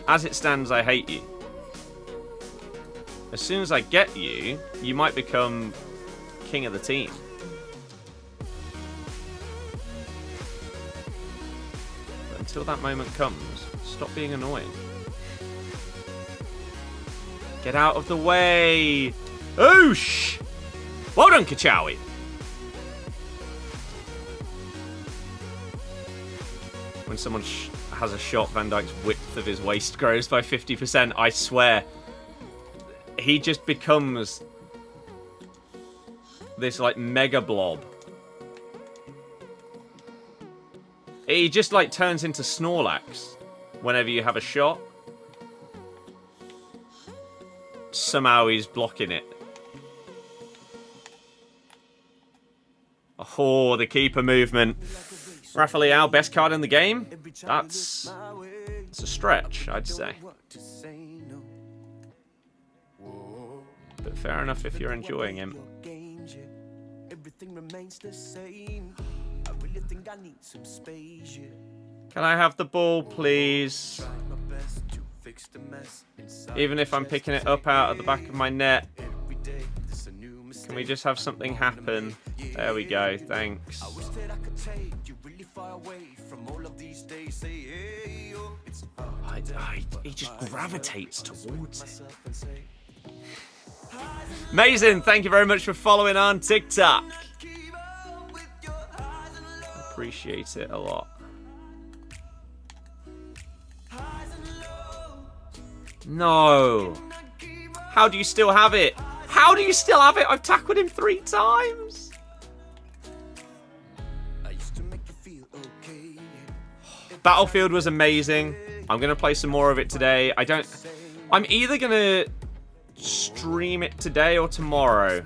as it stands, I hate you. As soon as I get you, you might become king of the team. But until that moment comes, stop being annoying. Get out of the way. Oosh! Well done, Kachawi. When someone has a shot, Van Dijk's width of his waist grows by 50%. I swear. He just becomes this, like, mega blob. He just, like, turns into Snorlax whenever you have a shot. Somehow he's blocking it. Oh, the keeper movement. Rafael, best card in the game? That's a stretch, I'd say. But fair enough if you're enjoying him. Can I have the ball, please? Even if I'm picking it up out of the back of my net. Can we just have something happen? There we go, thanks. He just gravitates towards it. Amazing, thank you very much for following on TikTok. Appreciate it a lot. No. How do you still have it? How do you still have it? I've tackled him 3 times. Battlefield was amazing. I'm going to play some more of it today. I'm either going to stream it today or tomorrow.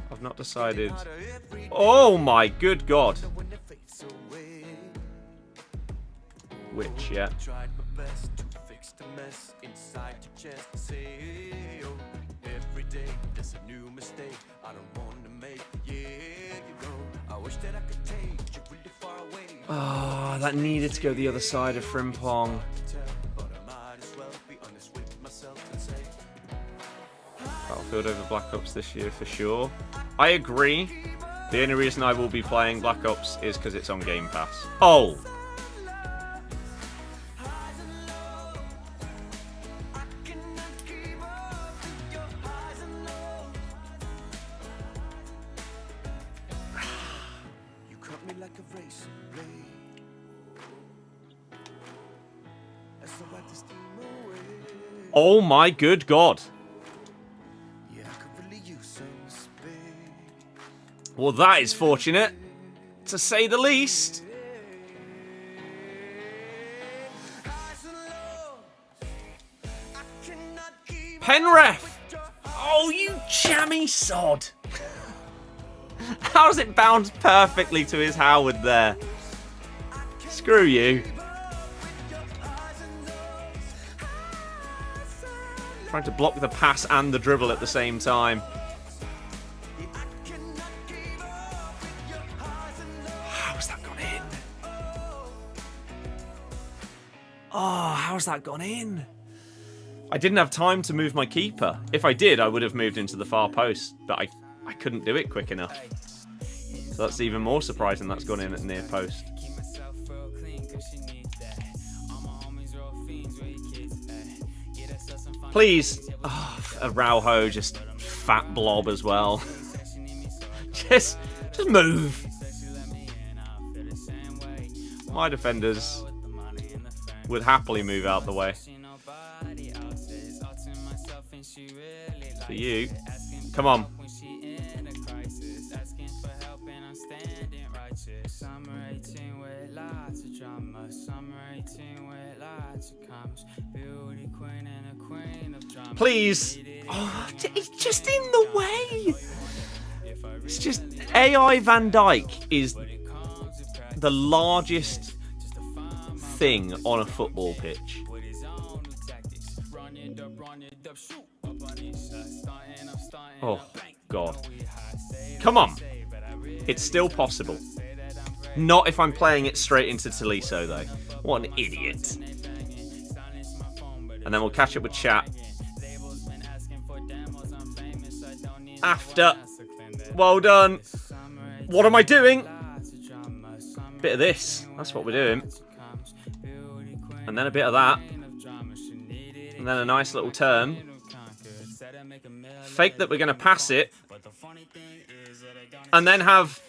I've not decided. Oh my good God. Which, yeah. Oh, that needed to go the other side of Frimpong. Battlefield over Black Ops this year for sure. I agree. The only reason I will be playing Black Ops is because it's on Game Pass. Oh! Oh my good God. Well, that is fortunate, to say the least. Penref! Oh, you jammy sod! How does it bounce perfectly to his Howard there? Screw you. Trying to block the pass and the dribble at the same time. How's that gone in? Oh, how's that gone in? I didn't have time to move my keeper. If I did, I would have moved into the far post, but I couldn't do it quick enough. So that's even more surprising that's gone in at near post. Please. Oh, Araujo, just fat blob as well. just move. My defenders would happily move out the way. For you. Come on. Please. Oh, it's just in the way. It's just AI Van Dijk is the largest thing on a football pitch. Oh, God. Come on. It's still possible. Not if I'm playing it straight into Tolisso, though. What an idiot. And then we'll catch up with chat after. Well done. What am I doing? Bit of this. That's what we're doing. And then a bit of that. And then a nice little turn. fake that we're going to pass it, and then have...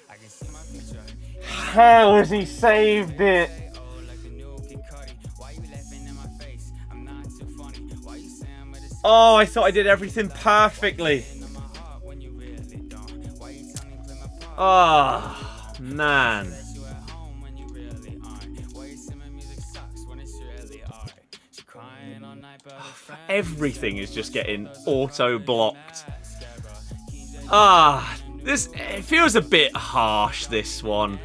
How has he saved it? Oh, I thought I did everything perfectly. Oh, man. Everything is just getting auto-blocked. Ah, it feels a bit harsh, this one.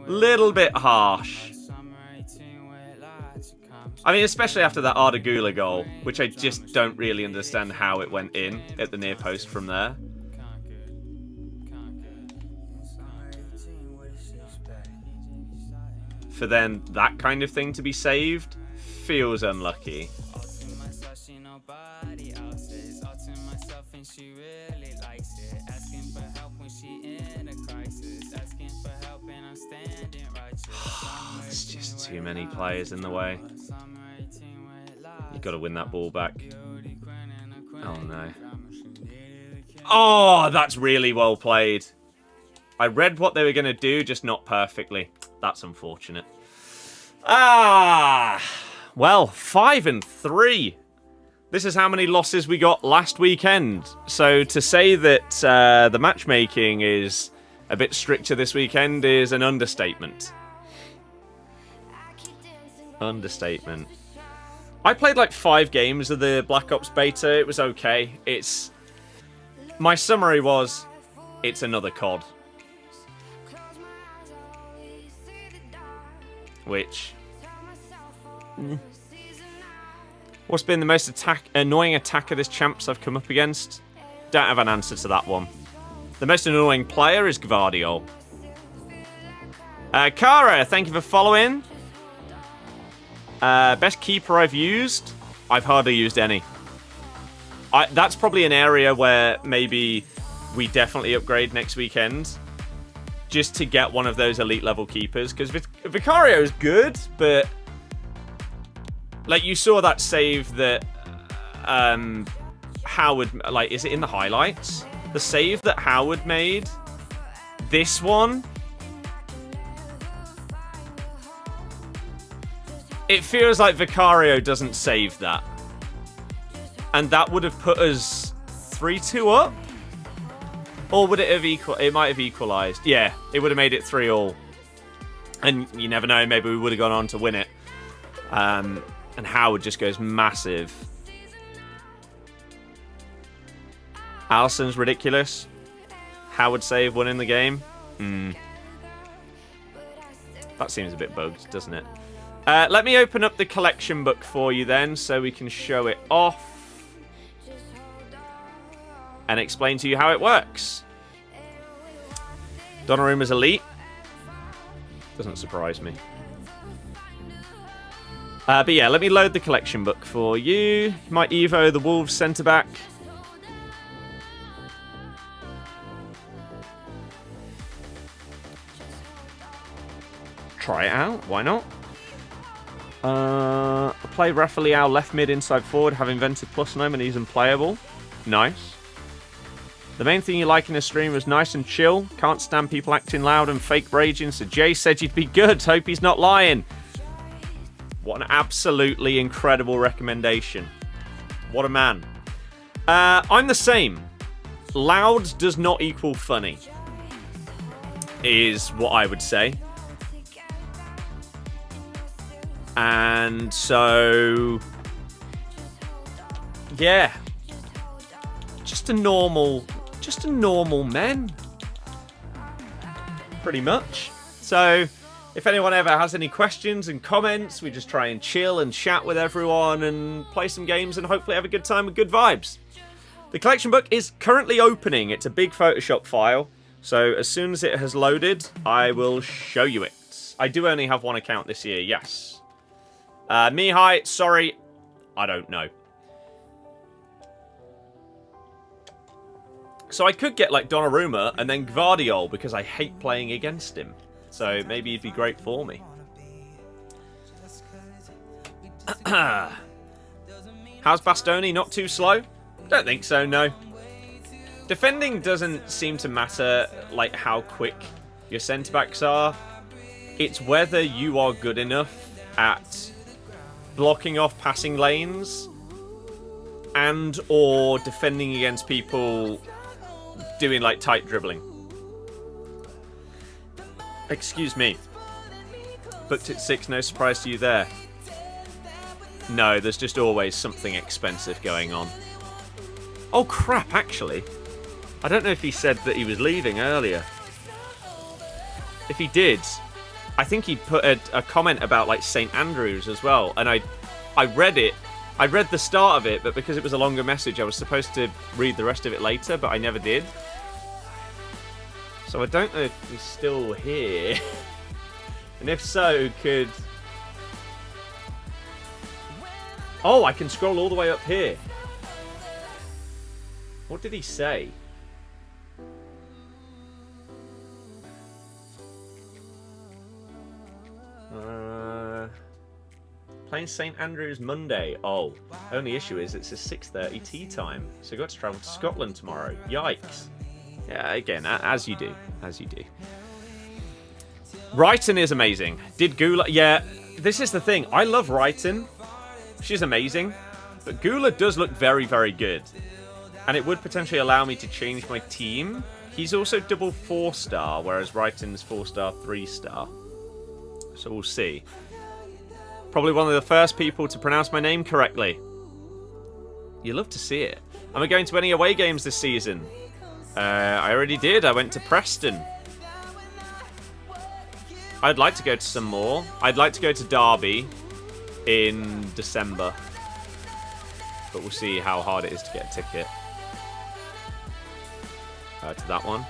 Little bit harsh. I mean, especially after that Arda Güler goal, which I just don't really understand how it went in at the near post from there. For then that kind of thing to be saved feels unlucky. There's just too many players in the way. You've got to win that ball back. Oh no. Oh, that's really well played. I read what they were going to do, just not perfectly. That's unfortunate. Ah, well, 5-3. This is how many losses we got last weekend. So to say that the matchmaking is a bit stricter this weekend is an understatement. Understatement. I played like 5 games of the Black Ops beta. It was okay. My summary was, it's another COD. Which... What's been the most annoying attack of this champs I've come up against? Don't have an answer to that one. The most annoying player is Gvardiol. Kara, thank you for following. Best keeper I've used? I've hardly used any. That's probably an area where maybe we definitely upgrade next weekend. Just to get one of those elite level keepers. Because Vicario is good, but... Like, you saw that save that... Howard... Like, is it in the highlights? The save that Howard made. This one... It feels like Vicario doesn't save that. And that would have put us 3-2 up? Or would it have it might have equalised. Yeah, it would have made it 3-3. And you never know, maybe we would have gone on to win it. And Howard just goes massive. Alisson's ridiculous. Howard save winning the game. That seems a bit bugged, doesn't it? Let me open up the collection book for you then, so we can show it off. And explain to you how it works. Donnarumma's elite. Doesn't surprise me. But yeah, let me load the collection book for you. My Evo, the Wolves centre-back. Try it out, why not? Play Rafael left mid inside forward, have invented plus gnome and he's unplayable. Nice. The main thing you like in a stream was nice and chill. Can't stand people acting loud and fake raging, so Jay said you'd be good. Hope he's not lying. What an absolutely incredible recommendation. What a man. I'm the same. Loud does not equal funny. Is what I would say. And so... Yeah. Just a normal man. Pretty much. So, if anyone ever has any questions and comments, we just try and chill and chat with everyone and play some games and hopefully have a good time with good vibes. The collection book is currently opening. It's a big Photoshop file. So, as soon as it has loaded, I will show you it. I do only have one account this year, yes. Mihai, sorry, I don't know. So I could get like Donnarumma and then Gvardiol because I hate playing against him. So maybe he'd be great for me. How's Bastoni? Not too slow? Don't think so, no. Defending doesn't seem to matter, like, how quick your centre-backs are. It's whether you are good enough at blocking off passing lanes and or defending against people doing, like, tight dribbling. Excuse me. Booked at 6, no surprise to you there. No, there's just always something expensive going on. Oh, crap, actually. I don't know if he said that he was leaving earlier. If he did, I think he put a comment about, like, St. Andrews as well. And I read it. I read the start of it, but because it was a longer message, I was supposed to read the rest of it later, but I never did. So I don't know if he's still here. And if so, could... Oh, I can scroll all the way up here. What did he say? Playing St. Andrews Monday. Oh, only issue is it's a 6:30 tea time. So I've got to travel to Scotland tomorrow. Yikes. Yeah, again, as you do. As you do. Wrighton is amazing. Did Goolag... Yeah, this is the thing. I love Wrighton. She's amazing. But Goolag does look very, very good. And it would potentially allow me to change my team. He's also double 4-star, whereas Wrighton's 4-star, 3-star. So we'll see. Probably one of the first people to pronounce my name correctly. You love to see it. Am I going to any away games this season? I already did. I went to Preston. I'd like to go to some more. I'd like to go to Derby in December. But we'll see how hard it is to get a ticket. To that one.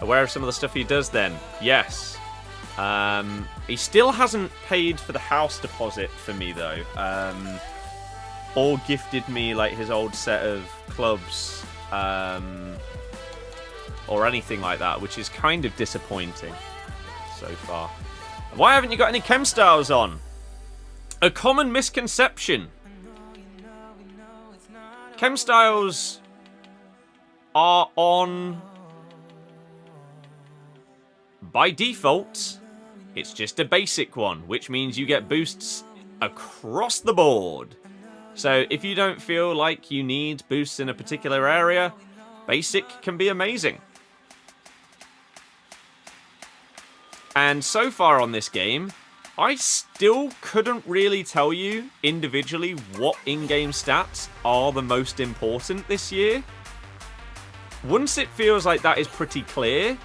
Aware of some of the stuff he does then? Yes. He still hasn't paid for the house deposit for me though. Or gifted me like his old set of clubs. Or anything like that, which is kind of disappointing so far. Why haven't you got any ChemStyles on? A common misconception. ChemStyles are on by default. It's just a basic one, which means you get boosts across the board. So if you don't feel like you need boosts in a particular area, basic can be amazing. And so far on this game, I still couldn't really tell you individually what in-game stats are the most important this year. Once it feels like that is pretty clear,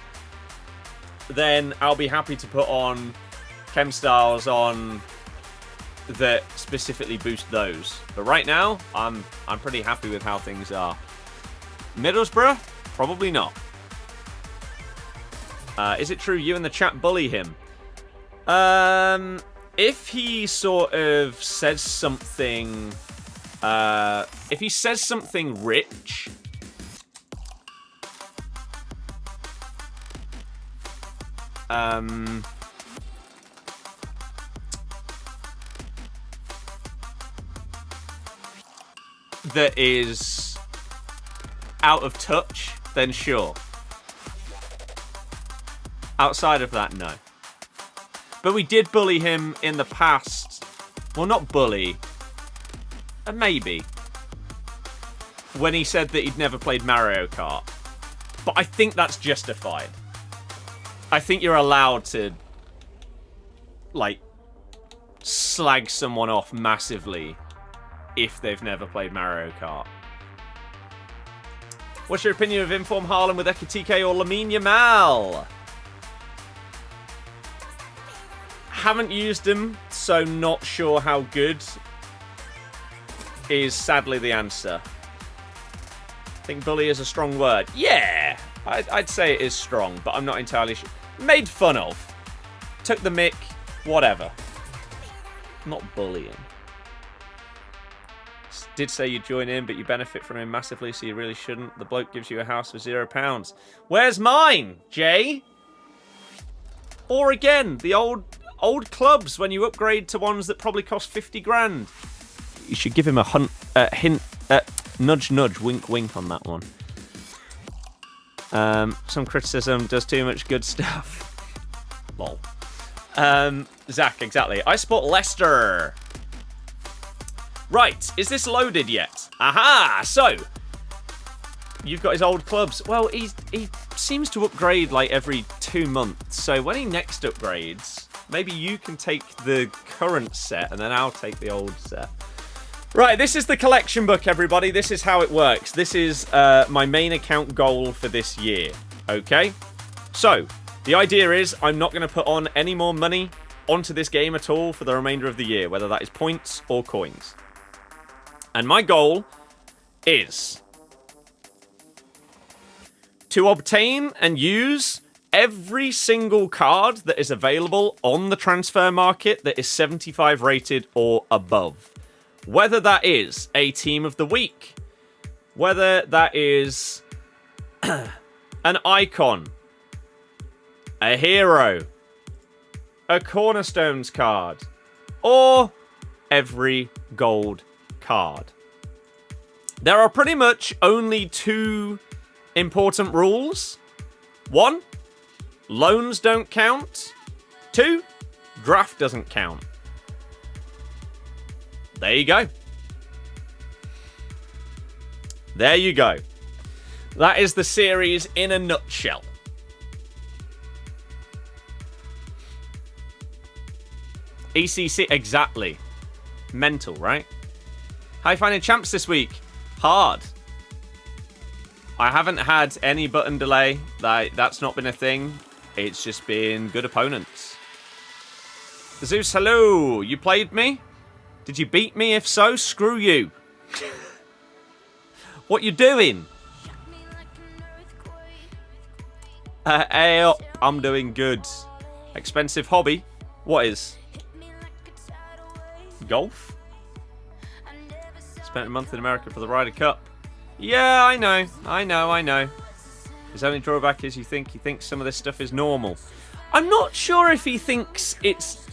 then I'll be happy to put on ChemStyles on that specifically boost those. But right now, I'm pretty happy with how things are. Middlesbrough? Probably not. Is it true you and the chat bully him? If he sort of says something... if he says something rich... that is out of touch, then sure. Outside of that, no. But we did bully him in the past. Well, not bully. Maybe. When he said that he'd never played Mario Kart. But I think that's justified. I think you're allowed to, like, slag someone off massively if they've never played Mario Kart. What's your opinion of Inform Haaland with Ekitike or Lamine Yamal? Haven't used them, so not sure how good is sadly the answer. I think bully is a strong word. Yeah, I'd say it is strong, but I'm not entirely sure. Made fun of. Took the mick, whatever. Not bullying. Did say you'd join in, but you benefit from him massively, so you really shouldn't. The bloke gives you a house for £0. Where's mine, Jay? Or again, the old clubs when you upgrade to ones that probably cost 50 grand. You should give him a hint. Nudge, nudge, wink, wink on that one. Some criticism, does too much good stuff. Lol. Zach, exactly. I support Leicester. Right, is this loaded yet? Aha! So, you've got his old clubs. Well, he seems to upgrade like every 2 months. So when he next upgrades, maybe you can take the current set and then I'll take the old set. Right, this is the collection book, everybody. This is how it works. This is my main account goal for this year. Okay? So, the idea is I'm not going to put on any more money onto this game at all for the remainder of the year, whether that is points or coins. And my goal is to obtain and use every single card that is available on the transfer market that is 75 rated or above. Whether that is a team of the week, whether that is an icon, a hero, a cornerstones card, or every gold card. There are pretty much only 2 important rules. 1, loans don't count. 2, draft doesn't count. There you go. There you go. That is the series in a nutshell. ECC, exactly. Mental, right? How you finding champs this week? Hard. I haven't had any button delay. That's not been a thing. It's just been good opponents. Zeus, hello. You played me? Did you beat me? If so, screw you. What you doing? Hey, I'm doing good. Expensive hobby? What is? Golf? Spent a month in America for the Ryder Cup. Yeah, I know. His only drawback is he thinks some of this stuff is normal. I'm not sure if he thinks it's...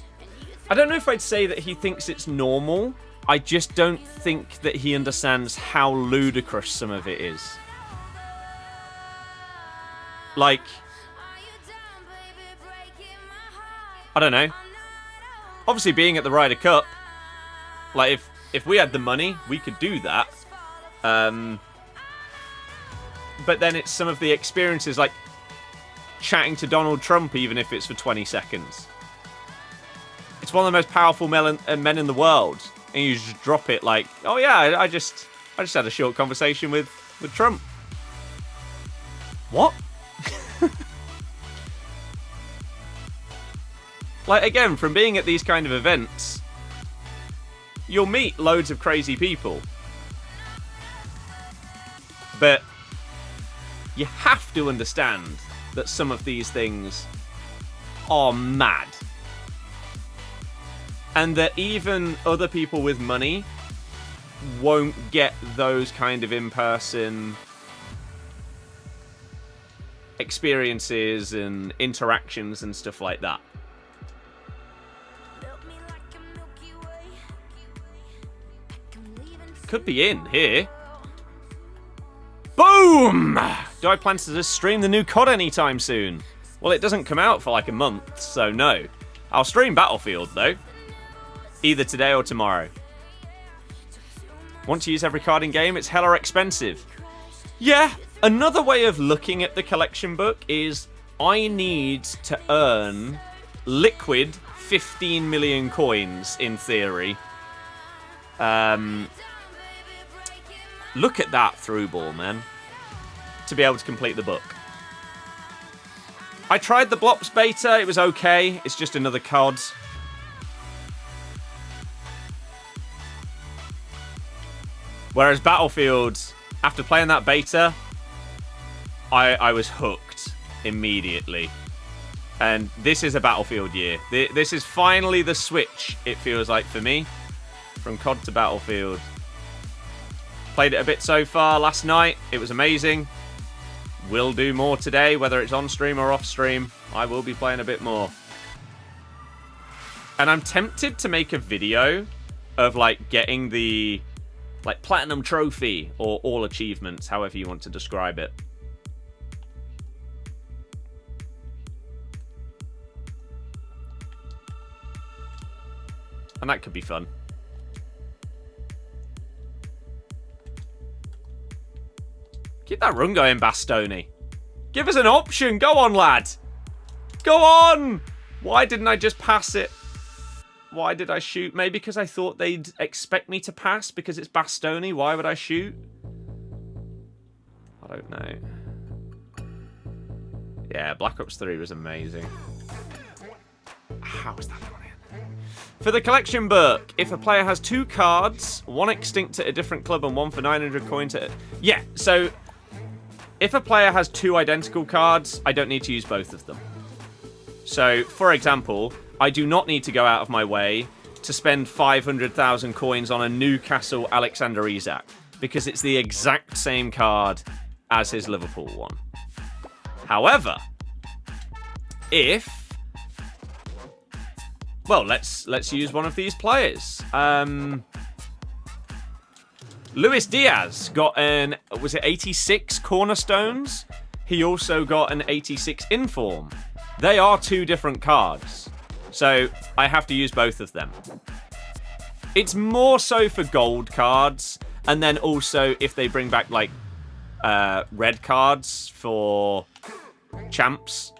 I don't know if I'd say that he thinks it's normal. I just don't think that he understands how ludicrous some of it is. Like... I don't know. Obviously, being at the Ryder Cup, like, if we had the money, we could do that. But then it's some of the experiences, like chatting to Donald Trump, even if it's for 20 seconds. It's one of the most powerful men in the world, and you just drop it like, oh yeah, I just had a short conversation with Trump. What? Like, again, from being at these kind of events, you'll meet loads of crazy people. But you have to understand that some of these things are mad. And that even other people with money won't get those kind of in-person experiences and interactions and stuff like that. Could be in here. Boom! Do I plan to stream the new COD anytime soon? Well, it doesn't come out for like a month, so no. I'll stream Battlefield, though. Either today or tomorrow. Want to use every card in game? It's hella expensive. Yeah, another way of looking at the collection book is I need to earn liquid 15 million coins, in theory. Look at that through ball, man. To be able to complete the book. I tried the Blops beta. It was okay. It's just another COD. Whereas Battlefield, after playing that beta, I was hooked immediately. And this is a Battlefield year. This is finally the switch, it feels like, for me. From COD to Battlefield. Played it a bit so far last night. It was amazing. Will do more today, whether it's on stream or off stream. I will be playing a bit more. And I'm tempted to make a video of, like, getting the Like platinum trophy or all achievements, however you want to describe it. And that could be fun. Keep that run going, Bastoni. Give us an option. Go on, lad. Go on. Why didn't I just pass it? Why did I shoot? Maybe because I thought they'd expect me to pass because it's Bastoni. Why would I shoot? I don't know. Yeah, Black Ops 3 was amazing. How is that going in? For the collection book, if a player has 2 cards, one extinct at a different club and one for 900 coins at... Yeah, so if a player has 2 identical cards, I don't need to use both of them. So, for example, I do not need to go out of my way to spend 500,000 coins on a Newcastle Alexander Isak because it's the exact same card as his Liverpool one. However, if... Well, let's use one of these players. Luis Diaz got an... Was it 86 cornerstones? He also got an 86 inform. They are 2 different cards. So, I have to use both of them. It's more so for gold cards. And then also if they bring back, like, red cards for champs.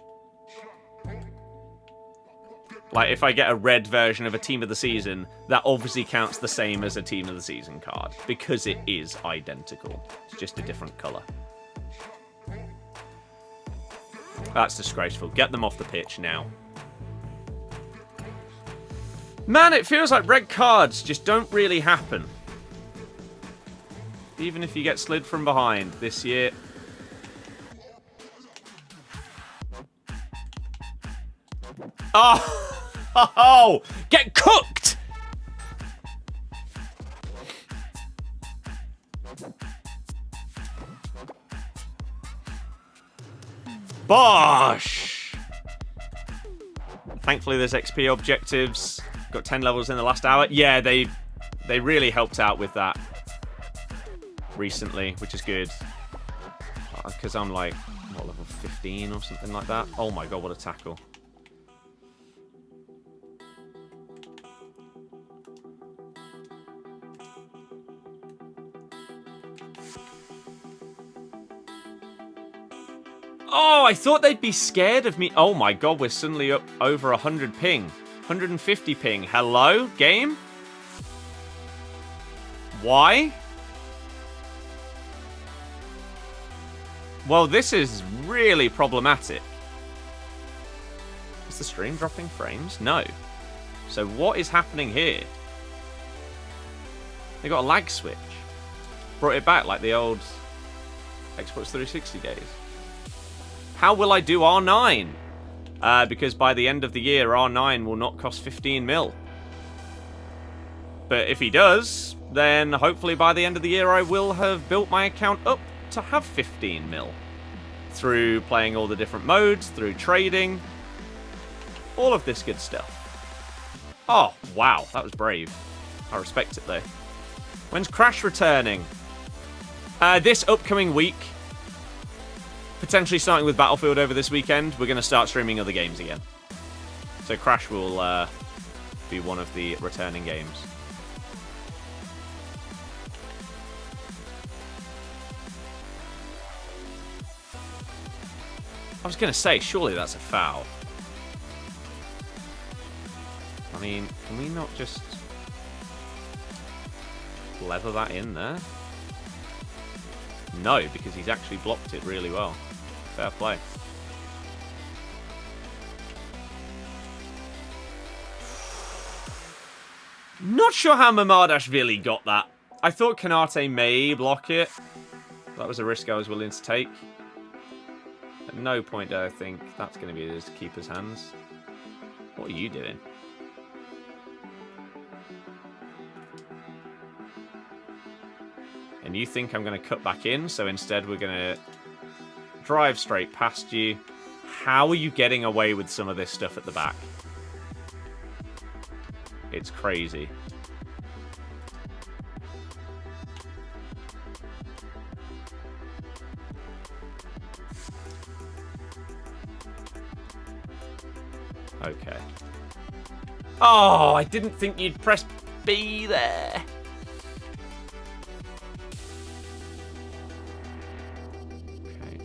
Like, if I get a red version of a Team of the Season, that obviously counts the same as a Team of the Season card. Because it is identical. It's just a different colour. That's disgraceful. Get them off the pitch now. Man, it feels like red cards just don't really happen. Even if you get slid from behind this year. Oh! Oh! Get cooked! Bosh! Thankfully, there's XP objectives. Got 10 levels in the last hour. Yeah, they really helped out with that recently, which is good. Because I'm like, what, level 15 or something like that? Oh my god, what a tackle. Oh, I thought they'd be scared of me. Oh my god, we're suddenly up over 100 ping. 150 ping. Hello, game? Why? Well, this is really problematic. Is the stream dropping frames? No. So what is happening here? They got a lag switch. Brought it back like the old Xbox 360 days. How will I do R9? Because by the end of the year, R9 will not cost 15 mil. But if he does, then hopefully by the end of the year, I will have built my account up to have 15 mil. Through playing all the different modes, through trading, all of this good stuff. Oh, wow, that was brave. I respect it, though. When's Crash returning? This upcoming week. Potentially starting with Battlefield over this weekend, we're going to start streaming other games again. So Crash will be one of the returning games. I was going to say, surely that's a foul. I mean, can we not just leather that in there? No, because he's actually blocked it really well. Fair play. Not sure how Mamardashvili got that. I thought Kanate may block it. That was a risk I was willing to take. At no point do I think that's going to be his keeper's hands. What are you doing? And you think I'm going to cut back in, so instead we're going to drive straight past you. How are you getting away with some of this stuff at the back? It's crazy. Okay. Oh, I didn't think you'd press B there. Okay.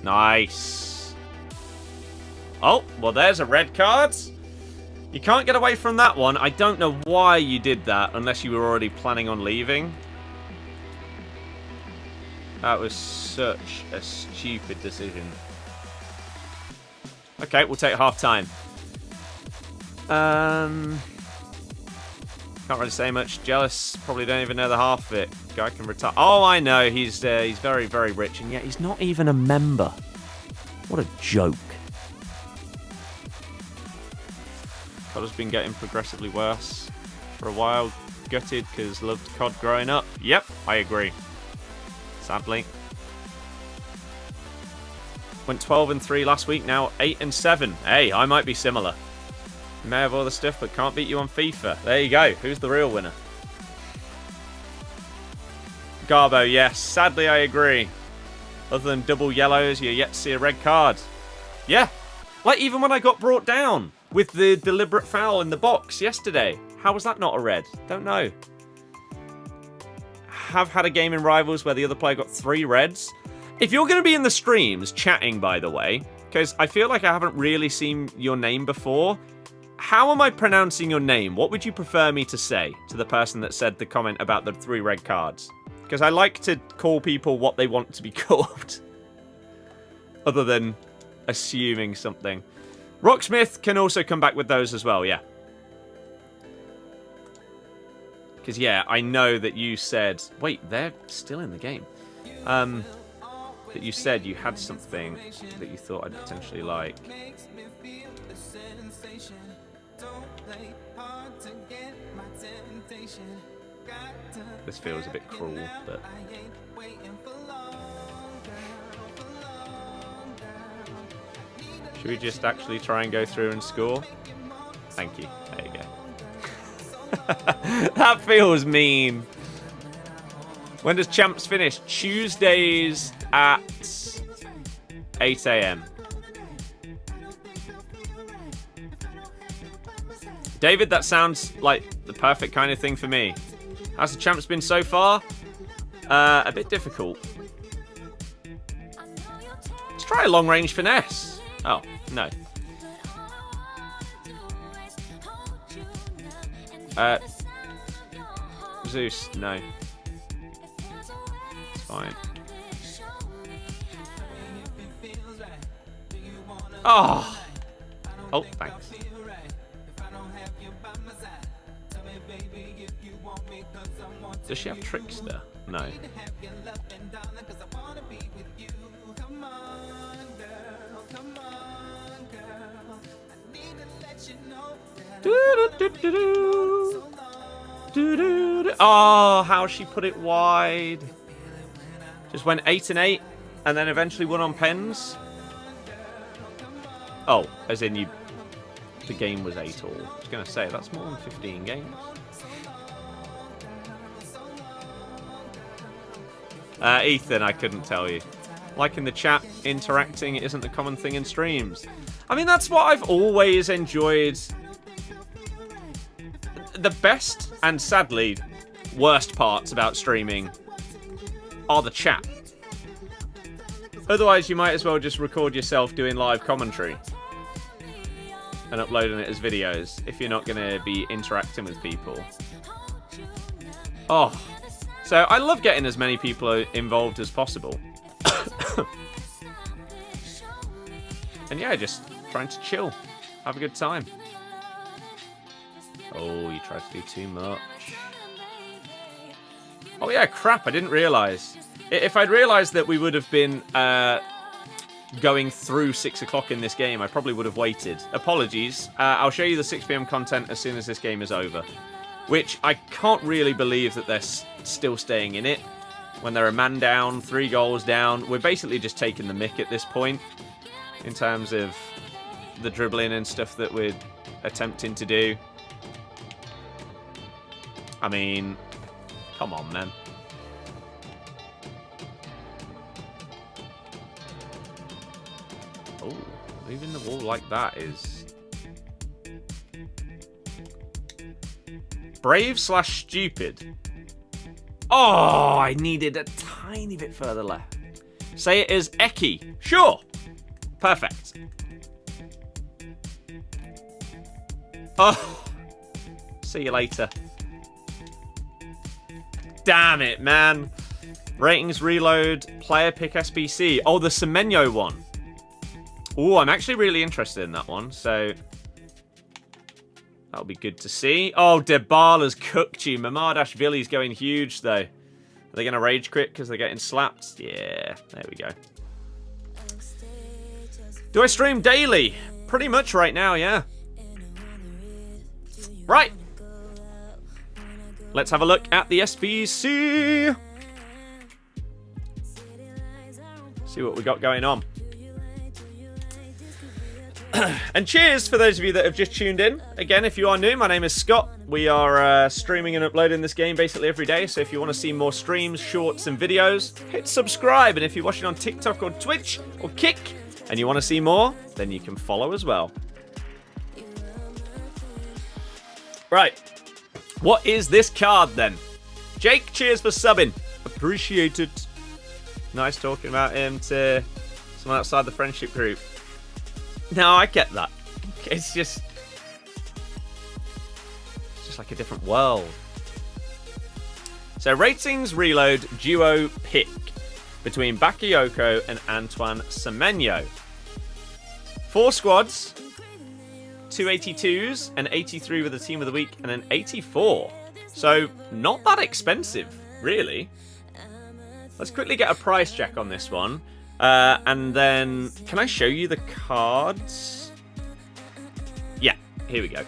Nice. Oh, well, there's a red card. You can't get away from that one. I don't know why you did that unless you were already planning on leaving. That was such a stupid decision. Okay, we'll take half time. Can't really say much. Jealous. Probably don't even know the half of it. Guy can retire. Oh, I know. He's very, very rich, and yet he's not even a member. What a joke. COD's been getting progressively worse for a while. Gutted because loved COD growing up. Yep, I agree. Sadly. Went 12-3 last week, now 8-7. Hey, I might be similar. You may have all the stuff, but can't beat you on FIFA. There you go. Who's the real winner? Garbo, yes. Sadly, I agree. Other than double yellows, you're yet to see a red card. Yeah. Like, even when I got brought down with the deliberate foul in the box yesterday. How was that not a red? Don't know. Have had a game in Rivals where the other player got 3 reds. If you're going to be in the streams, chatting, by the way, because I feel like I haven't really seen your name before, how am I pronouncing your name? What would you prefer me to say to the person that said the comment about the 3 red cards? Because I like to call people what they want to be called. Other than assuming something. Rocksmith can also come back with those as well, yeah. Because, yeah, I know that you said... Wait, they're still in the game. That you said you had something that you thought I'd potentially like. This feels a bit cruel, but... Should we just actually try and go through and score? Thank you. There you go. That feels mean. When does Champs finish? Tuesdays at 8 AM. David, that sounds like the perfect kind of thing for me. How's the Champs been so far? A bit difficult. Let's try a long-range finesse. Oh, no. Zeus, no. It's fine. Oh! Oh, thanks. Does she have Trickster? No. Oh, how she put it wide. Just went 8-8 and then eventually won on pens. Oh, as in you... The game was 8 all. I was going to say, that's more than 15 games. Ethan, I couldn't tell you. Like in the chat, interacting isn't a common thing in streams. I mean, that's what I've always enjoyed. The best, and sadly, worst parts about streaming are the chat. Otherwise, you might as well just record yourself doing live commentary and uploading it as videos if you're not going to be interacting with people. Oh, so I love getting as many people involved as possible. And yeah, just trying to chill, have a good time. Oh, you tried to do too much. Oh yeah, crap, I didn't realise. If I'd realised that we would have been going through 6 o'clock in this game, I probably would have waited. Apologies. I'll show you the 6 PM content as soon as this game is over. Which I can't really believe that they're still staying in it. When they're a man down, 3 goals down. We're basically just taking the mick at this point. In terms of the dribbling and stuff that we're attempting to do. I mean, come on, man. Oh, moving the wall like that is Brave / stupid. Oh, I needed a tiny bit further left. Say it as Eki. Sure. Perfect. Oh. See you later. Damn it, man. Ratings reload. Player pick SBC. Oh, the Semenyo one. Oh, I'm actually really interested in that one. So that'll be good to see. Oh, Dybala's cooked you. Mamardashvili's going huge, though. Are they going to rage quit because they're getting slapped? Yeah, there we go. Do I stream daily? Pretty much right now, yeah. Right. Let's have a look at the SBC. See what we got going on. And cheers for those of you that have just tuned in. Again, if you are new, my name is Scott. We are streaming and uploading this game basically every day. So if you want to see more streams, shorts, and videos, hit subscribe. And if you're watching on TikTok or Twitch or Kick and you want to see more, then you can follow as well. Right. What is this card then? Jake, cheers for subbing. Appreciate it. Nice talking about him to someone outside the friendship group. No, I get that. It's just like a different world. So ratings reload duo pick between Bakayoko and Antoine Semenyo. 4 squads, 2 82s, an 83 with the team of the week, and an 84. So not that expensive, really. Let's quickly get a price check on this one. And then, can I show you the cards? Yeah, here we go.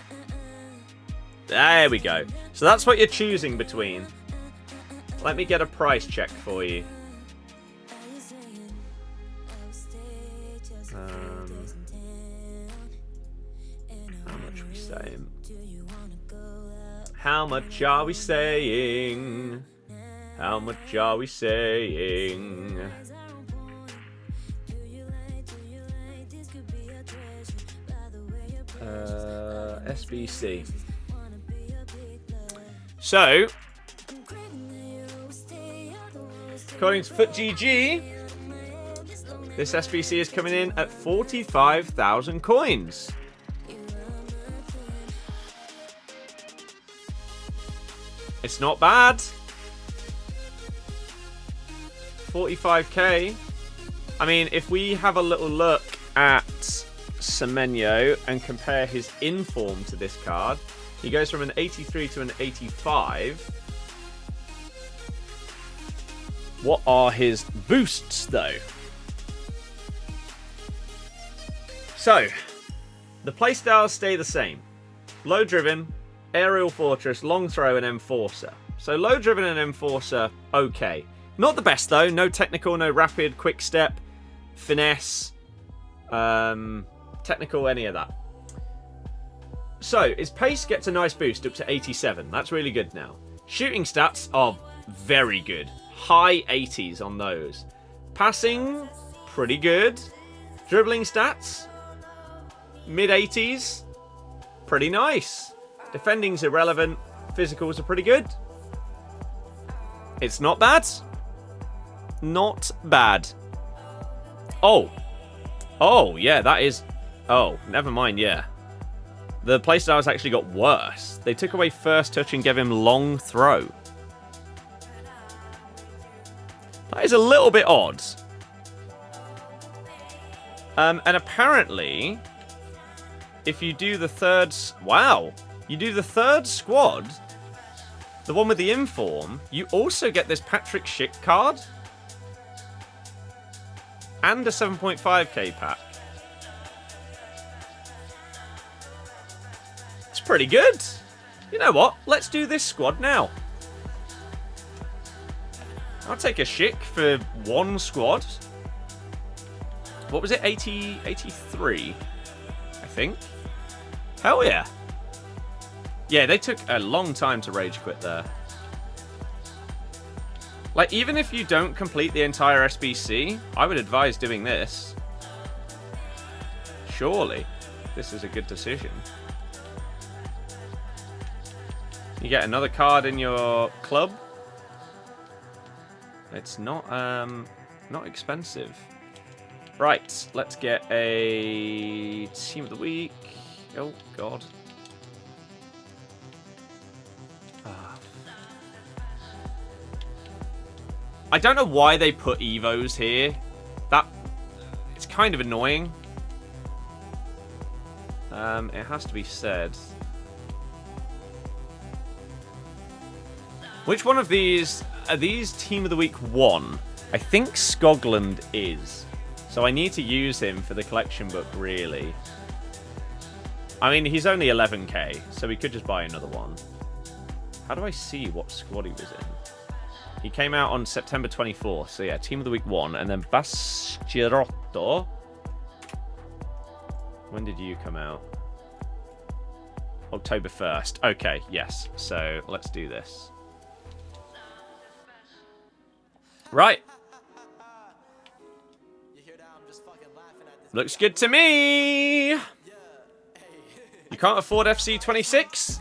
There we go. So that's what you're choosing between. Let me get a price check for you. How much are we saying? How much are we saying? How much are we saying? SBC. So, according to FUT GG, this SBC is coming in at 45,000 coins. It's not bad. 45k. I mean, if we have a little look at Semenyo and compare his inform to this card, he goes from an 83 to an 85. What are his boosts, though? So, the playstyles stay the same. Low driven, aerial fortress, long throw, and enforcer. So low driven and enforcer, okay. Not the best, though. No technical, no rapid, quick step, finesse, technical, any of that. So, his pace gets a nice boost up to 87. That's really good now. Shooting stats are very good. High 80s on those. Passing, pretty good. Dribbling stats, mid 80s. Pretty nice. Defending's irrelevant. Physicals are pretty good. It's not bad. Not bad. Oh. Oh, yeah, that is... Oh, never mind, yeah. The playstyles actually got worse. They took away first touch and gave him long throw. That is a little bit odd. And apparently, if you do the third... Wow. You do the third squad, the one with the inform, you also get this Patrick Schick card. And a 7.5k pack. It's pretty good. You know what? Let's do this squad now. I'll take a Schick for one squad. What was it? 83, I think. Hell yeah. Yeah, they took a long time to rage quit there. Like, even if you don't complete the entire SBC, I would advise doing this. Surely, this is a good decision. You get another card in your club. It's not expensive. Right, let's get a team of the week. Oh god. I don't know why they put Evos here. It's kind of annoying. It has to be said. Which one of these are these Team of the Week 1? I think Scogland is. So I need to use him for the collection book, really. I mean, he's only 11k, so we could just buy another one. How do I see what squad he was in? He came out on September 24th, so yeah, Team of the Week 1. And then Baschirotto. When did you come out? October 1st. Okay, yes. So let's do this. Right. Looks good to me. You can't afford FC26?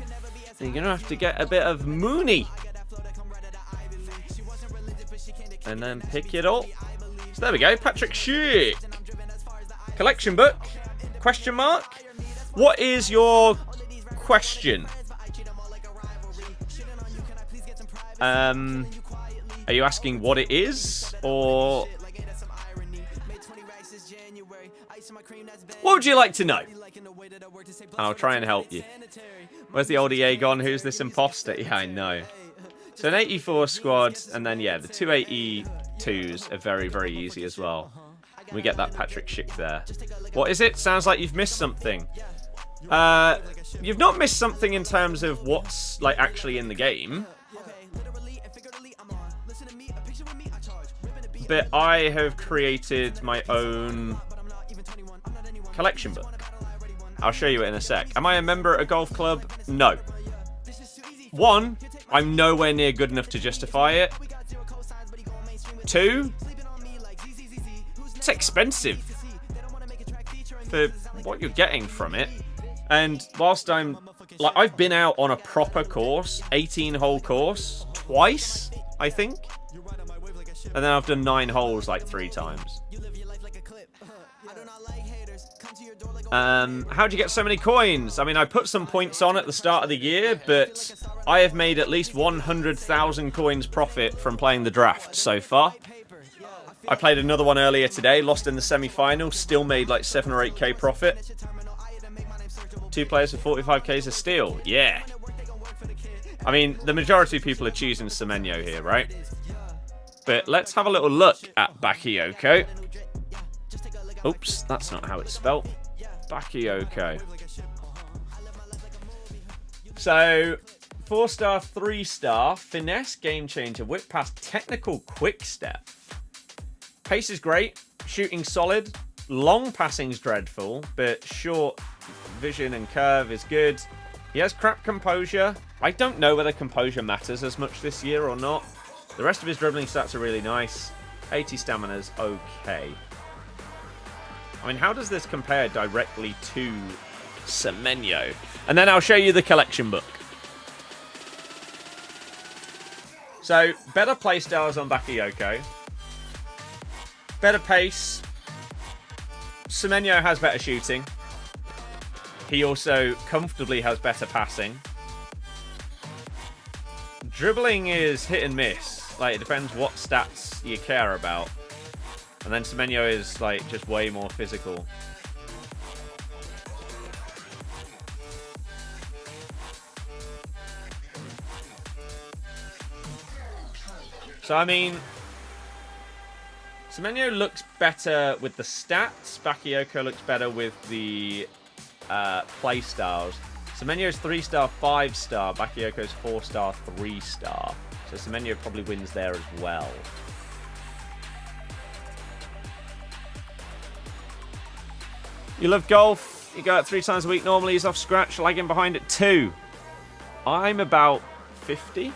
You're going to have to get a bit of Mooney. And then pick it up. So there we go. Patrick Schick. Collection book. Question mark. What is your question? Are you asking what it is, or what would you like to know? I'll try and help you. Where's the old EA gone? Who's this imposter? Yeah, I know. So an 84 squad, and then yeah, the 282s are very, very easy as well. We get that Patrick Schick there. What is it? Sounds like you've missed something. You've not missed something in terms of what's like actually in the game. But I have created my own collection book. I'll show you it in a sec. Am I a member at a golf club? No. One, I'm nowhere near good enough to justify it. Two, it's expensive for what you're getting from it. And whilst I've been out on a proper course, 18-hole course, twice, I think. And then I've done 9 holes like 3 times. How'd you get so many coins? I mean, I put some points on at the start of the year, but I have made at least 100,000 coins profit from playing the draft so far. I played another one earlier today, lost in the semi-final, still made like 7 or 8k profit. 2 players for 45k's a steal. Yeah. I mean, the majority of people are choosing Semenyo here, right? But let's have a little look at Bakayoko. Oops, that's not how it's spelled. Bakayoko. So, 4-star, 3-star, finesse, game changer, whip pass, technical, quick step. Pace is great, shooting solid, long passing's dreadful, but short vision and curve is good. He has crap composure. I don't know whether composure matters as much this year or not. The rest of his dribbling stats are really nice. 80 stamina's okay. I mean, how does this compare directly to Semenyo? And then I'll show you the collection book. So, better playstyles on Bakayoko. Better pace. Semenyo has better shooting. He also comfortably has better passing. Dribbling is hit and miss. Like, it depends what stats you care about. And then Semenyo is, like, just way more physical. So, I mean, Semenyo looks better with the stats. Bakayoko looks better with the play styles. Semenyo's 3-star, 5-star. Bakayoko's 4-star, 3-star. So Semenyo probably wins there as well. You love golf. You go out 3 times a week normally. He's off scratch, lagging behind at 2. I'm about 50.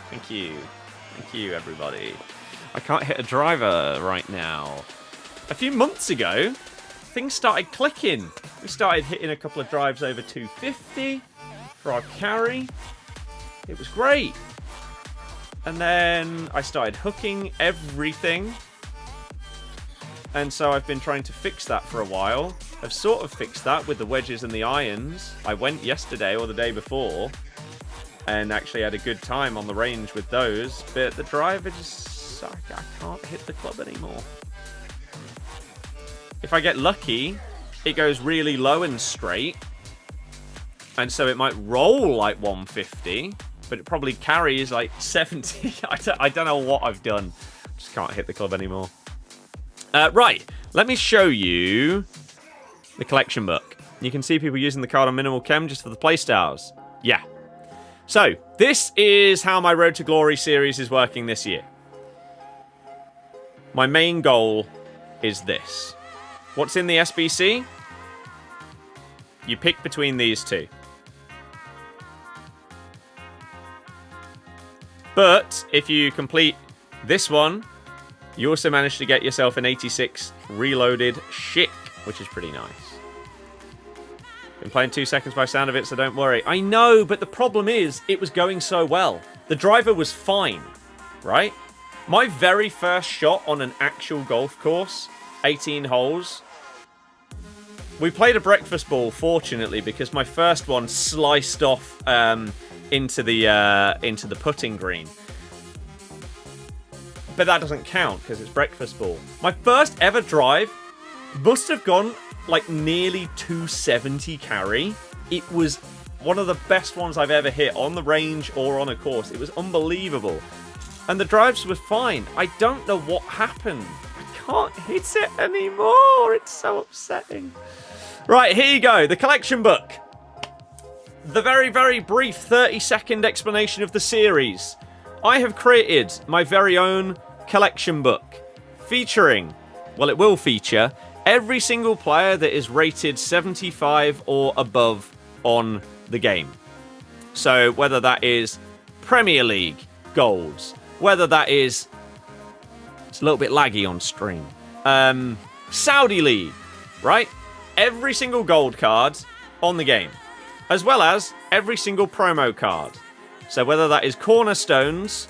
Thank you. Thank you, everybody. I can't hit a driver right now. A few months ago, things started clicking. We started hitting a couple of drives over 250. for our carry. It was great. And then I started hooking everything. And so I've been trying to fix that for a while. I've sort of fixed that with the wedges and the irons. I went yesterday or the day before and actually had a good time on the range with those. But the driver just... I can't hit the club anymore. If I get lucky, it goes really low and straight. And so it might roll like 150, but it probably carries like 70. I don't know what I've done. Just can't hit the club anymore. Right, let me show you the collection book. You can see people using the card on minimal chem just for the playstyles. Yeah. So, this is how my Road to Glory series is working this year. My main goal is this. What's in the SBC? You pick between these two. But if you complete this one, you also manage to get yourself an 86 reloaded Schick, which is pretty nice. Been playing 2 seconds by sound of it, so don't worry. I know, but the problem is, it was going so well. The driver was fine, right? My very first shot on an actual golf course, 18 holes. We played a breakfast ball, fortunately, because my first one sliced off into the putting green. But that doesn't count because it's breakfast ball. My first ever drive must have gone like nearly 270 carry. It was one of the best ones I've ever hit on the range or on a course. It was unbelievable. And the drives were fine. I don't know what happened. I can't hit it anymore. It's so upsetting. Right, here you go. The collection book. The very, very brief 30-second explanation of the series. I have created my very own collection book featuring, well, it will feature every single player that is rated 75 or above on the game. So whether that is Premier League golds, whether that is, it's a little bit laggy on stream, Saudi League, right? Every single gold card on the game, as well as every single promo card. So whether that is Cornerstones,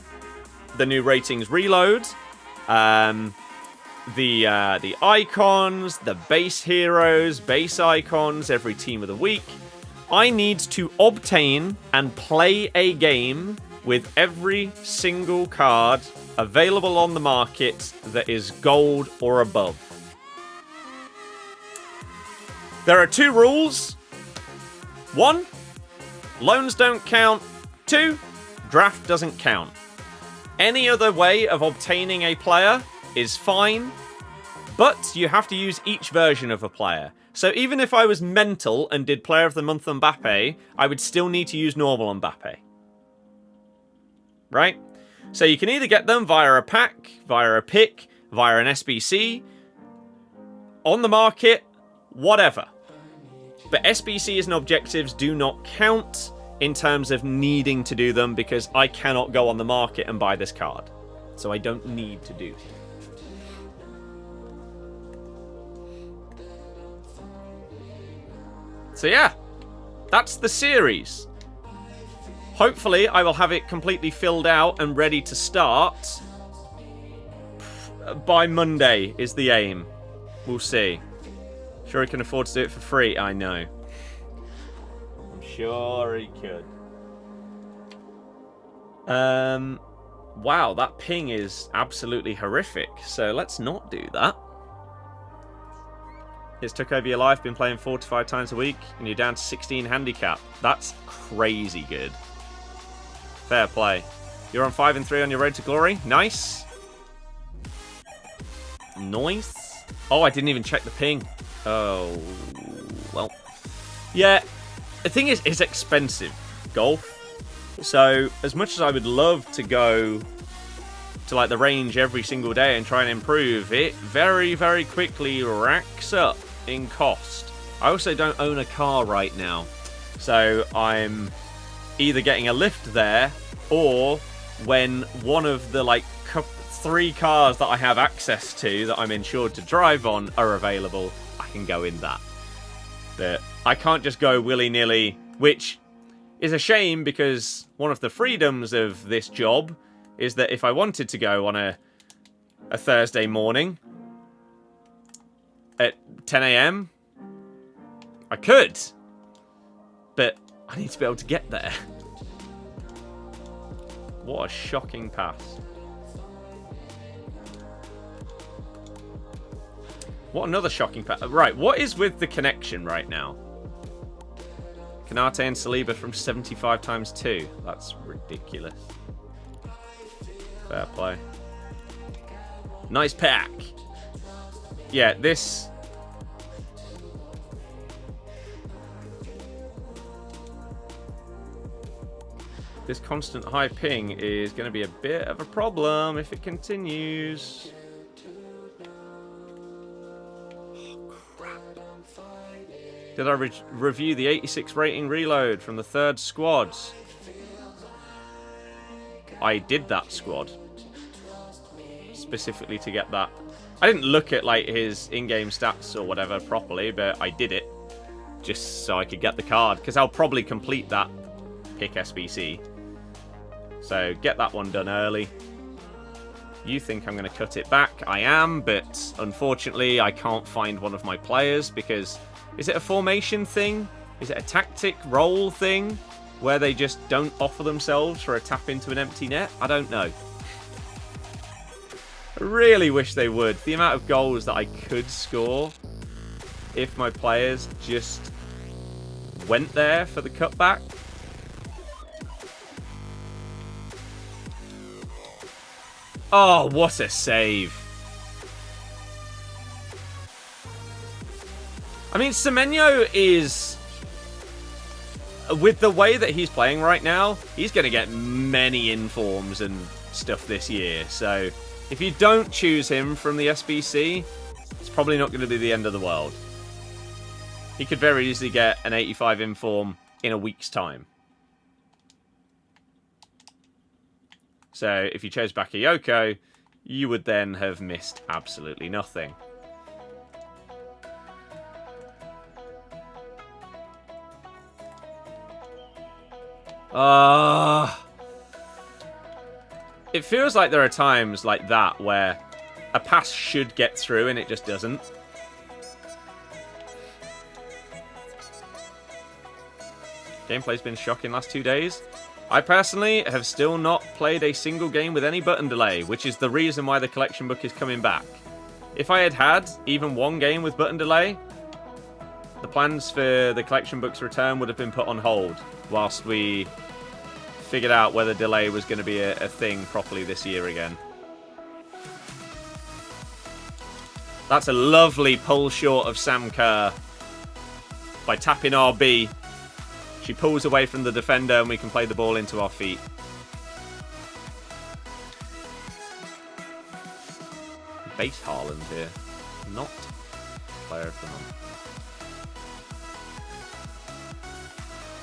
the new ratings reload, the icons, the base heroes, base icons, every team of the week, I need to obtain and play a game with every single card available on the market that is gold or above. There are 2 rules. 1, loans don't count. 2, draft doesn't count. Any other way of obtaining a player is fine, but you have to use each version of a player. So even if I was mental and did Player of the Month Mbappe, I would still need to use normal Mbappe. Right? So you can either get them via a pack, via a pick, via an SBC, on the market, whatever. But SBCs and objectives do not count in terms of needing to do them because I cannot go on the market and buy this card. So I don't need to do it. So yeah, that's the series. Hopefully I will have it completely filled out and ready to start by Monday is the aim. We'll see. Sure he can afford to do it for free? I know. I'm sure he could. Wow, that ping is absolutely horrific. So let's not do that. It's took over your life, been playing 4 to 5 times a week, and you're down to 16 handicap. That's crazy good. Fair play. You're on 5 and 3 on your road to glory. Nice. Nice. Oh, I didn't even check the ping. Oh, well. Yeah, the thing is, it's expensive, golf. So, as much as I would love to go to like the range every single day and try and improve, it very, very quickly racks up in cost. I also don't own a car right now. So, I'm either getting a lift there or when one of the like 3 cars that I have access to that I'm insured to drive on are available, I can go in that. But I can't just go willy-nilly, which is a shame because one of the freedoms of this job is that if I wanted to go on a Thursday morning at 10 a.m, I could. But I need to be able to get there. What a shocking pass. What another shocking pass. Right, what is with the connection right now? Kanate and Saliba from 75 times 2. That's ridiculous. Fair play. Nice pack. Yeah, this... This constant high ping is going to be a bit of a problem if it continues. Oh, crap. Did I review the 86 rating reload from the 3rd squad? I did that squad. Specifically to get that. I didn't look at like his in-game stats or whatever properly, but I did it. Just so I could get the card. Because I'll probably complete that pick SBC. So get that one done early. You think I'm going to cut it back? I am, but unfortunately I can't find one of my players because... Is it a formation thing? Is it a tactic role thing? Where they just don't offer themselves for a tap into an empty net? I don't know. I really wish they would. The amount of goals that I could score if my players just went there for the cutback. Oh, what a save. I mean, Semenyo is... With the way that he's playing right now, he's going to get many informs and stuff this year. So, if you don't choose him from the SBC, it's probably not going to be the end of the world. He could very easily get an 85 inform in a week's time. So, if you chose Bakayoko, you would then have missed absolutely nothing. It feels like there are times like that where a pass should get through and it just doesn't. Gameplay's been shocking last 2 days. I personally have still not played a single game with any button delay, which is the reason why the collection book is coming back. If I had had even one game with button delay, the plans for the collection book's return would have been put on hold whilst we figured out whether delay was going to be a thing properly this year again. That's a lovely pull short of Sam Kerr. By tapping RB, she pulls away from the defender and we can play the ball into our feet. Base Haaland here. Not player of the month.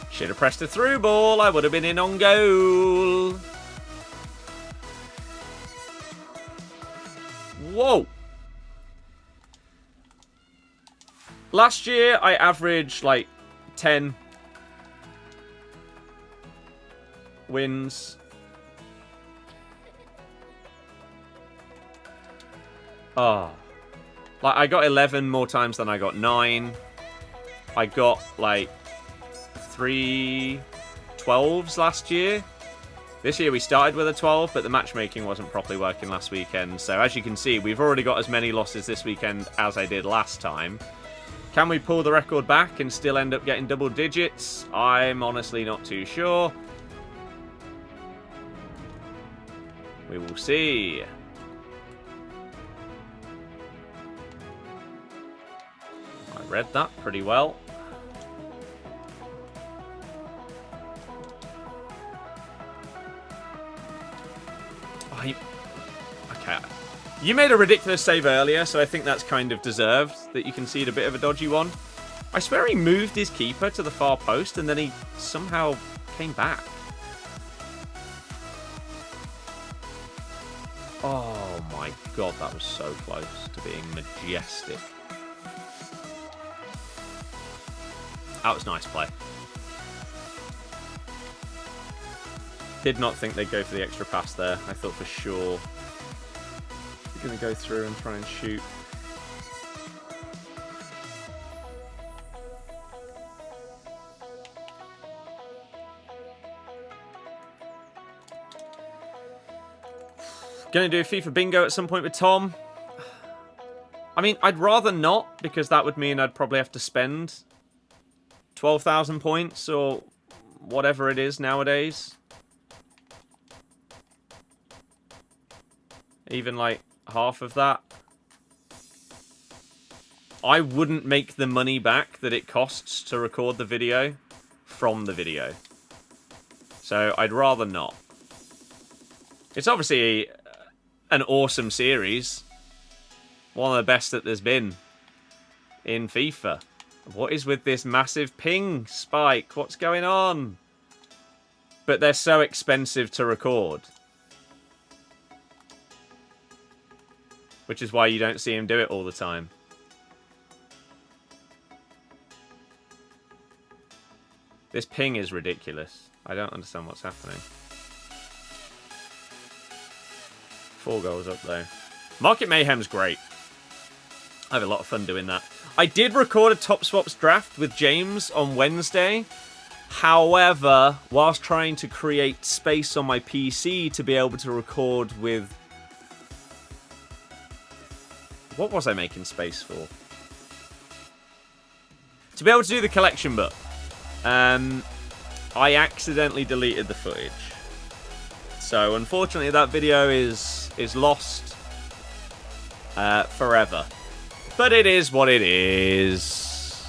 Should have pressed a through ball. I would have been in on goal. Whoa. Last year, I averaged like 10 wins. Oh. Like, I got 11 more times than I got 9. I got like 3 12s last year. This year we started with a 12, but the matchmaking wasn't properly working last weekend. So as you can see, we've already got as many losses this weekend as I did last time. Can we pull the record back and still end up getting double digits? I'm honestly not too sure. We will see. I read that pretty well. Okay. You made a ridiculous save earlier, so I think that's kind of deserved that you concede a bit of a dodgy one. I swear he moved his keeper to the far post and then he somehow came back. Oh my god, that was so close to being majestic. That was nice play. Did not think they'd go for the extra pass there. I thought for sure they're going to go through and try and shoot. Going to do a FIFA bingo at some point with Tom. I mean, I'd rather not, because that would mean I'd probably have to spend 12,000 points or whatever it is nowadays. Even like half of that. I wouldn't make the money back that it costs to record the video from the video. So I'd rather not. It's obviously an awesome series. One of the best that there's been in FIFA. What is with this massive ping spike? What's going on? But they're so expensive to record. Which is why you don't see him do it all the time. This ping is ridiculous. I don't understand what's happening. 4 goals up though. Market Mayhem's great. I have a lot of fun doing that. I did record a Top Swaps draft with James on Wednesday. However, whilst trying to create space on my PC to be able to record with... What was I making space for? To be able to do the collection book. I accidentally deleted the footage. So, unfortunately, that video is lost forever. But it is what it is.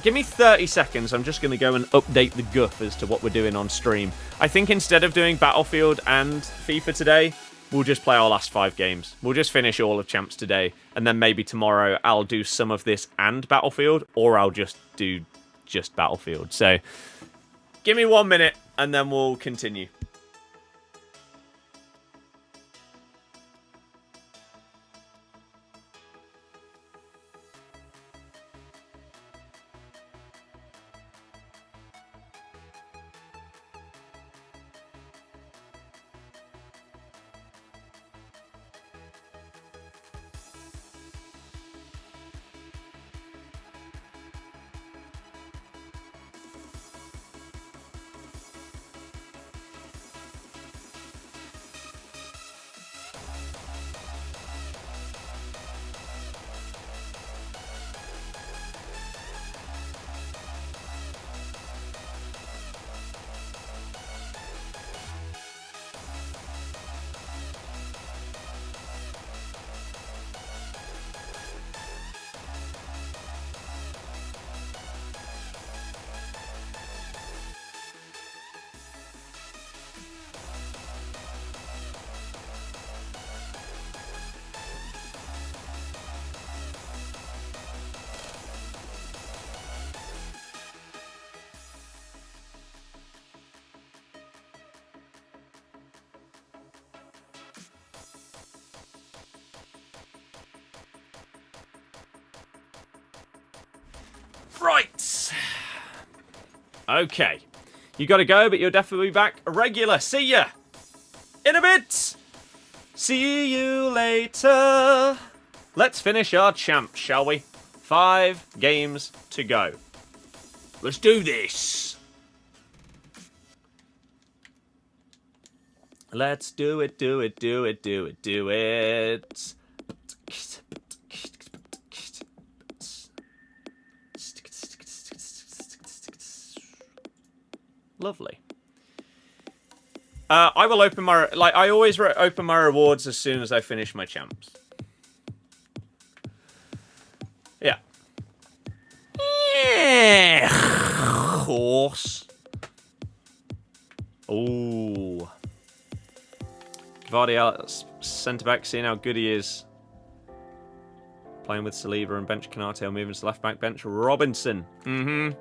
Give me 30 seconds. I'm just going to go and update the guff as to what we're doing on stream. I think instead of doing Battlefield and FIFA today, we'll just play our last 5 games. We'll just finish all of Champs today. And then maybe tomorrow I'll do some of this and Battlefield. Or I'll just do just Battlefield. So, give me 1 minute and then we'll continue. Right. Okay. You gotta go, but you'll definitely be back regular. See ya. In a bit. See you later. Let's finish our champs, shall we? 5 games to go. Let's do this. Let's do it, do it, do it, do it, do it. Lovely. I will open my... Like, I always open my rewards as soon as I finish my champs. Yeah. Yeah. Horse. Ooh. Gvardiol, centre-back, seeing how good he is. Playing with Saliba and bench Canate, moving to left-back bench. Robinson. Mm-hmm.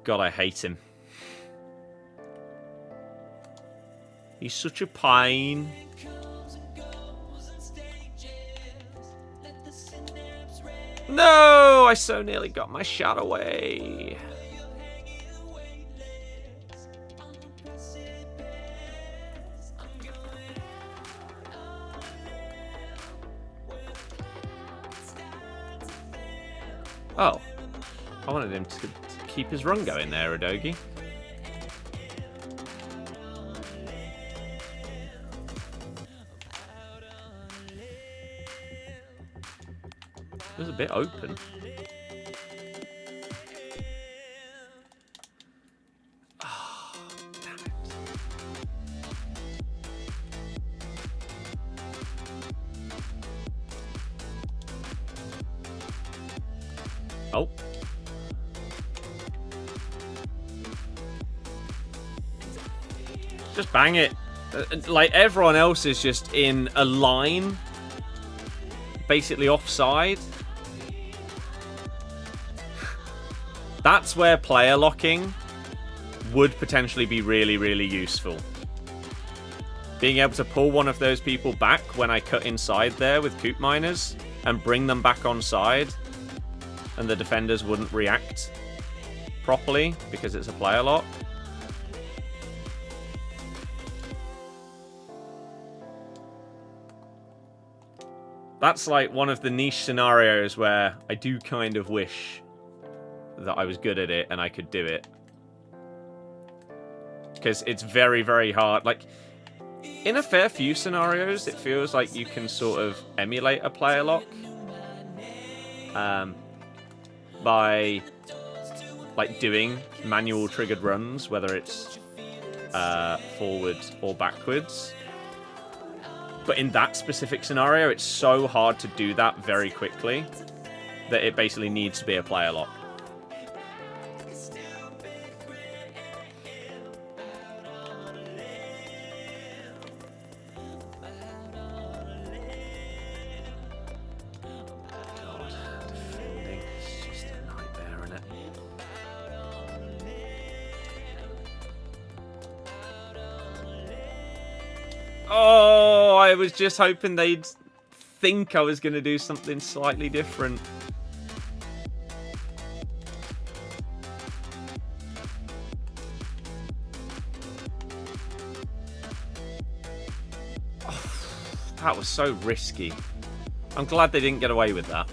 God, I hate him. He's such a pain. No! I so nearly got my shot away. Oh. I wanted him to keep his run going there, Udogie. It was a bit open. Oh, damn it. Oh. Just bang it. Like, everyone else is just in a line. Basically offside. That's where player locking would potentially be really, really useful. Being able to pull one of those people back when I cut inside there with coop miners and bring them back on side, and the defenders wouldn't react properly because it's a player lock. That's like one of the niche scenarios where I do kind of wish that I was good at it and I could do it. Because it's very, very hard. Like, in a fair few scenarios, it feels like you can sort of emulate a player lock. By, like, doing manual triggered runs, whether it's forwards or backwards. But in that specific scenario, it's so hard to do that very quickly that it basically needs to be a player lock. God, defending is just a nightmare, isn't it? Oh, I was just hoping they'd think I was going to do something slightly different. Oh, that was so risky. I'm glad they didn't get away with that.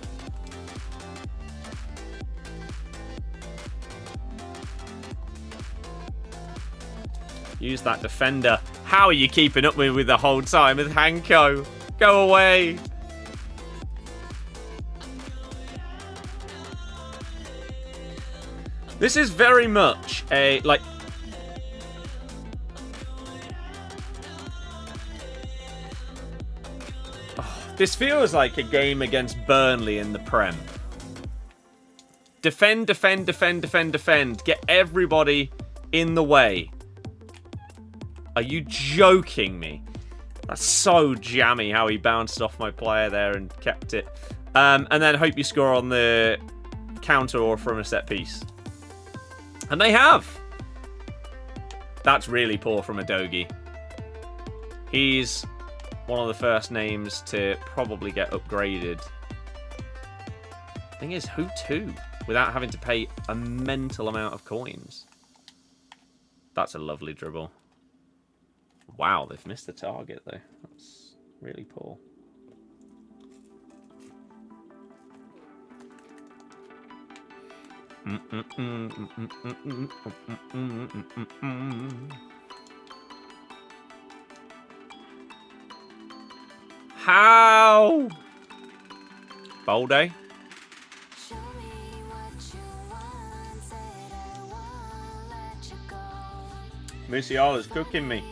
Use that defender. How are you keeping up with the whole time with Hanko? Go away. This is very much a, like... Oh, this feels like a game against Burnley in the Prem. Defend, defend, defend, defend, defend. Get everybody in the way. Are you joking me? That's so jammy how he bounced off my player there and kept it. And then hope you score on the counter or from a set piece. And they have. That's really poor from Udogie. He's one of the first names to probably get upgraded. Thing is, who to? Without having to pay a mental amount of coins. That's a lovely dribble. Wow, they've missed the target, though. That's really poor. How? Bolde? Musiala's cooking me.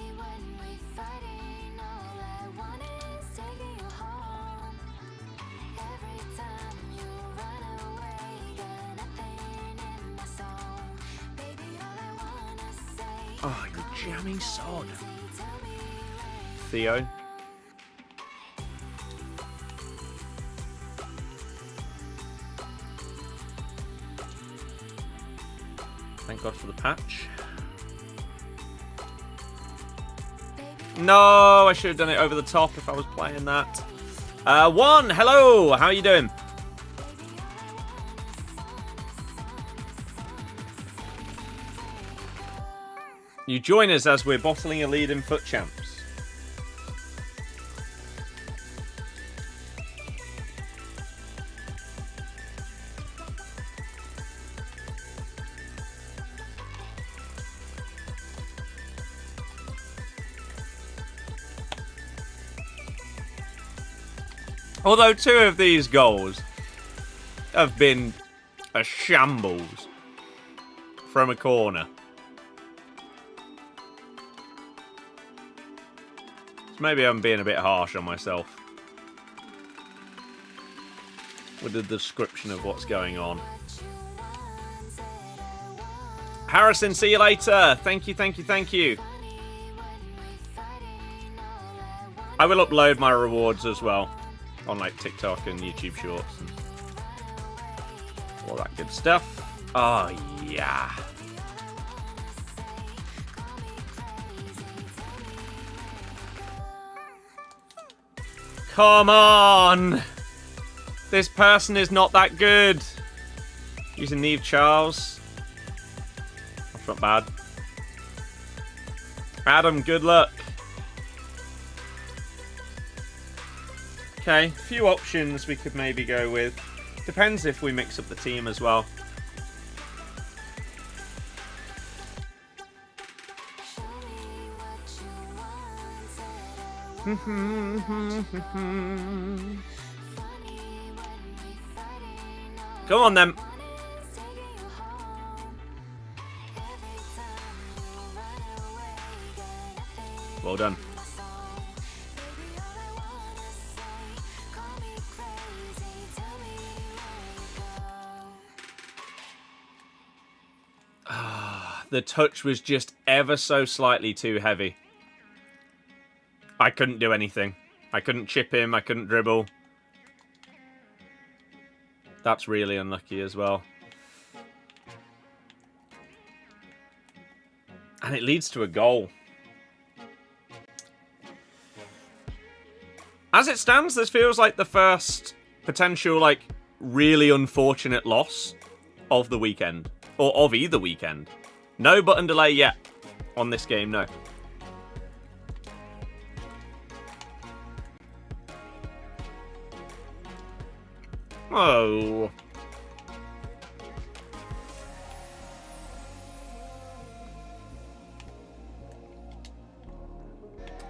Oh, you jammy sod. Theo. Thank God for the patch. No, I should have done it over the top if I was playing that. One, hello, how are you doing? You join us as we're bottling a lead in FUT Champs. Although 2 of these goals have been a shambles from a corner. So maybe I'm being a bit harsh on myself with the description of what's going on. Harrison, see you later. Thank you, thank you, thank you. I will upload my rewards as well on like TikTok and YouTube Shorts and all that good stuff. Oh, yeah. Come on! This person is not that good. Using Neve Charles. That's not bad. Adam, good luck. Okay, a few options we could maybe go with. Depends if we mix up the team as well. Come on then. Well done. The touch was just ever so slightly too heavy. I couldn't do anything. I couldn't chip him. I couldn't dribble. That's really unlucky as well. And it leads to a goal. As it stands, this feels like the first potential, like, really unfortunate loss of the weekend. Or of either weekend. No button delay yet on this game, no. Oh.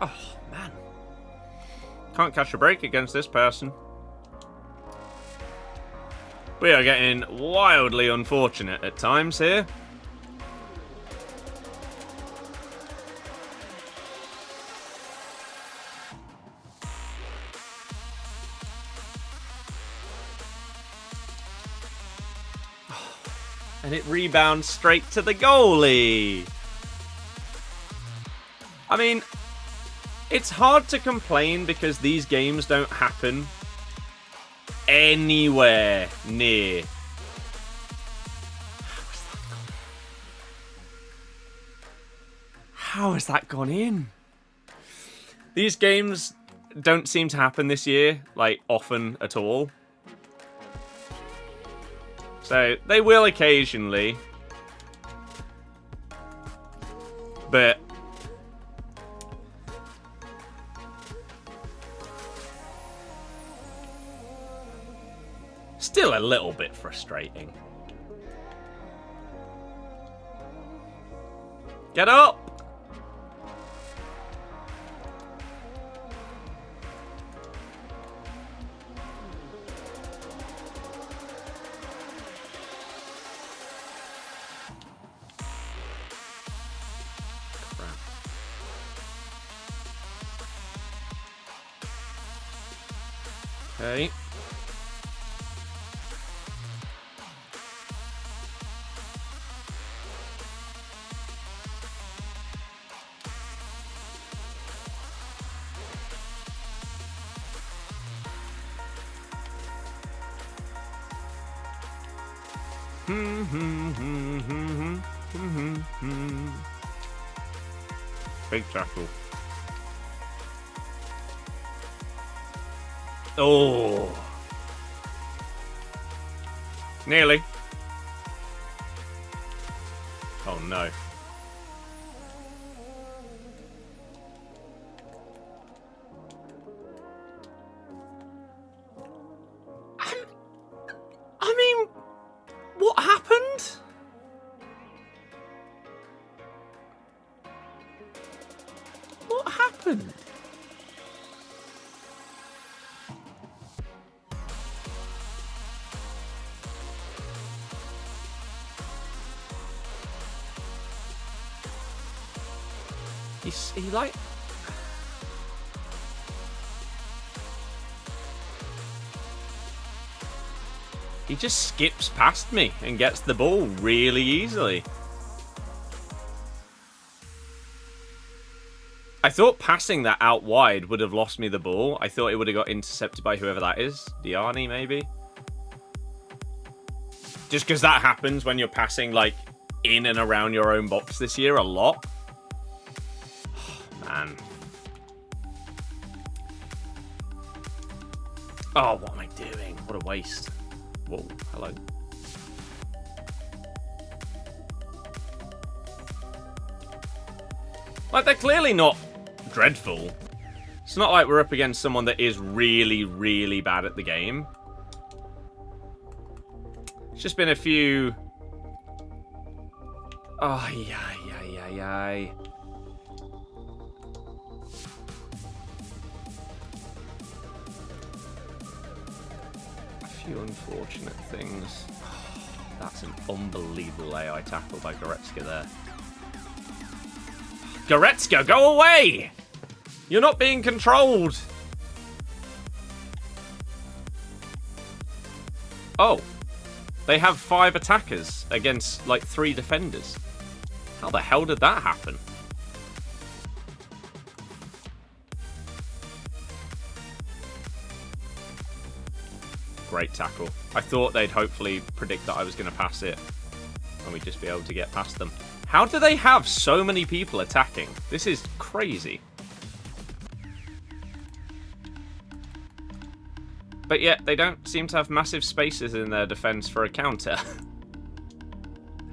Oh, man. Can't catch a break against this person. We are getting wildly unfortunate at times here. And it rebounds straight to the goalie. I mean, it's hard to complain because these games don't happen anywhere near. How has that gone in? These games don't seem to happen this year, like, often at all. So, they will occasionally. But still a little bit frustrating. Get up! Okay. Big tackle. Oh. Nearly. Oh no. I mean, what happened? What happened? He like... He just skips past me and gets the ball really easily. I thought passing that out wide would have lost me the ball. I thought it would have got intercepted by whoever that is. Diani, maybe? Just because that happens when you're passing, like, in and around your own box this year a lot. Oh, man. Oh, what am I doing? What a waste. Whoa, hello. Like, they're clearly not dreadful. It's not like we're up against someone that is really, really bad at the game. It's just been a few... Oh, yeah. A few unfortunate things. That's an unbelievable AI tackle by Goretzka there. Goretzka, go away! You're not being controlled. Oh. They have 5 attackers against, like, 3 defenders. How the hell did that happen? Great tackle. I thought they'd hopefully predict that I was going to pass it. And we'd just be able to get past them. How do they have so many people attacking? This is crazy. But yet, they don't seem to have massive spaces in their defense for a counter.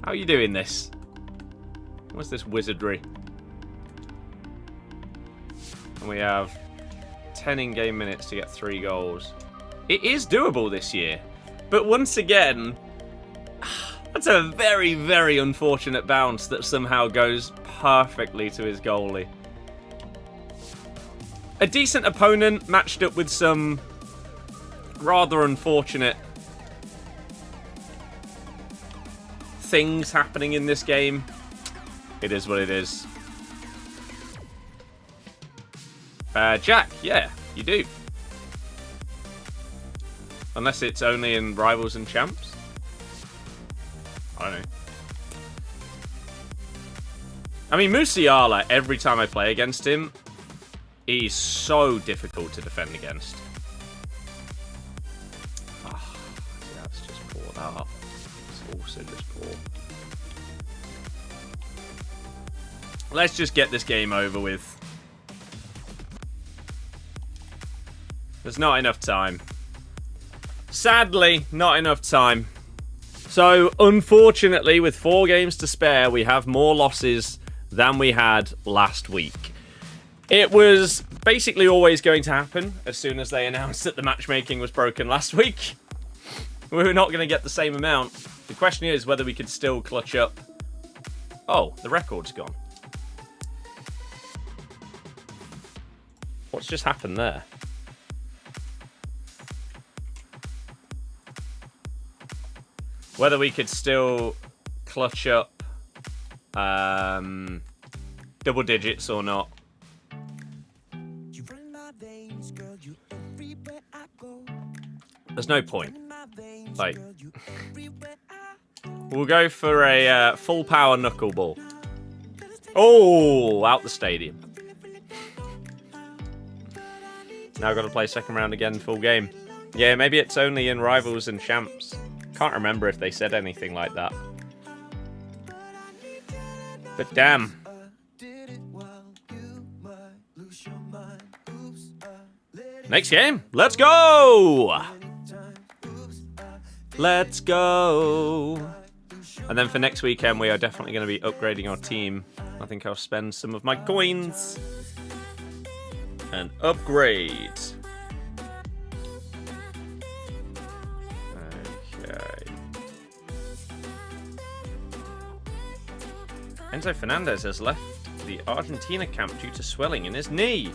How are you doing this? What's this wizardry? And we have 10 in-game minutes to get 3 goals. It is doable this year. But once again, that's a very, very unfortunate bounce that somehow goes perfectly to his goalie. A decent opponent matched up with some rather unfortunate things happening in this game. It is what it is. Jack, yeah, you do. Unless it's only in Rivals and Champs. I don't know. I mean, Musiala, every time I play against him, he's so difficult to defend against. Oh, yeah, let's just pour that up. It's also just poor. Let's just get this game over with. There's not enough time. Sadly, not enough time. So, unfortunately, with 4 games to spare, we have more losses than we had last week. It was basically always going to happen as soon as they announced that the matchmaking was broken last week. We were not going to get the same amount. The question is whether we could still clutch up. Oh, the record's gone. What's just happened there? Whether we could still clutch up double digits or not. There's no point. Like, we'll go for a full power knuckleball. Oh, out the stadium. Now got to play second round again, full game. Yeah, maybe it's only in Rivals and Champs. Can't remember if they said anything like that. But damn. Next game. Let's go! Let's go! And then for next weekend, we are definitely going to be upgrading our team. I think I'll spend some of my coins and upgrade. Enzo Fernandez has left the Argentina camp due to swelling in his knee.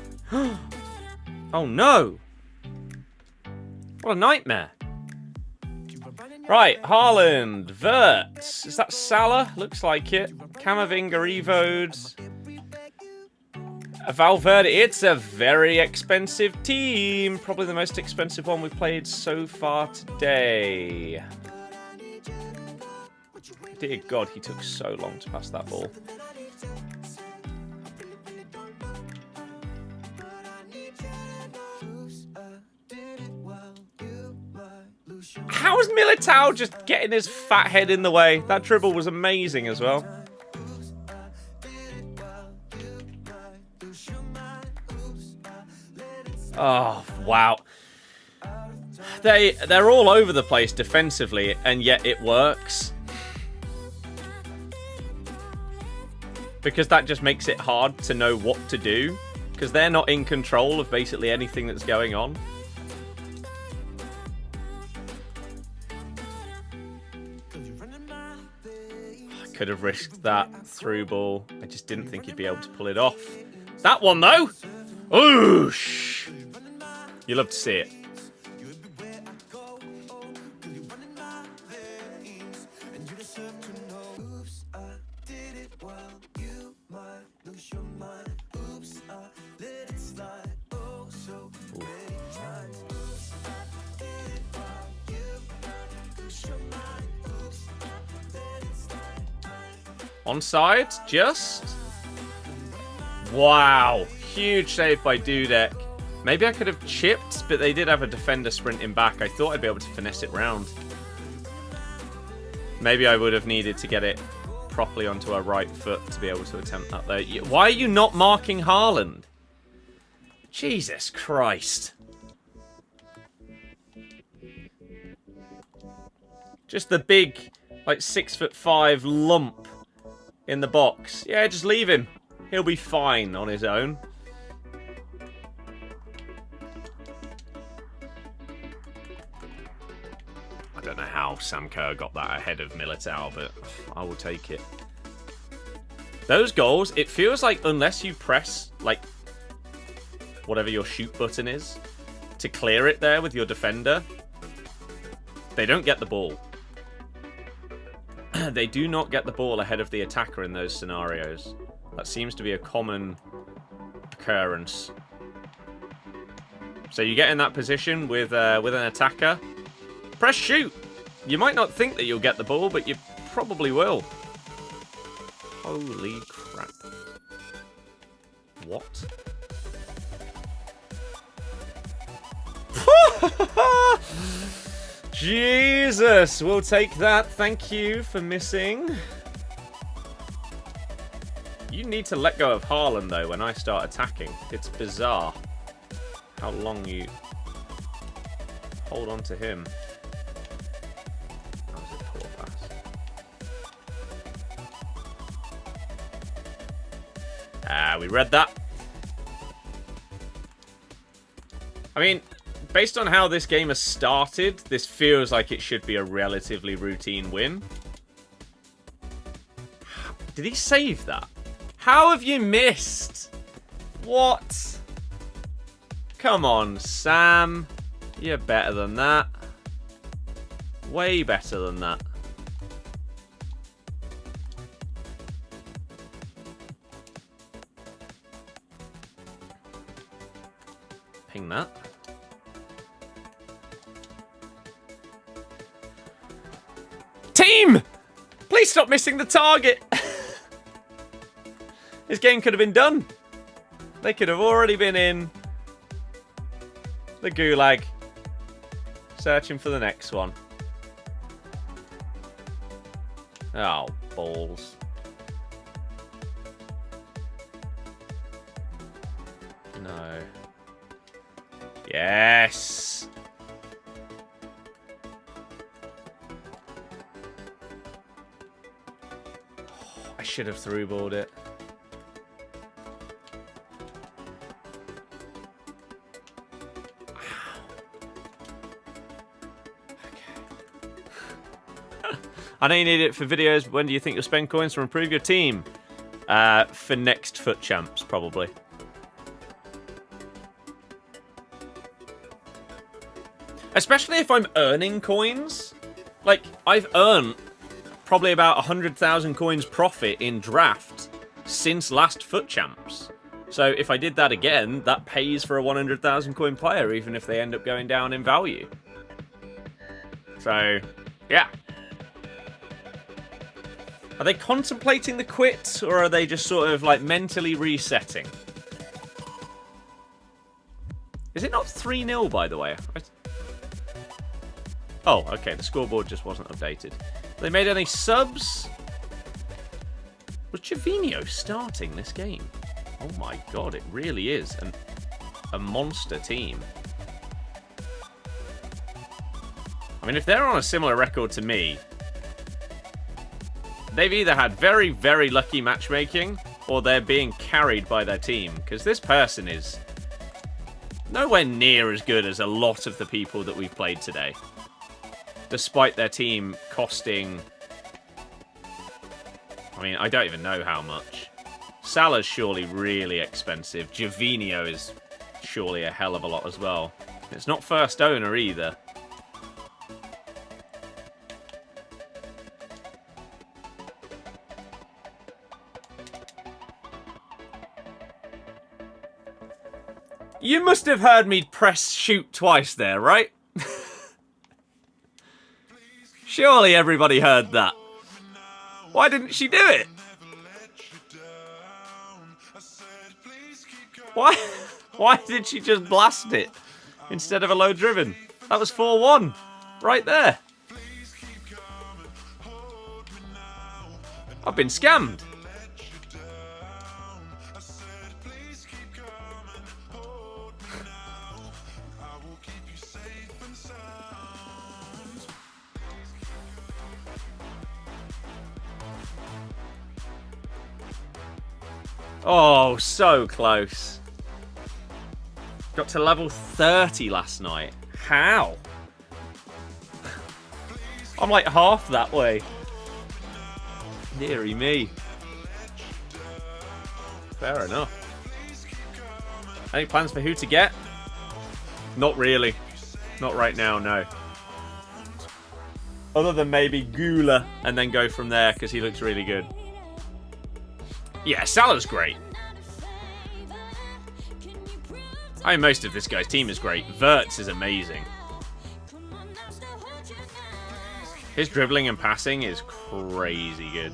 Oh no! What a nightmare. Right, Haaland, Wirtz. Is that Salah? Looks like it. Camavinga, Evoed. Valverde, it's a very expensive team. Probably the most expensive one we've played so far today. Dear God, he took so long to pass that ball. How is Militao just getting his fat head in the way? That dribble was amazing as well. Oh, wow. They're all over the place defensively, and yet it works. Because that just makes it hard to know what to do. Because they're not in control of basically anything that's going on. I could have risked that through ball. I just didn't think he'd be able to pull it off. That one, though! Oosh! You love to see it. Onside, just. Wow. Huge save by Dudek. Maybe I could have chipped, but they did have a defender sprinting back. I thought I'd be able to finesse it round. Maybe I would have needed to get it properly onto our right foot to be able to attempt that there. Why are you not marking Haaland? Jesus Christ. Just the big, like, 6'5" lump in the box. Yeah, just leave him. He'll be fine on his own. I don't know how Sam Kerr got that ahead of Militao, but I will take it. Those goals, it feels like unless you press, like, whatever your shoot button is, to clear it there with your defender, they don't get the ball. They do not get the ball ahead of the attacker in those scenarios. That seems to be a common occurrence. So you get in that position with an attacker. Press shoot. You might not think that you'll get the ball, but you probably will. Holy crap. What? Jesus, we'll take that. Thank you for missing. You need to let go of Haaland, though, when I start attacking. It's bizarre how long you hold on to him. That was a poor pass. We read that. I mean, based on how this game has started, this feels like it should be a relatively routine win. Did he save that? How have you missed? What? Come on, Sam. You're better than that. Way better than that. Ping that. Team! Please stop missing the target. This game could have been done. They could have already been in the Gulag, searching for the next one. Oh, balls. No. Yes. Oh, I should have through-balled it. I know you need it for videos. When do you think you'll spend coins to improve your team? For next FUT Champs, probably. Especially if I'm earning coins. Like, I've earned probably about 100,000 coins profit in draft since last FUT Champs. So if I did that again, that pays for a 100,000 coin player, even if they end up going down in value. So, yeah. Are they contemplating the quit, or are they just sort of like mentally resetting? Is it not 3-0, by the way? Oh, okay, the scoreboard just wasn't updated. Have they made any subs? Was Gvardiol starting this game? Oh my god, it really is a monster team. I mean, if they're on a similar record to me, they've either had very, very lucky matchmaking, or they're being carried by their team. Because this person is nowhere near as good as a lot of the people that we've played today. Despite their team costing... I mean, I don't even know how much. Salah's surely really expensive. Gvardiol is surely a hell of a lot as well. It's not first owner either. You must have heard me press shoot twice there, right? Surely everybody heard that. Why didn't she do it? Why did she just blast it instead of a low driven? That was 4-1 right there. I've been scammed. Oh, so close. Got to level 30 last night. How? I'm like half that way. Deary me. Fair enough. Any plans for who to get? Not really. Not right now, no. Other than maybe Goolag and then go from there because he looks really good. Yeah, Salah's great. I mean, most of this guy's team is great. Wirtz is amazing. His dribbling and passing is crazy good.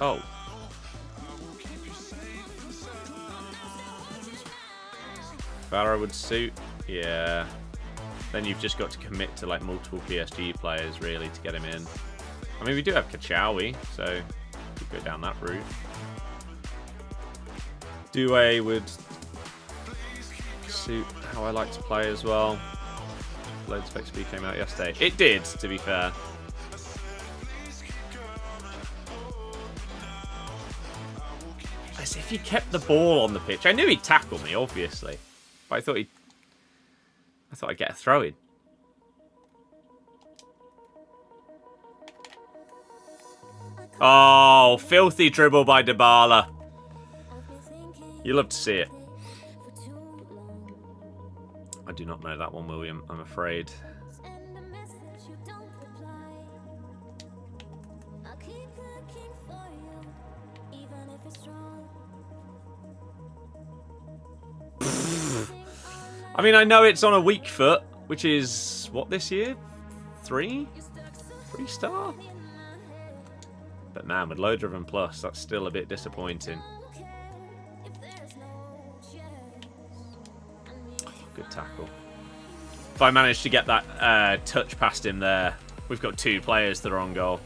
Oh. Farah would suit. Yeah. Then you've just got to commit to like multiple PSG players really to get him in. I mean, we do have Kachawi, so we could go down that route. Dupe would suit how I like to play as well. Loads of XP came out yesterday. It did, to be fair. As if he kept the ball on the pitch. I knew he'd tackle me, obviously, but I thought I'd get a throw in. Oh, filthy dribble by Dybala. You love to see it. I do not know that one, William, I'm afraid. I mean, I know it's on a weak foot, which is, what, this year? 3? 3-star? But man, with low driven plus, that's still a bit disappointing. Oh, good tackle. If I manage to get that touch past him there, we've got 2 players that are on goal.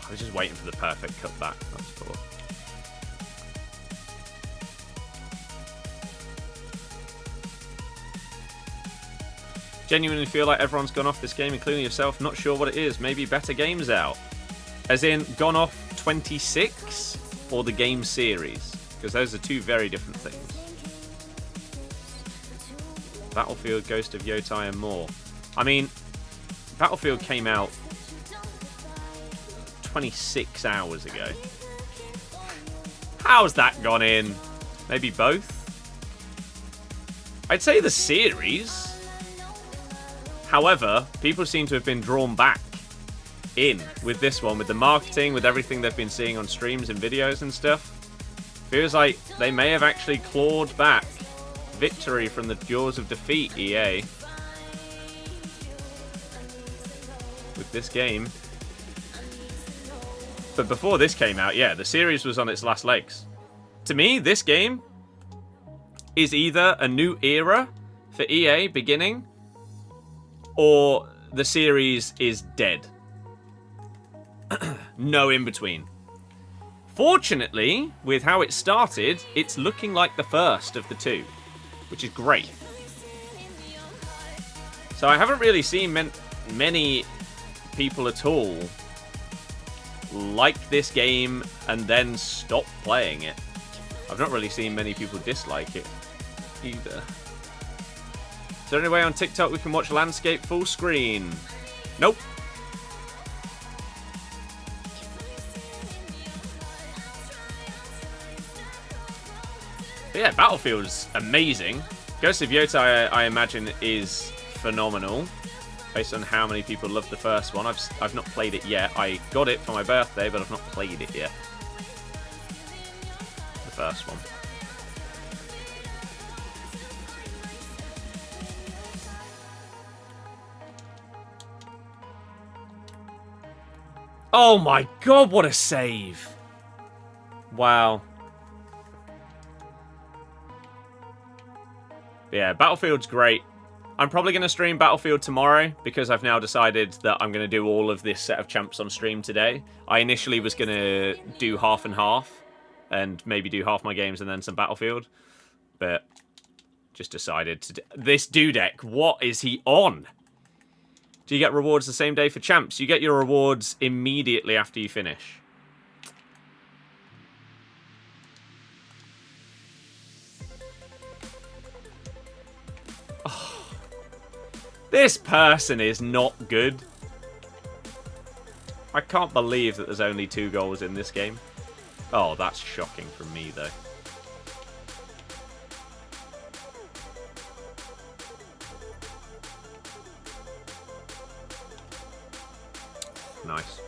I was just waiting for the perfect cutback. That's cool. Genuinely feel like everyone's gone off this game, including yourself. Not sure what it is. Maybe better games out. As in, gone off 26 or the game series? Because those are 2 very different things. Battlefield, Ghost of Yotai and more. I mean, Battlefield came out 26 hours ago. How's that gone in? Maybe both? I'd say the series. However, people seem to have been drawn back in with this one, with the marketing, with everything they've been seeing on streams and videos and stuff. Feels like they may have actually clawed back victory from the jaws of defeat, EA, with this game. But before this came out, yeah, the series was on its last legs. To me, this game is either a new era for EA beginning, or the series is dead. No in between. Fortunately, with how it started, it's looking like the first of the two, which is great. So I haven't really seen many people at all like this game and then stop playing it. I've not really seen many people dislike it either. Is there any way on TikTok we can watch landscape full screen? Nope. But yeah, Battlefield's amazing. Ghost of Yota, I imagine, is phenomenal, based on how many people love the first one. I've not played it yet. I got it for my birthday, but I've not played it yet. The first one. Oh my god, what a save! Wow. Yeah, Battlefield's great. I'm probably going to stream Battlefield tomorrow because I've now decided that I'm going to do all of this set of champs on stream today. I initially was going to do half and half and maybe do half my games and then some Battlefield, but just decided to do this Dudek. What is he on? Do you get rewards the same day for champs? You get your rewards immediately after you finish. Oh, this person is not good. I can't believe that there's only 2 goals in this game. Oh, that's shocking from me, though. Nice.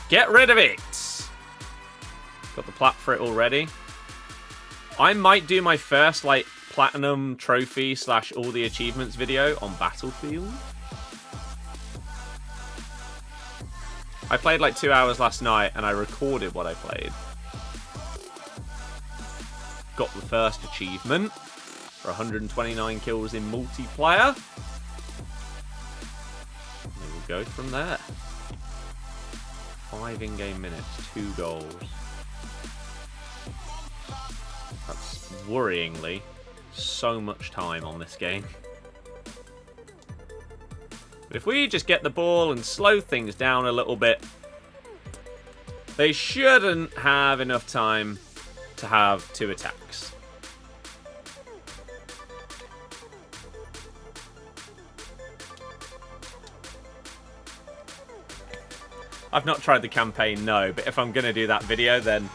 Get rid of it! Got the plat for it already. I might do my first, like, platinum trophy / all the achievements video on Battlefield. I played like 2 hours last night and I recorded what I played. Got the first achievement for 129 kills in multiplayer. And we will go from there. 5 in-game minutes, 2 goals. That's worryingly so much time on this game. But if we just get the ball and slow things down a little bit, they shouldn't have enough time to have 2 attacks. I've not tried the campaign, no, but if I'm going to do that video, then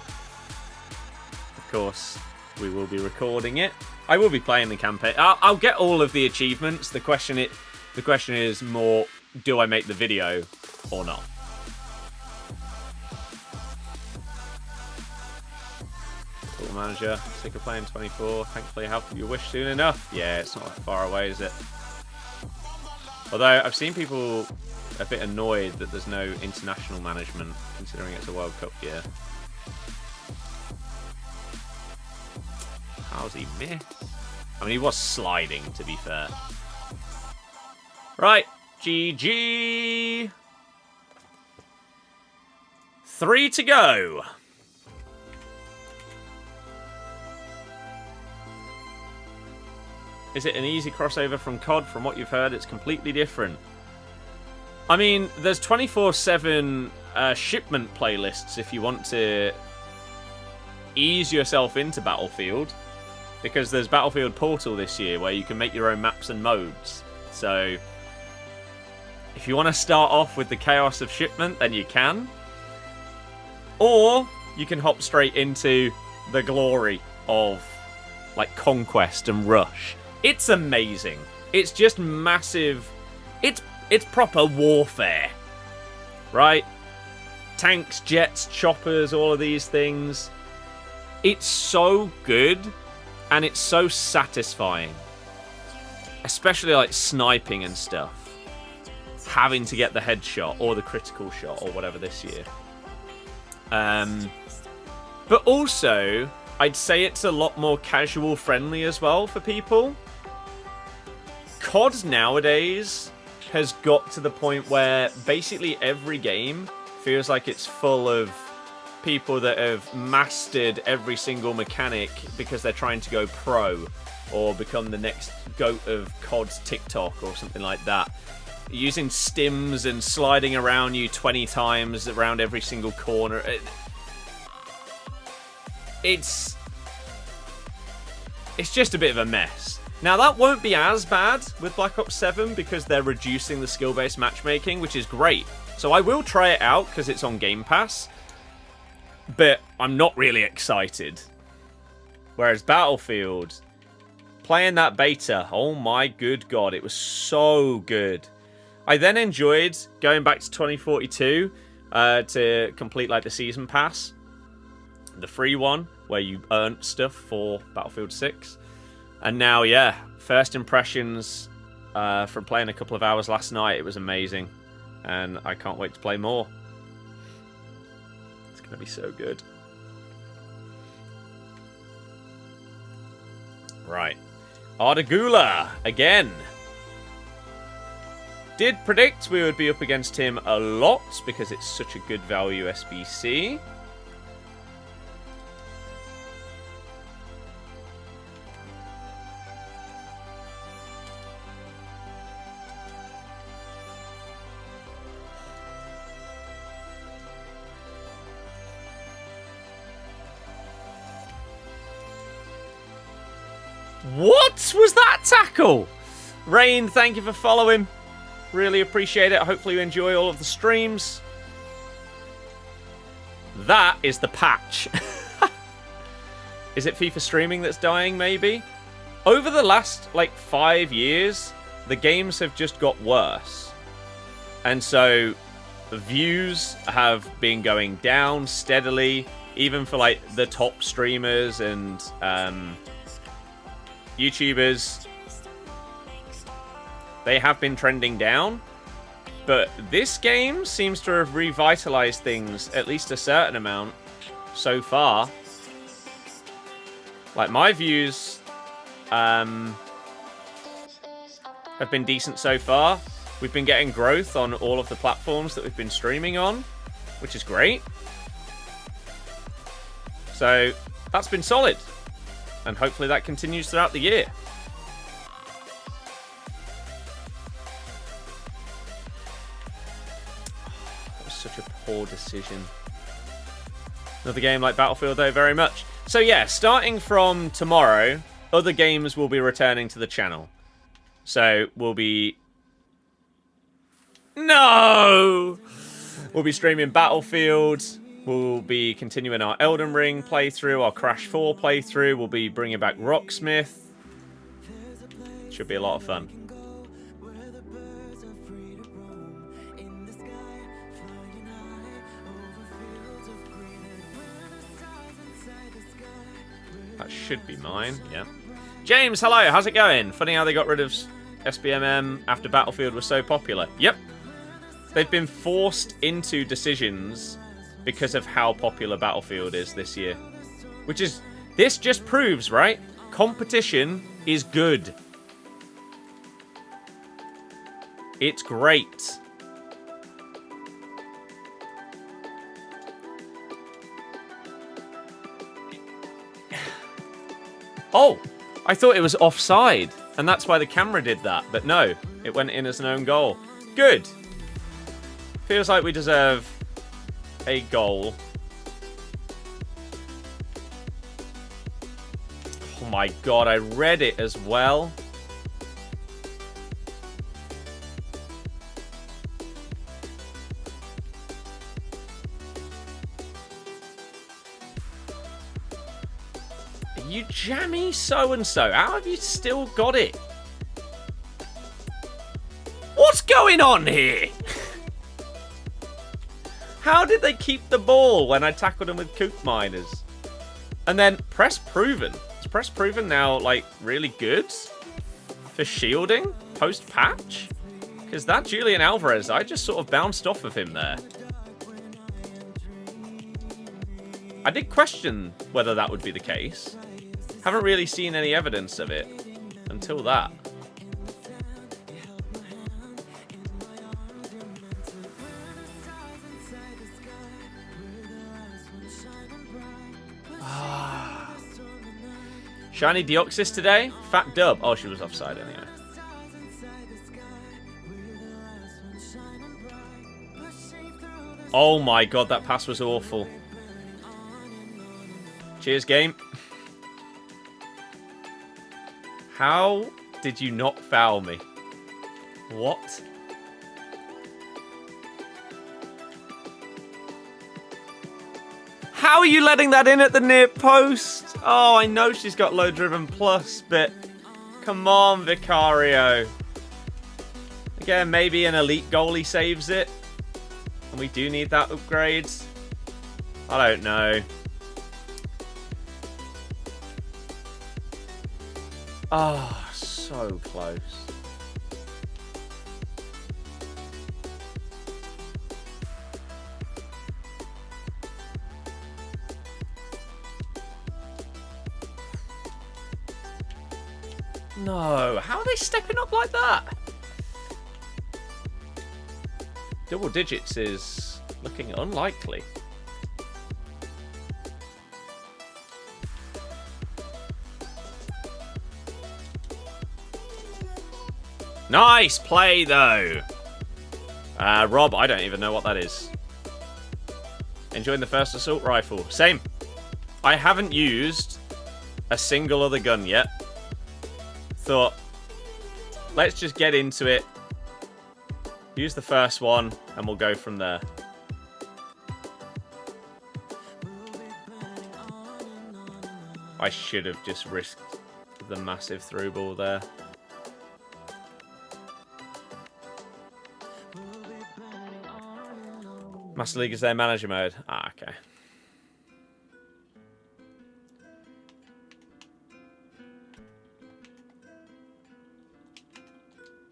of course we will be recording it. I will be playing the campaign. I'll get all of the achievements. The question is more, do I make the video or not? Football Manager, sick of playing 24. Thankfully, how can you wish soon enough? Yeah, it's not far away, is it? Although I've seen people a bit annoyed that there's no international management, considering it's a World Cup year. How's he missed? I mean, he was sliding, to be fair. Right, GG. 3 to go. Is it an easy crossover from COD? From what you've heard, it's completely different. I mean, there's 24/7 shipment playlists if you want to ease yourself into Battlefield, because there's Battlefield Portal this year where you can make your own maps and modes. So If you want to start off with the chaos of shipment, then you can. Or you can hop straight into the glory of like conquest and rush. It's amazing. It's just massive. It's proper warfare, right? Tanks, jets, choppers, all of these things. It's so good, and it's so satisfying. Especially like sniping and stuff. Having to get the headshot or the critical shot or whatever this year. But also, I'd say it's a lot more casual friendly as well for people. COD nowadays has got to the point where basically every game feels like it's full of people that have mastered every single mechanic because they're trying to go pro or become the next GOAT of COD's TikTok or something like that. Using stims and sliding around you 20 times around every single corner. It's just a bit of a mess. Now, that won't be as bad with Black Ops 7 because they're reducing the skill-based matchmaking, which is great. So I will try it out because it's on Game Pass. But I'm not really excited. Whereas Battlefield, playing that beta, oh my good god, it was so good. I then enjoyed going back to 2042 to complete like the season pass. The free one, where you earned stuff for Battlefield 6. And now, yeah, first impressions from playing a couple of hours last night, it was amazing. And I can't wait to play more. It's going to be so good. Right. Ardagula, again. Did predict we would be up against him a lot because it's such a good value SBC. What was that tackle? Rain, thank you for following. Really appreciate it. Hopefully you enjoy all of the streams. That is the patch. Is it FIFA streaming that's dying, maybe? Over the last, like, 5 years, the games have just got worse. And so, the views have been going down steadily, even for, like, the top streamers and YouTubers. They have been trending down, but this game seems to have revitalized things at least a certain amount so far. Like, my views have been decent so far. We've been getting growth on all of the platforms that we've been streaming on, which is great. So that's been solid, and hopefully that continues throughout the year. Such a poor decision. Another game like Battlefield, though, very much. So yeah, starting from tomorrow, other games will be returning to the channel. So we'll be... No! We'll be streaming Battlefield. We'll be continuing our Elden Ring playthrough, our Crash 4 playthrough. We'll be bringing back Rocksmith. Should be a lot of fun. That should be mine, yeah. James, hello, how's it going? Funny how they got rid of SBMM after Battlefield was so popular. Yep. They've been forced into decisions because of how popular Battlefield is this year. Which is... This just proves, right? Competition is good. It's great. Oh, I thought it was offside, and that's why the camera did that. But no, it went in as an own goal. Good. Feels like we deserve a goal. Oh my god, I read it as well. You jammy so-and-so. How have you still got it? What's going on here? How did they keep the ball when I tackled them with kook miners? And then press proven. Is press proven now, like, really good for shielding post-patch? Because that Julian Alvarez, I just sort of bounced off of him there. I did question whether that would be the case. Haven't really seen any evidence of it until that. Shiny Deoxys today. Fat dub. Oh, she was offside anyway. Oh my god, that pass was awful. Cheers, game. How did you not foul me? What? How are you letting that in at the near post? Oh, I know she's got low driven plus, but come on, Vicario. Again, maybe an elite goalie saves it. And we do need that upgrade. I don't know. Oh, so close. No, how are they stepping up like that? Double digits is looking unlikely. Nice play, though. Rob, I don't even know what that is. Enjoying the first assault rifle. Same. I haven't used a single other gun yet. Thought, let's just get into it. Use the first one, and we'll go from there. I should have just risked the massive through ball there. Master League is their manager mode. Ah, okay.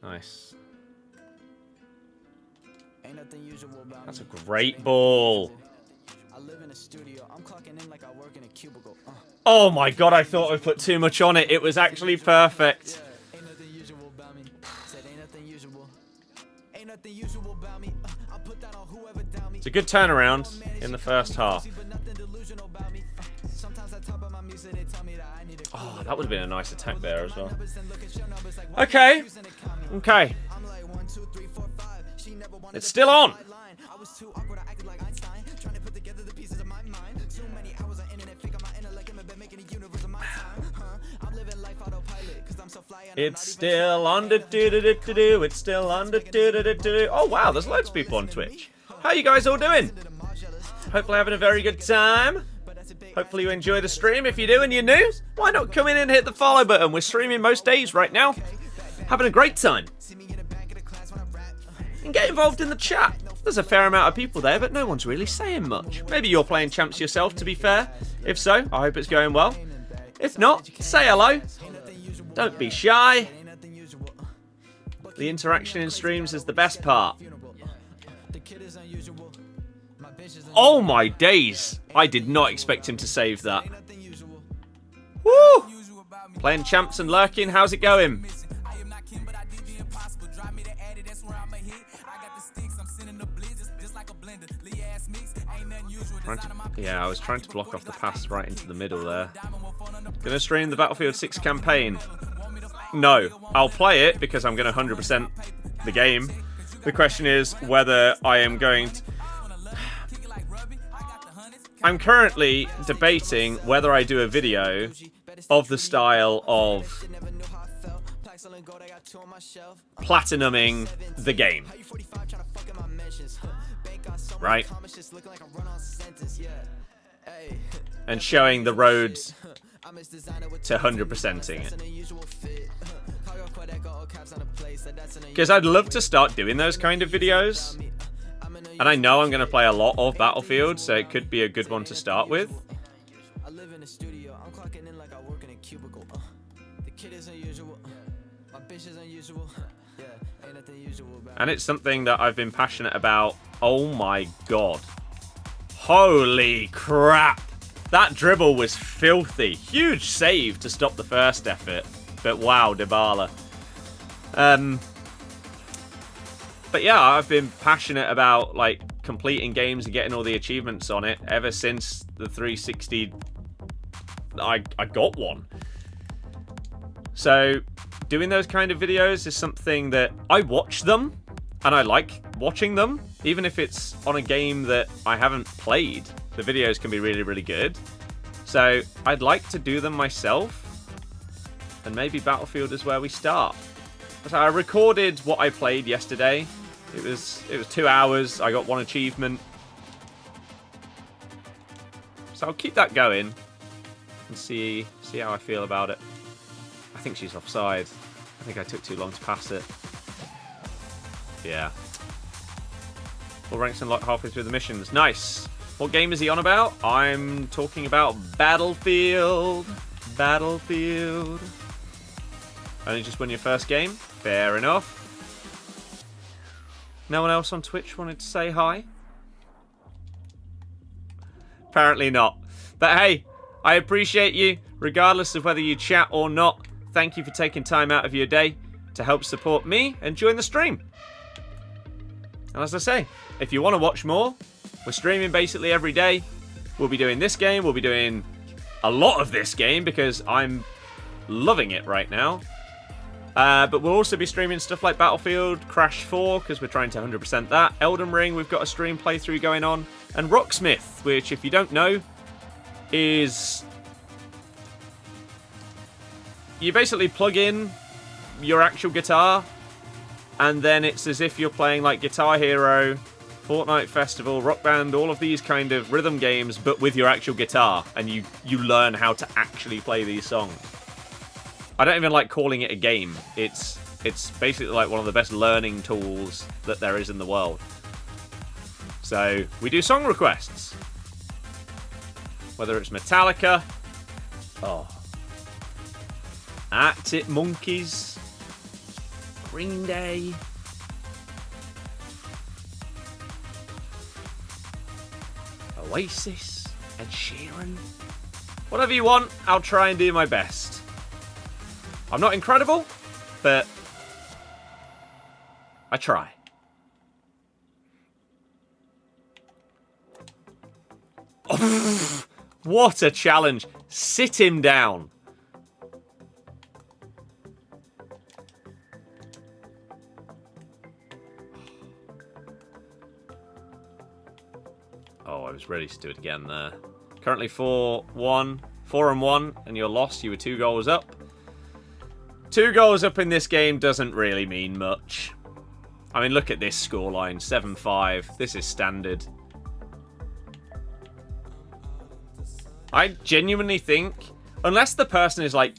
Nice. That's a great ball. Oh my god, I thought I put too much on it. It was actually perfect. It's a good turnaround in the first half. Oh, that would have been a nice attack there as well. Okay. Okay. It's still on. It's still under do-do-do-do-do. It's still under do-do-do-do-do. Oh, wow. There's loads of people on Twitch. How are you guys all doing? Hopefully having a very good time. Hopefully you enjoy the stream. If you do and you're new, why not come in and hit the follow button? We're streaming most days right now. Having a great time. And get involved in the chat. There's a fair amount of people there, but no one's really saying much. Maybe you're playing Champs yourself, to be fair. If so, I hope it's going well. If not, say hello. Don't be shy. The interaction in streams is the best part. Oh my days. I did not expect him to save that. Woo! Playing Champs and lurking, how's it going? Yeah, I was trying to block off the pass right into the middle there. Gonna stream the Battlefield 6 campaign? No. I'll play it because I'm going to 100% the game. The question is whether I am going to... I'm currently debating whether I do a video of the style of platinuming the game. Right? And showing the roads to 100%ing it. Because I'd love to start doing those kind of videos. And I know I'm going to play a lot of Battlefield, so it could be a good one to start with. And it's something that I've been passionate about. Oh my god. Holy crap. That dribble was filthy. Huge save to stop the first effort. But wow, Dybala. But yeah, I've been passionate about like completing games and getting all the achievements on it ever since the 360. I got one. So doing those kind of videos is something that I watch them and I like watching them. Even if it's on a game that I haven't played, the videos can be really, really good. So I'd like to do them myself. And maybe Battlefield is where we start. So I recorded what I played yesterday. It was 2 hours. I got one achievement. So I'll keep that going and see how I feel about it. I think she's offside. I think I took too long to pass it. Yeah. Full ranks unlocked halfway through the missions. Nice. What game is he on about? I'm talking about Battlefield. Battlefield. Only just won your first game? Fair enough. No one else on Twitch wanted to say hi? Apparently not. But hey, I appreciate you, regardless of whether you chat or not. Thank you for taking time out of your day to help support me and join the stream. And as I say, if you want to watch more, we're streaming basically every day. We'll be doing this game. We'll be doing a lot of this game because I'm loving it right now. But we'll also be streaming stuff like Battlefield, Crash 4, because we're trying to 100% that. Elden Ring, we've got a stream playthrough going on. And Rocksmith, which, if you don't know, is... you basically plug in your actual guitar, and then it's as if you're playing like Guitar Hero, Fortnite Festival, Rock Band, all of these kind of rhythm games, but with your actual guitar, and you learn how to actually play these songs. I don't even like calling it a game. It's basically like one of the best learning tools that there is in the world. So we do song requests. Whether it's Metallica, Arctic Monkeys, Green Day, Oasis, Ed Sheeran. Whatever you want, I'll try and do my best. I'm not incredible, but I try. Oh, what a challenge. Sit him down. Oh, I was ready to do it again there. Currently 4-1, and you're lost. You were 2 goals up. 2 goals up in this game doesn't really mean much. I mean, look at this scoreline, 7-5. This is standard. I genuinely think, unless the person is like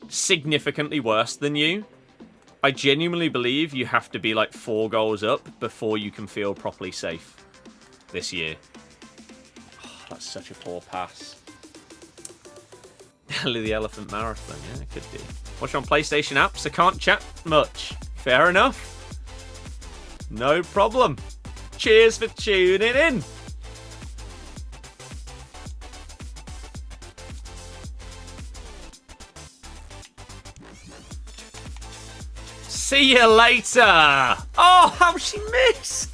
significantly worse than you, I genuinely believe you have to be like 4 goals up before you can feel properly safe this year. Oh, that's such a poor pass. The Elephant Marathon, yeah, it could be. Watch on PlayStation apps, I can't chat much. Fair enough. No problem. Cheers for tuning in. See you later. Oh, how she missed.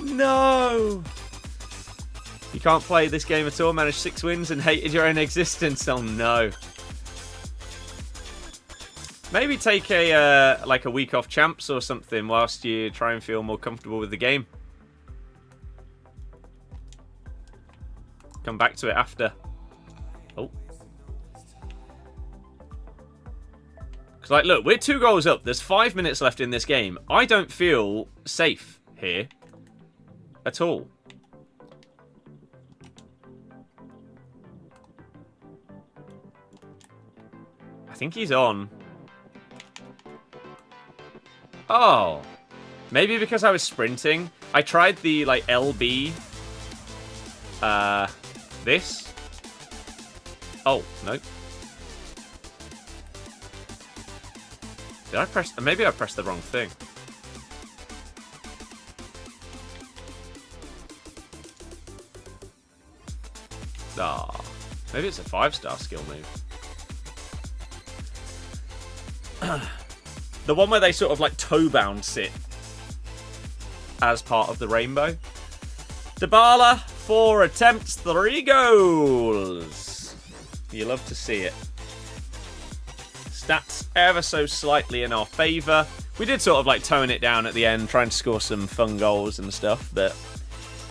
No. You can't play this game at all, managed 6 wins and hated your own existence. Oh no. Maybe take a like a week off champs or something whilst you try and feel more comfortable with the game. Come back to it after. Oh. Because like, look, we're 2 goals up. There's 5 minutes left in this game. I don't feel safe here at all. think he's on. Oh. Maybe because I was sprinting. I tried the, like, LB. This. Oh, no. Did I press... Maybe I pressed the wrong thing. Ah. Maybe it's a 5-star skill move. The one where they sort of like toe bounce it as part of the rainbow. Dybala, 4 attempts, 3 goals. You love to see it. Stats ever so slightly in our favour. We did sort of like tone it down at the end, trying to score some fun goals and stuff, but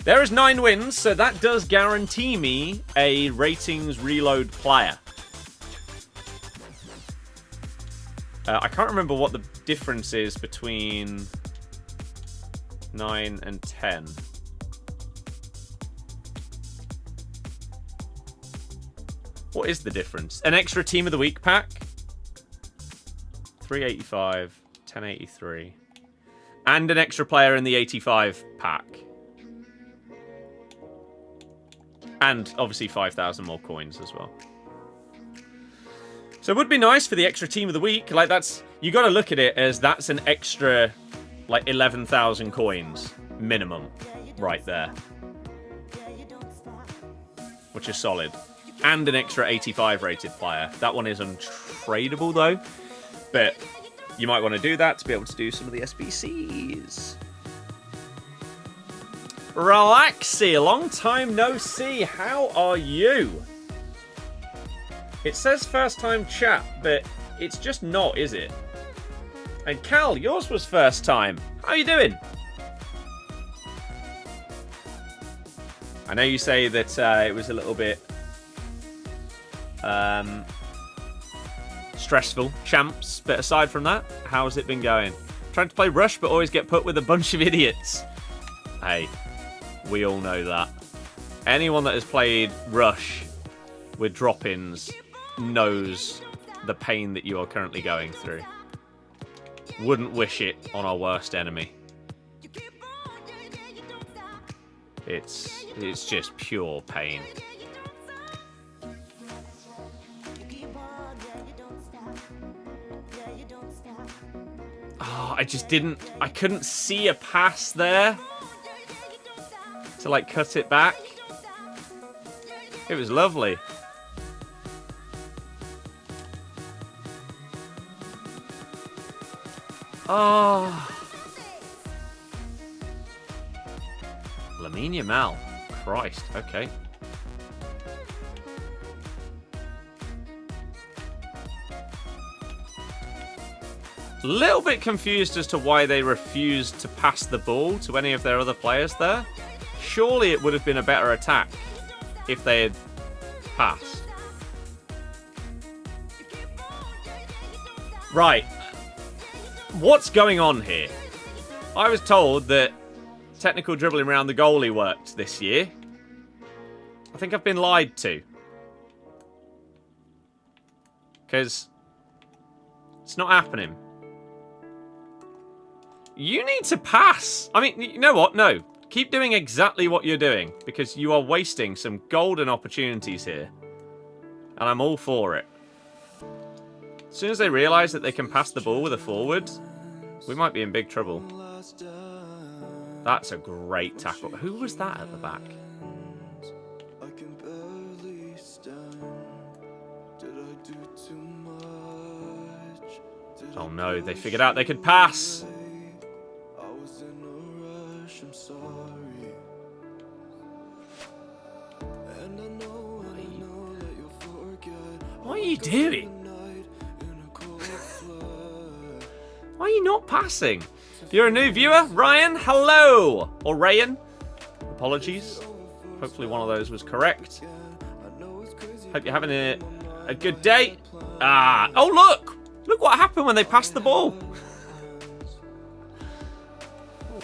there is 9 wins, so that does guarantee me a ratings reload player. I can't remember what the difference is between 9 and 10. What is the difference? An extra Team of the Week pack. 385, 1083. And an extra player in the 85 pack. And obviously 5,000 more coins as well. So it would be nice for the extra Team of the Week. Like, that's... You got to look at it as that's an extra, like, 11,000 coins minimum right there. Which is solid. And an extra 85 rated player. That one is untradeable, though. But you might want to do that to be able to do some of the SBCs. Relaxy, long time no see. How are you? It says first time chat, but it's just not, is it? And Cal, yours was first time. How are you doing? I know you say that it was a little bit stressful, champs, but aside from that, how's it been going? Trying to play Rush, but always get put with a bunch of idiots. Hey, we all know that. Anyone that has played Rush with drop-ins knows the pain that you are currently going through. Wouldn't wish it on our worst enemy. It's just pure pain. Oh, I couldn't see a pass there to like cut it back. It was lovely. Oh. Lamine Yamal. Christ, okay. A little bit confused as to why they refused to pass the ball to any of their other players there. Surely it would have been a better attack if they had passed. Right. What's going on here? I was told that technical dribbling around the goalie worked this year. I think I've been lied to. Because it's not happening. You need to pass. I mean, you know what? No. Keep doing exactly what you're doing. Because you are wasting some golden opportunities here. And I'm all for it. As soon as they realise that they can pass the ball with a forward, we might be in big trouble. That's a great tackle. Who was that at the back? Oh no, they figured out they could pass. What are you doing? Why are you not passing? If you're a new viewer, Ryan, hello! Or Rayan. Apologies. Hopefully one of those was correct. Hope you're having a good day. Ah, oh look! Look what happened when they passed the ball.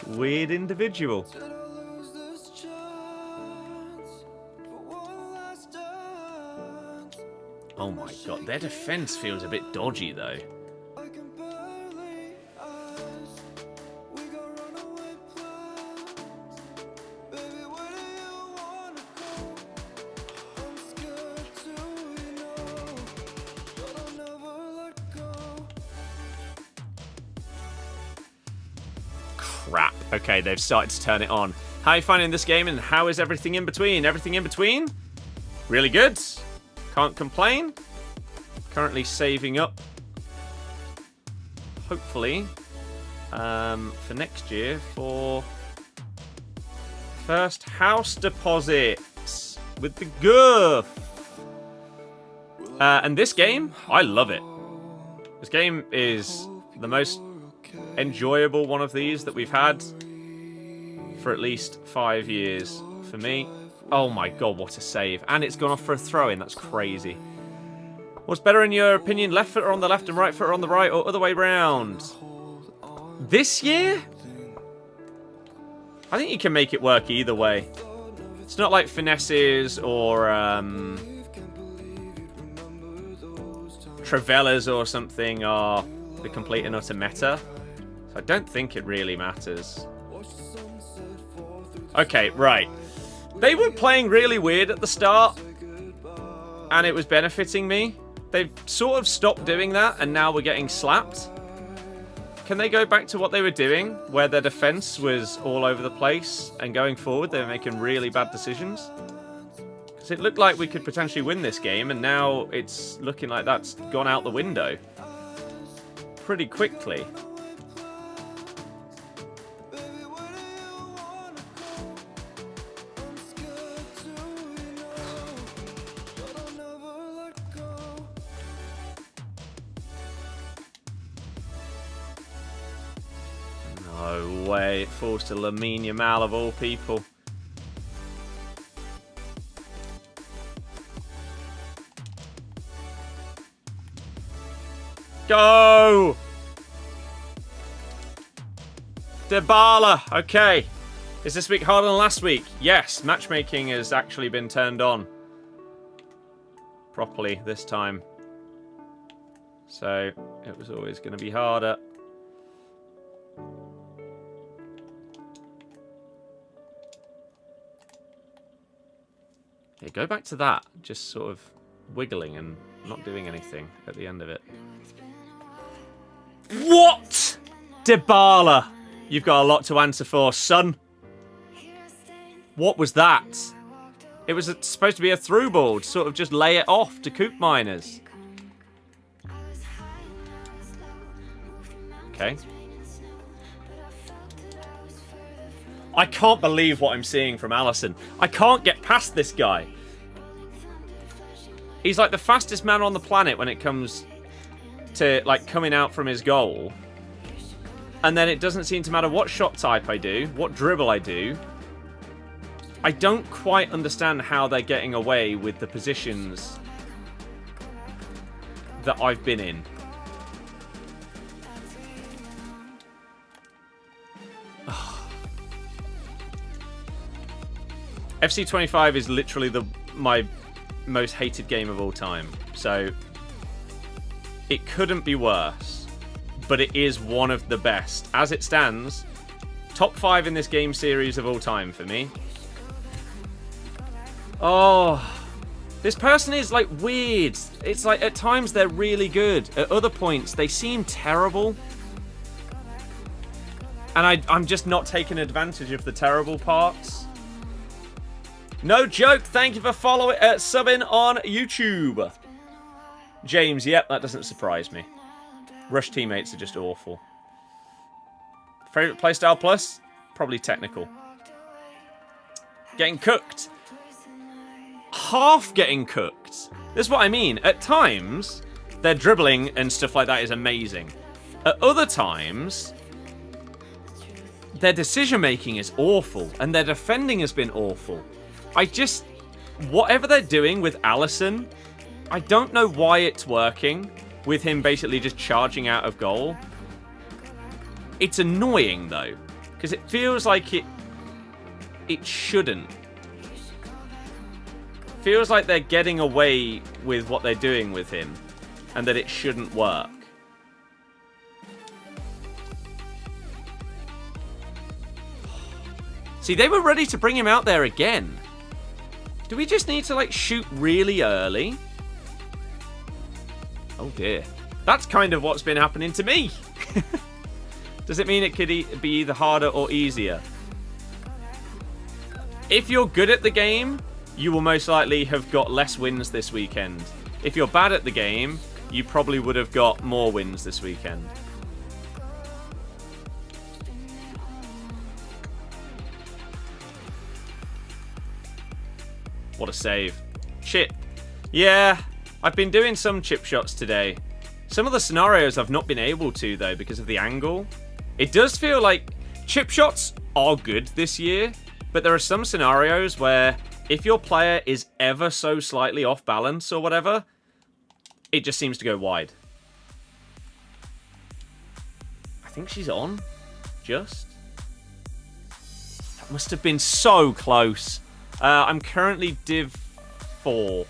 Weird individual. Oh my god, their defense feels a bit dodgy though. Crap. Okay, they've started to turn it on. How are you finding this game, and how is everything in between? Everything in between? Really good. Can't complain. Currently saving up. Hopefully. For next year for first house deposits with the Gurf. And this game, I love it. This game is the most enjoyable one of these that we've had for at least 5 years for me. Oh my god, what a save. And it's gone off for a throw-in. That's crazy. What's better in your opinion? Left footer on the left and right footer on the right, or other way round? This year? I think you can make it work either way. It's not like finesses or Travellas or something are the complete and utter meta. So I don't think it really matters. Okay, right. They were playing really weird at the start, and it was benefiting me. They've sort of stopped doing that, and now we're getting slapped. Can they go back to what they were doing, where their defense was all over the place, and going forward they were making really bad decisions? Because it looked like we could potentially win this game, and now it's looking like that's gone out the window pretty quickly. No way, it falls to Lamine Yamal of all people. Go! Dybala, okay. Is this week harder than last week? Yes, matchmaking has actually been turned on properly this time. So, it was always going to be harder. Yeah, go back to that. Just sort of wiggling and not doing anything at the end of it. What? Dybala! You've got a lot to answer for, son. What was that? It was supposed to be a through ball, to sort of just lay it off to Coop Miners. Okay. I can't believe what I'm seeing from Alisson. I can't get past this guy. He's like the fastest man on the planet when it comes to like coming out from his goal. And then it doesn't seem to matter what shot type I do, what dribble I do. I don't quite understand how they're getting away with the positions that I've been in. FC25 is literally my most hated game of all time. So it couldn't be worse. But it is one of the best. As it stands, top 5 in this game series of all time for me. Oh, this person is like weird. It's like at times they're really good. At other points they seem terrible. And I'm just not taking advantage of the terrible parts. No joke, thank you for following, subbing on YouTube. James, yep, that doesn't surprise me. Rush teammates are just awful. Favorite playstyle plus? Probably technical. Getting cooked. Half getting cooked. This is what I mean. At times, their dribbling and stuff like that is amazing. At other times, their decision making is awful. And their defending has been awful. Whatever they're doing with Alisson, I don't know why it's working with him basically just charging out of goal. It's annoying though, because it feels like it shouldn't. Feels like they're getting away with what they're doing with him and that it shouldn't work. See, they were ready to bring him out there again. Do we just need to, like, shoot really early? Oh, dear. That's kind of what's been happening to me. Does it mean it could be either harder or easier? If you're good at the game, you will most likely have got less wins this weekend. If you're bad at the game, you probably would have got more wins this weekend. What a save. Chip. Yeah, I've been doing some chip shots today. Some of the scenarios I've not been able to, though, because of the angle. It does feel like chip shots are good this year, but there are some scenarios where if your player is ever so slightly off balance or whatever, it just seems to go wide. I think she's on. Just. That must have been so close. I'm currently Div 4.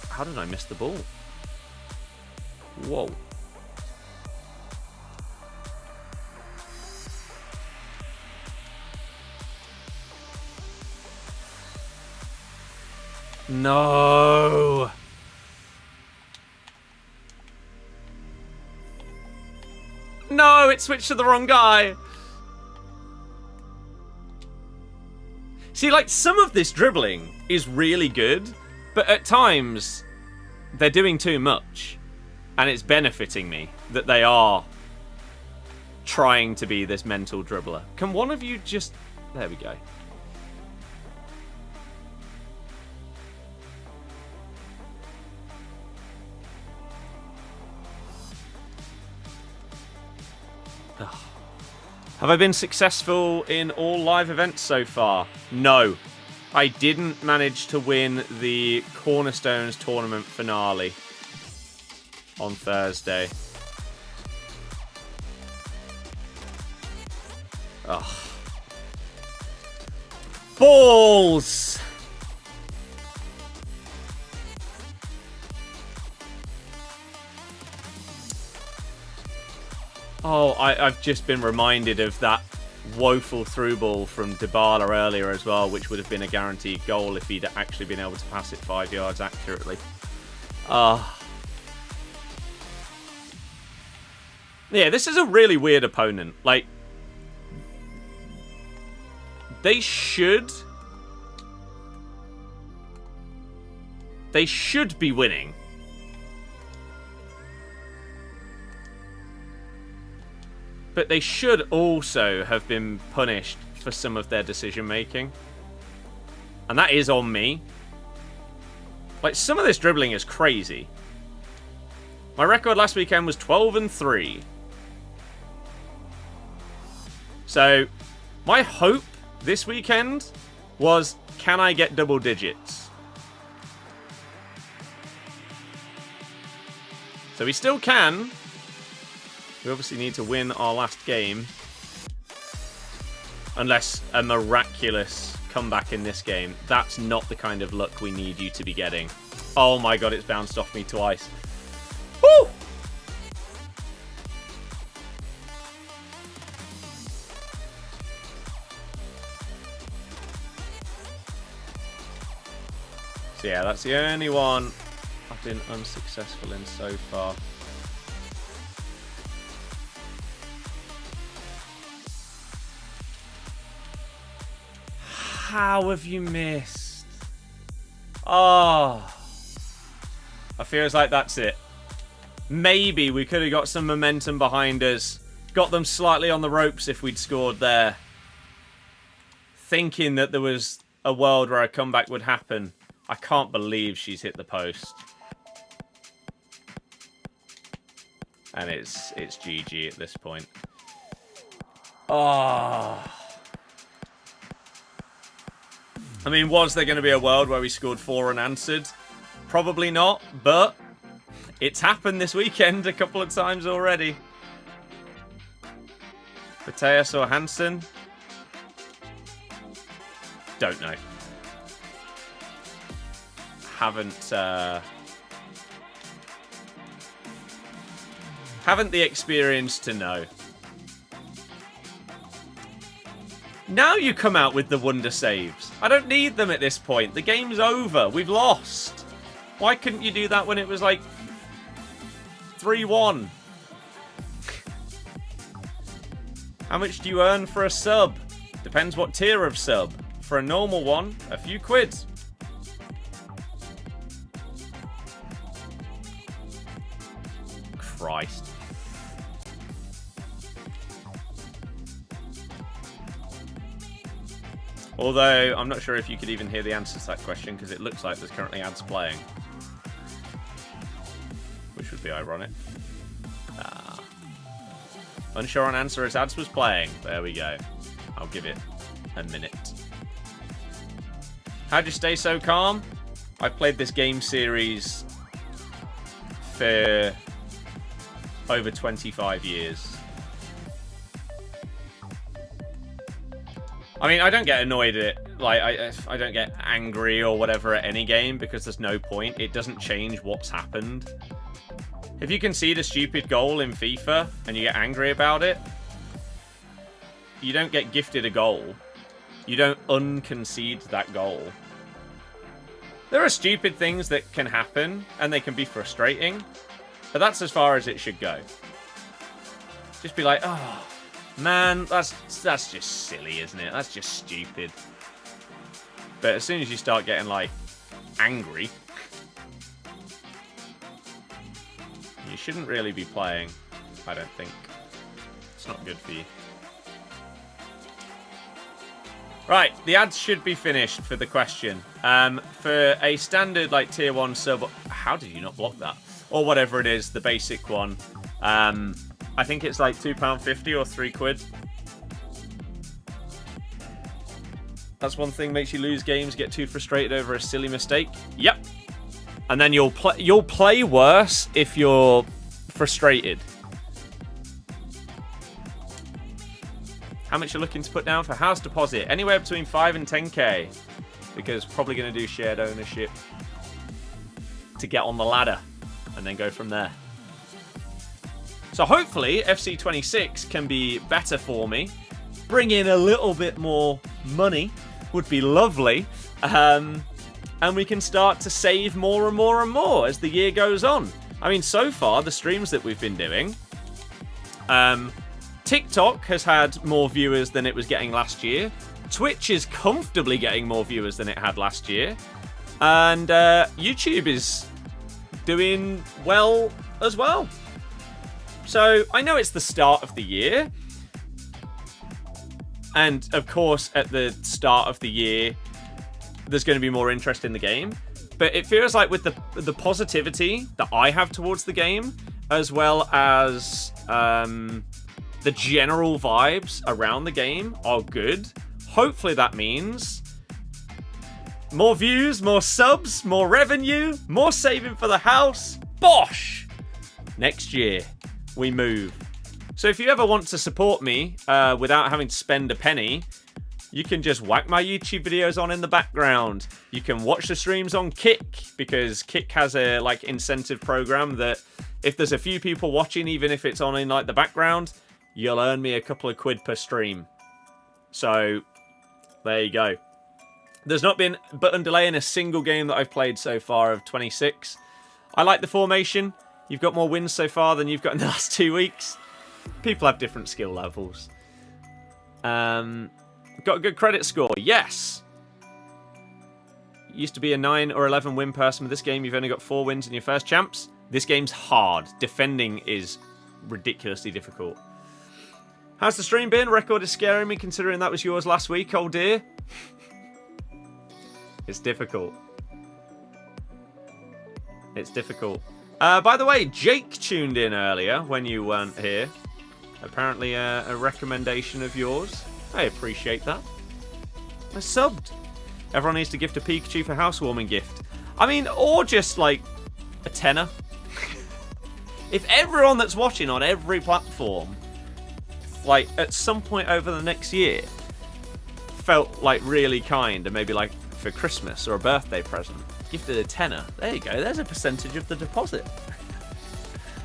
How did I miss the ball? Whoa. No. No, it switched to the wrong guy. See, like, some of this dribbling is really good, but at times they're doing too much, and it's benefiting me that they are trying to be this mental dribbler. Can one of you just... There we go. Have I been successful in all live events so far? No. I didn't manage to win the Cornerstones tournament finale on Thursday. Ugh. Balls! Oh, I've just been reminded of that woeful through ball from Dybala earlier as well, which would have been a guaranteed goal if he'd actually been able to pass it 5 yards accurately. Yeah, this is a really weird opponent. Like, they should be winning. But they should also have been punished for some of their decision making. And that is on me. Like, some of this dribbling is crazy. My record last weekend was 12-3. So, my hope this weekend was, can I get double digits? So we still can. We obviously need to win our last game. Unless a miraculous comeback in this game. That's not the kind of luck we need you to be getting. Oh my god, it's bounced off me twice. Woo! So yeah, that's the only one I've been unsuccessful in so far. How have you missed? Oh. I feels like that's it. Maybe we could have got some momentum behind us. Got them slightly on the ropes if we'd scored there. Thinking that there was a world where a comeback would happen. I can't believe she's hit the post. And it's GG at this point. Oh. I mean, was there going to be a world where we scored 4 unanswered? Probably not, but it's happened this weekend a couple of times already. Mateus or Hansen? Don't know. haven't the experience to know. Now you come out with the wonder saves. I don't need them at this point. The game's over. We've lost. Why couldn't you do that when it was like 3-1? How much do you earn for a sub? Depends what tier of sub. For a normal one, a few quid. Christ. Although, I'm not sure if you could even hear the answer to that question, because it looks like there's currently ads playing. Which would be ironic. Unsure on answer as ads was playing. There we go. I'll give it a minute. How'd you stay so calm? I've played this game series for over 25 years. I mean, I don't get annoyed at it. Like, I don't get angry or whatever at any game because there's no point. It doesn't change what's happened. If you concede a stupid goal in FIFA and you get angry about it, you don't get gifted a goal. You don't unconcede that goal. There are stupid things that can happen and they can be frustrating, but that's as far as it should go. Just be like, oh, man, that's just silly, isn't it? That's just stupid. But as soon as you start getting, like, angry, you shouldn't really be playing, I don't think. It's not good for you. Right, the ads should be finished for the question. For a standard, like, tier 1 sub, how did you not block that? Or whatever it is, the basic one. I think it's like £2.50 or 3 quid. That's one thing makes you lose games, get too frustrated over a silly mistake. Yep. And then you'll play worse if you're frustrated. How much you're looking to put down for house deposit? Anywhere between 5 and 10k. Because probably going to do shared ownership to get on the ladder and then go from there. So hopefully FC26 can be better for me. Bring in a little bit more money would be lovely. And we can start to save more and more and more as the year goes on. I mean, so far, the streams that we've been doing, TikTok has had more viewers than it was getting last year. Twitch is comfortably getting more viewers than it had last year. And YouTube is doing well as well. So I know it's the start of the year. And of course, at the start of the year, there's going to be more interest in the game. But it feels like with the positivity that I have towards the game, as well as the general vibes around the game are good. Hopefully that means more views, more subs, more revenue, more saving for the house. Bosh! Next year, we move. So if you ever want to support me without having to spend a penny, you can just whack my YouTube videos on in the background. You can watch the streams on Kick, because Kick has a like incentive program that if there's a few people watching, even if it's on in like the background, you'll earn me a couple of quid per stream. So there you go. There's not been button delay in a single game that I've played so far of 26. I like the formation. You've got more wins so far than you've got in the last 2 weeks. People have different skill levels. Got a good credit score. Yes. Used to be a 9 or 11 win person with this game. You've only got 4 wins in your first champs. This game's hard. Defending is ridiculously difficult. How's the stream been? Record is scaring me considering that was yours last week. Oh dear. It's difficult. It's difficult. By the way, Jake tuned in earlier when you weren't here. Apparently a recommendation of yours. I appreciate that. I subbed. Everyone needs to gift a Pikachu for housewarming gift. I mean, or just like a tenner. If everyone that's watching on every platform, like at some point over the next year, felt like really kind and maybe like for Christmas or a birthday present. Gifted a tenner. There you go. There's a percentage of the deposit.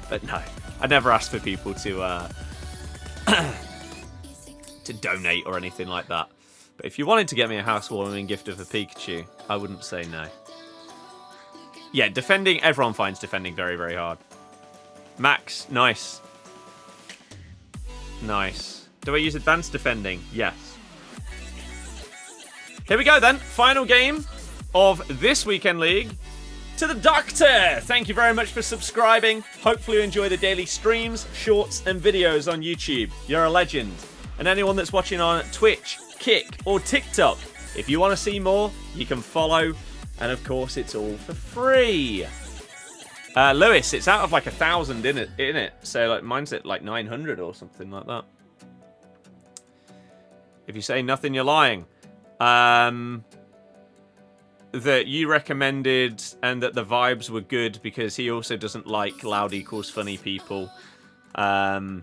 But no, I never asked for people to to donate or anything like that. But if you wanted to get me a housewarming gift of a Pikachu, I wouldn't say no. Yeah, defending, everyone finds defending very, very hard. Max, nice. Nice. Do I use advanced defending? Yes. Here we go then. Final game of this weekend league. To the Doctor! Thank you very much for subscribing. Hopefully you enjoy the daily streams, shorts, and videos on YouTube. You're a legend. And anyone that's watching on Twitch, Kick, or TikTok, if you want to see more, you can follow. And of course, it's all for free. Lewis, it's out of like 1,000 in it. So like mine's at like 900 or something like that. If you say nothing, you're lying. That you recommended and that the vibes were good because he also doesn't like loud equals funny people. And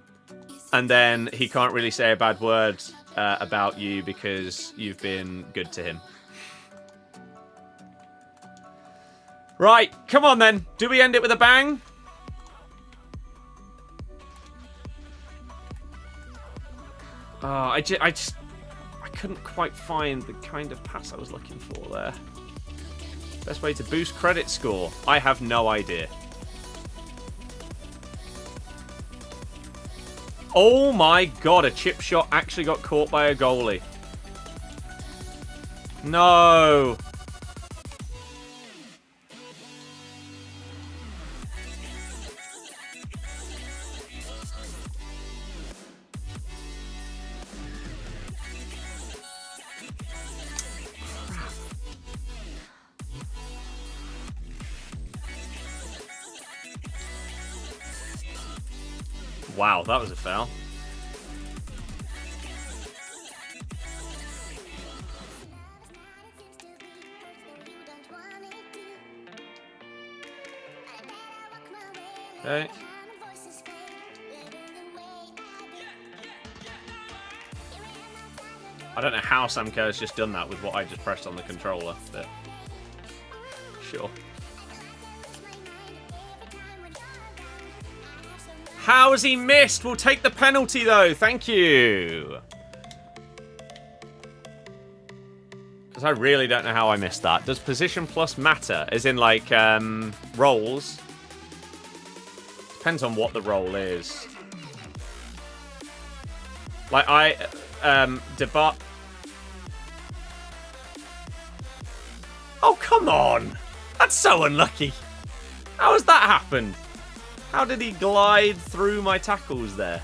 then he can't really say a bad word about you because you've been good to him. Right, come on then. Do we end it with a bang? Oh, I couldn't quite find the kind of pass I was looking for there. Best way to boost credit score? I have no idea. Oh my god, a chip shot actually got caught by a goalie. No. Wow, that was a foul. Okay. I don't know how Sam Kerr has just done that with what I just pressed on the controller, but sure. How has he missed? We'll take the penalty, though. Thank you. Because I really don't know how I missed that. Does position plus matter? As in, like, roles? Depends on what the role is. Like, Dybala... Oh, come on. That's so unlucky. How has that happened? How did he glide through my tackles there?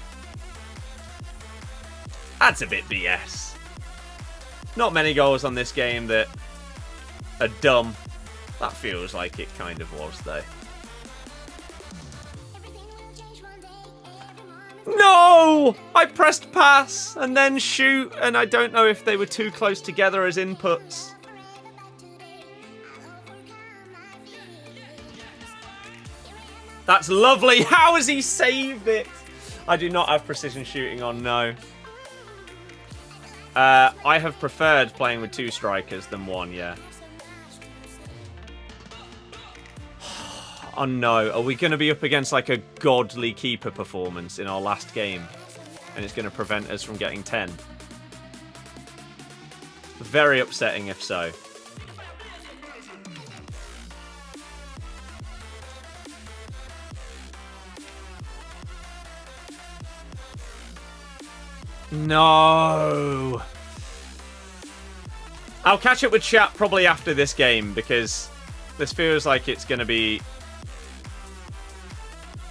That's a bit BS. Not many goals on this game that are dumb. That feels like it kind of was, though. No! I pressed pass and then shoot, and I don't know if they were too close together as inputs. That's lovely. How has he saved it? I do not have precision shooting on, no. I have preferred playing with 2 strikers than 1, yeah. Oh no, are we going to be up against like a godly keeper performance in our last game? And it's going to prevent us from getting 10. Very upsetting if so. No. I'll catch up with chat probably after this game because this feels like it's going to be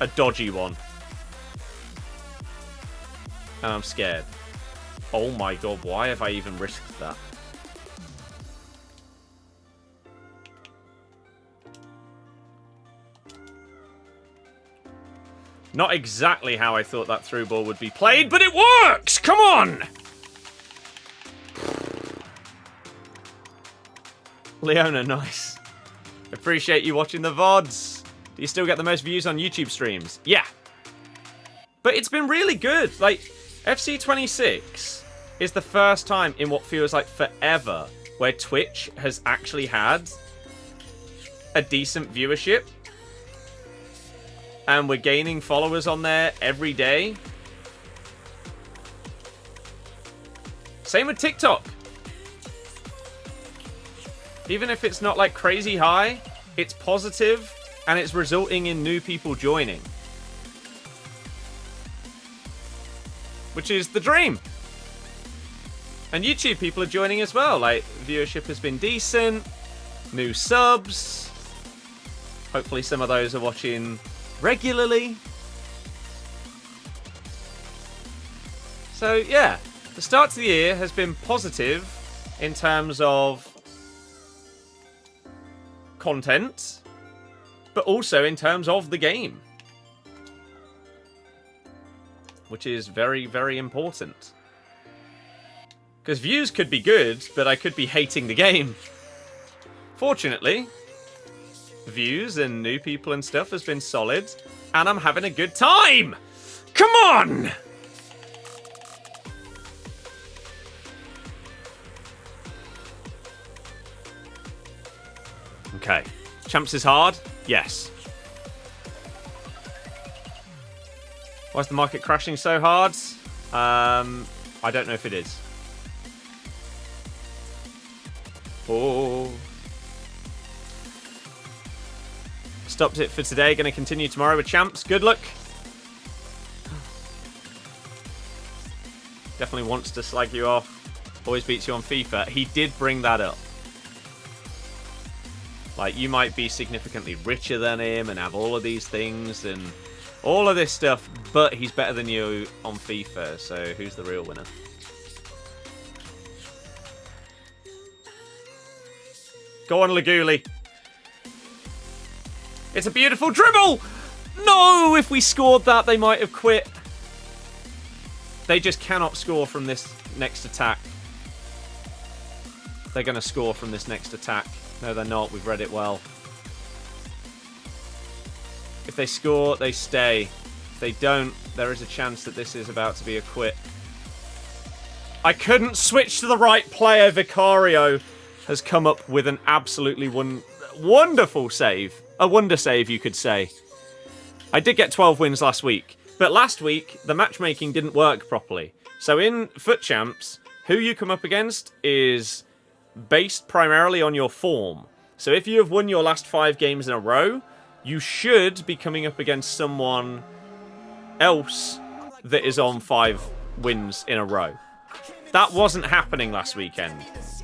a dodgy one. And I'm scared. Oh my god, why have I even risked that? Not exactly how I thought that through ball would be played, but it works! Come on! Leona, nice. Appreciate you watching the VODs. Do you still get the most views on YouTube streams? Yeah. But it's been really good. Like, FC26 is the first time in what feels like forever where Twitch has actually had a decent viewership. And we're gaining followers on there every day. Same with TikTok. Even if it's not like crazy high, it's positive and it's resulting in new people joining. Which is the dream. And YouTube people are joining as well. Like, viewership has been decent. New subs. Hopefully some of those are watching regularly. So, yeah. The start to the year has been positive in terms of content, but also in terms of the game. Which is very, very important. Because views could be good, but I could be hating the game. Fortunately, views and new people and stuff has been solid, and I'm having a good time! Come on! Okay. Champs is hard? Yes. Why is the market crashing so hard? I don't know if it is. Oh. Stopped it for today. Going to continue tomorrow with Champs. Good luck. Definitely wants to slag you off. Always beats you on FIFA. He did bring that up. Like, you might be significantly richer than him and have all of these things and all of this stuff, but he's better than you on FIFA, so who's the real winner? Go on, Laguli. It's a beautiful dribble! No! If we scored that, they might have quit. They just cannot score from this next attack. They're going to score from this next attack. No, they're not. We've read it well. If they score, they stay. If they don't, there is a chance that this is about to be a quit. I couldn't switch to the right player. Vicario has come up with an absolutely wonderful save. A wonder save, you could say. I did get 12 wins last week. But last week, the matchmaking didn't work properly. So in FUT Champs, who you come up against is based primarily on your form. So if you have won your last 5 games in a row, you should be coming up against someone else that is on 5 wins in a row. That wasn't happening last weekend.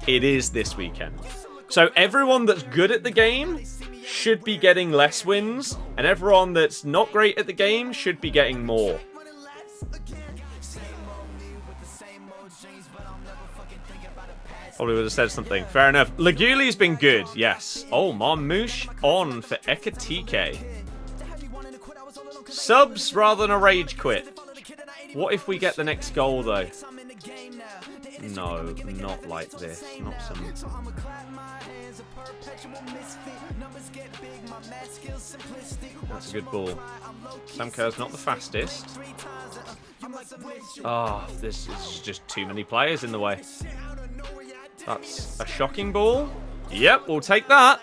It is this weekend. So everyone that's good at the game should be getting less wins, and everyone that's not great at the game should be getting more. Probably would have said something. Fair enough. Laguli's been good, yes. Oh, Marmouche on for Ekatike. Subs rather than a rage quit. What if we get the next goal, though? No, not like this. Not some... That's a good ball. Sam Kerr's not the fastest. Oh, this is just too many players in the way. That's a shocking ball. Yep, we'll take that.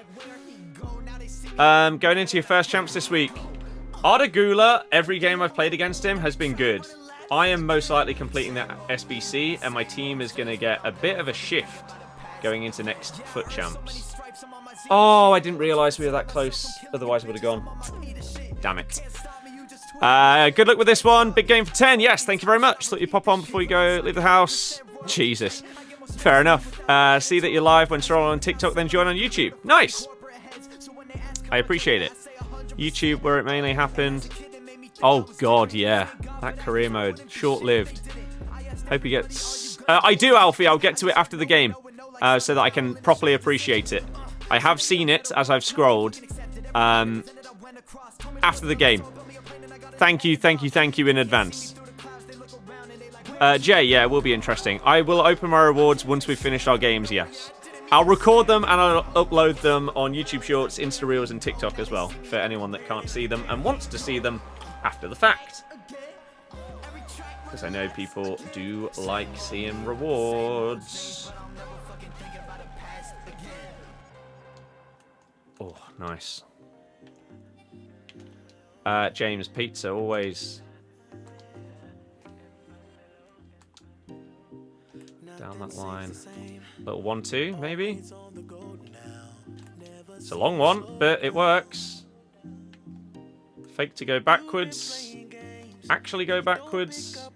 Going into your first champs this week. Ardagula, every game I've played against him has been good. I am most likely completing that SBC, and my team is going to get a bit of a shift going into next FUT Champs. Oh, I didn't realise we were that close. Otherwise, I would have gone. Damn it. Good luck with this one. Big game for 10. Yes, thank you very much. Thought you'd pop on before you go leave the house. Jesus. Fair enough. See that you're live when scrolling on TikTok, then join on YouTube. Nice. I appreciate it. YouTube, where it mainly happened. Oh, God, yeah. That career mode. Short-lived. Hope he gets... I do, Alfie. I'll get to it after the game so that I can properly appreciate it. I have seen it as I've scrolled after the game. Thank you in advance. Jay, yeah, it will be interesting. I will open my rewards once we've finished our games, yes. I'll record them and I'll upload them on YouTube Shorts, Insta Reels and TikTok as well, for anyone that can't see them and wants to see them after the fact. Because I know people do like seeing rewards. Oh, nice. James, pizza, always. Down that line. Little 1-2, maybe? It's a long one, but it works. Fake to go backwards. Actually go backwards.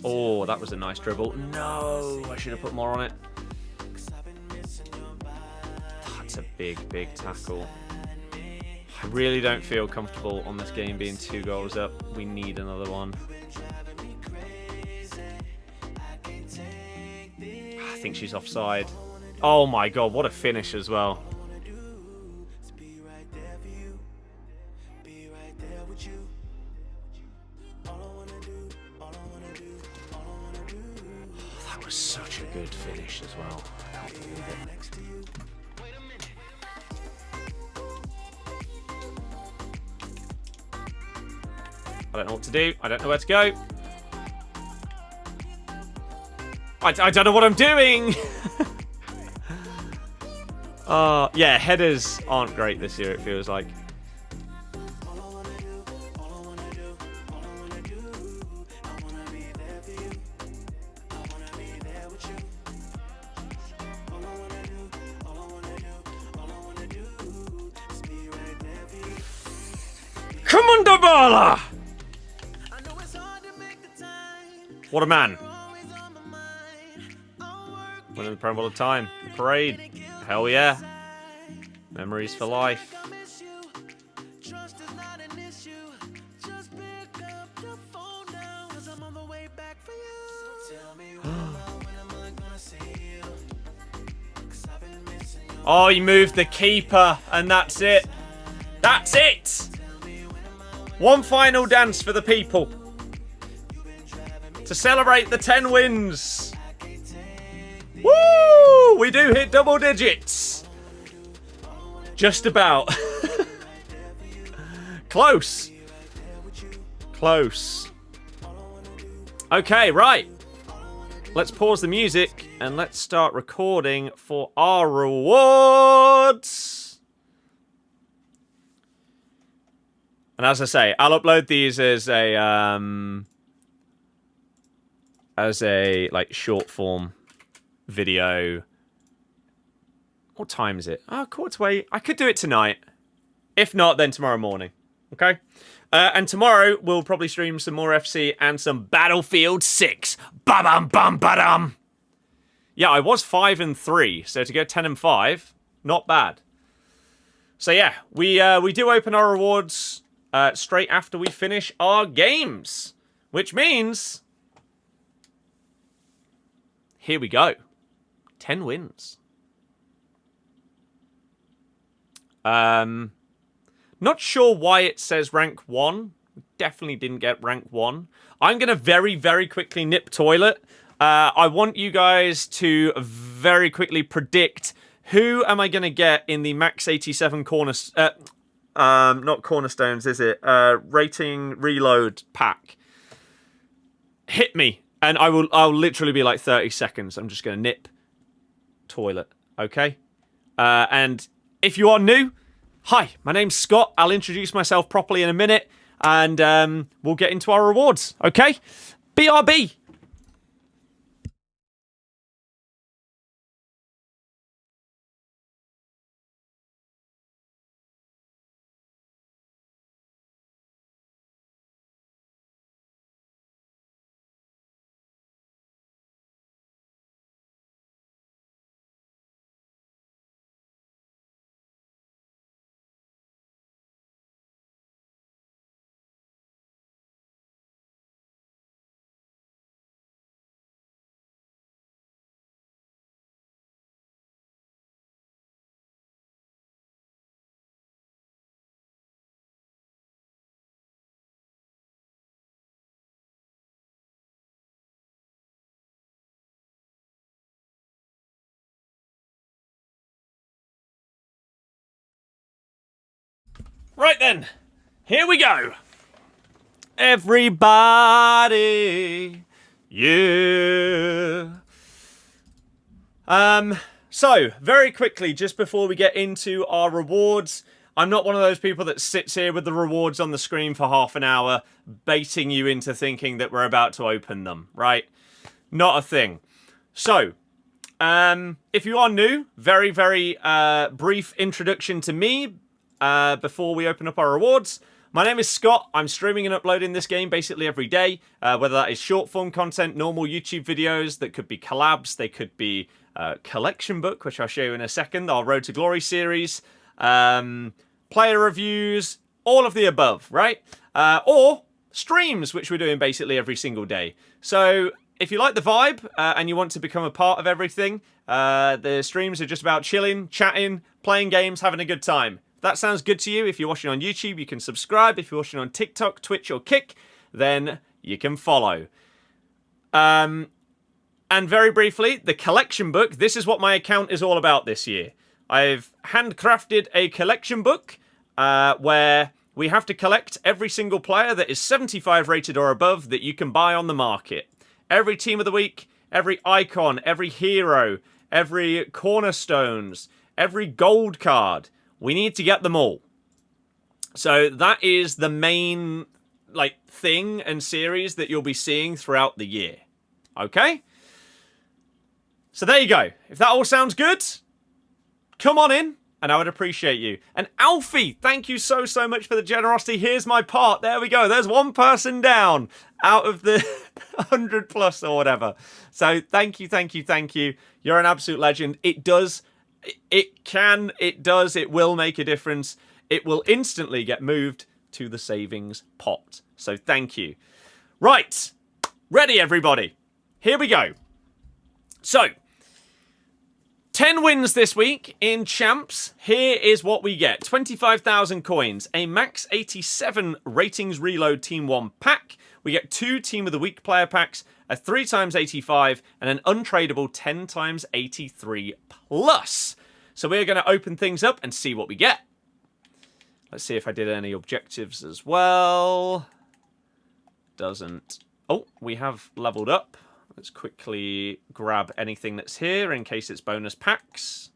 Oh, that was a nice dribble. No, I should have put more on it. That's a big, big tackle. I really don't feel comfortable on this game being 2 goals up. We need another one. I think she's offside. Oh my god, what a finish as well. That was such a good finish as well. I can't believe it. I don't know what to do. I don't know where to go. I don't know what I'm doing. Yeah, headers aren't great this year, it feels like. Come on, Dybala! What a man. Winning the Prem all the time. Parade. Hell yeah. Memories for life. Oh, you moved the keeper, and that's it. That's it! One final dance for the people. To celebrate the 10 wins. Woo! We do hit double digits. Just about. Close. Close. Okay, right. Let's pause the music and let's start recording for our rewards. And as I say, I'll upload these as a like short form video. What time is it? Oh, quarter to 8. I could do it tonight. If not, then tomorrow morning. Okay? And tomorrow, we'll probably stream some more FC and some Battlefield 6. Ba-bum-bum-ba-dum! Yeah, I was 5-3, so to go 10-5, not bad. So yeah, we do open our rewards straight after we finish our games. Which means... here we go. 10 wins. Not sure why it says rank 1. Definitely didn't get rank 1. I'm going to very, very quickly nip toilet. I want you guys to very quickly predict who am I going to get in the max 87 not cornerstones, is it? Rating reload pack. Hit me. And I'll literally be like 30 seconds. I'm just going to nip toilet. Okay? And if you are new, hi, my name's Scott. I'll introduce myself properly in a minute. And we'll get into our rewards. Okay? BRB. Right then, here we go. Everybody, yeah. So, very quickly, just before we get into our rewards, I'm not one of those people that sits here with the rewards on the screen for half an hour, baiting you into thinking that we're about to open them, right? Not a thing. So, if you are new, very, very brief introduction to me before we open up our rewards. My name is Scott. I'm streaming and uploading this game basically every day, whether that is short form content, normal YouTube videos, that could be collabs, they could be collection book, which I'll show you in a second, our Road to Glory series, player reviews, all of the above, right? Or streams, which we're doing basically every single day. So if you like the vibe and you want to become a part of everything, the streams are just about chilling, chatting, playing games, having a good time. If that sounds good to you, if you're watching on YouTube, you can subscribe. If you're watching on TikTok, Twitch, or Kick, then you can follow. And very briefly, the collection book. This is what my account is all about this year. I've handcrafted a collection book where we have to collect every single player that is 75 rated or above that you can buy on the market. Every team of the week, every icon, every hero, every cornerstones, every gold card. We need to get them all. So that is the main thing and series that you'll be seeing throughout the year. Okay? So there you go. If that all sounds good, come on in, and I would appreciate you. And Alfie, thank you so, so much for the generosity. Here's my part. There we go. There's one person down out of the 100 plus or whatever. So thank you, thank you, thank you. You're an absolute legend. It does, it will make a difference. It will instantly get moved to the savings pot. So thank you. Right. Ready, everybody. Here we go. So, 10 wins this week in Champs. Here is what we get. 25,000 coins, a max 87 ratings reload Team 1 pack. We get 2 Team of the Week player packs, a 3x85, and an untradeable 10x83 plus. So we're going to open things up and see what we get. Let's see if I did any objectives as well. Doesn't. Oh, we have leveled up. Let's quickly grab anything that's here in case it's bonus packs.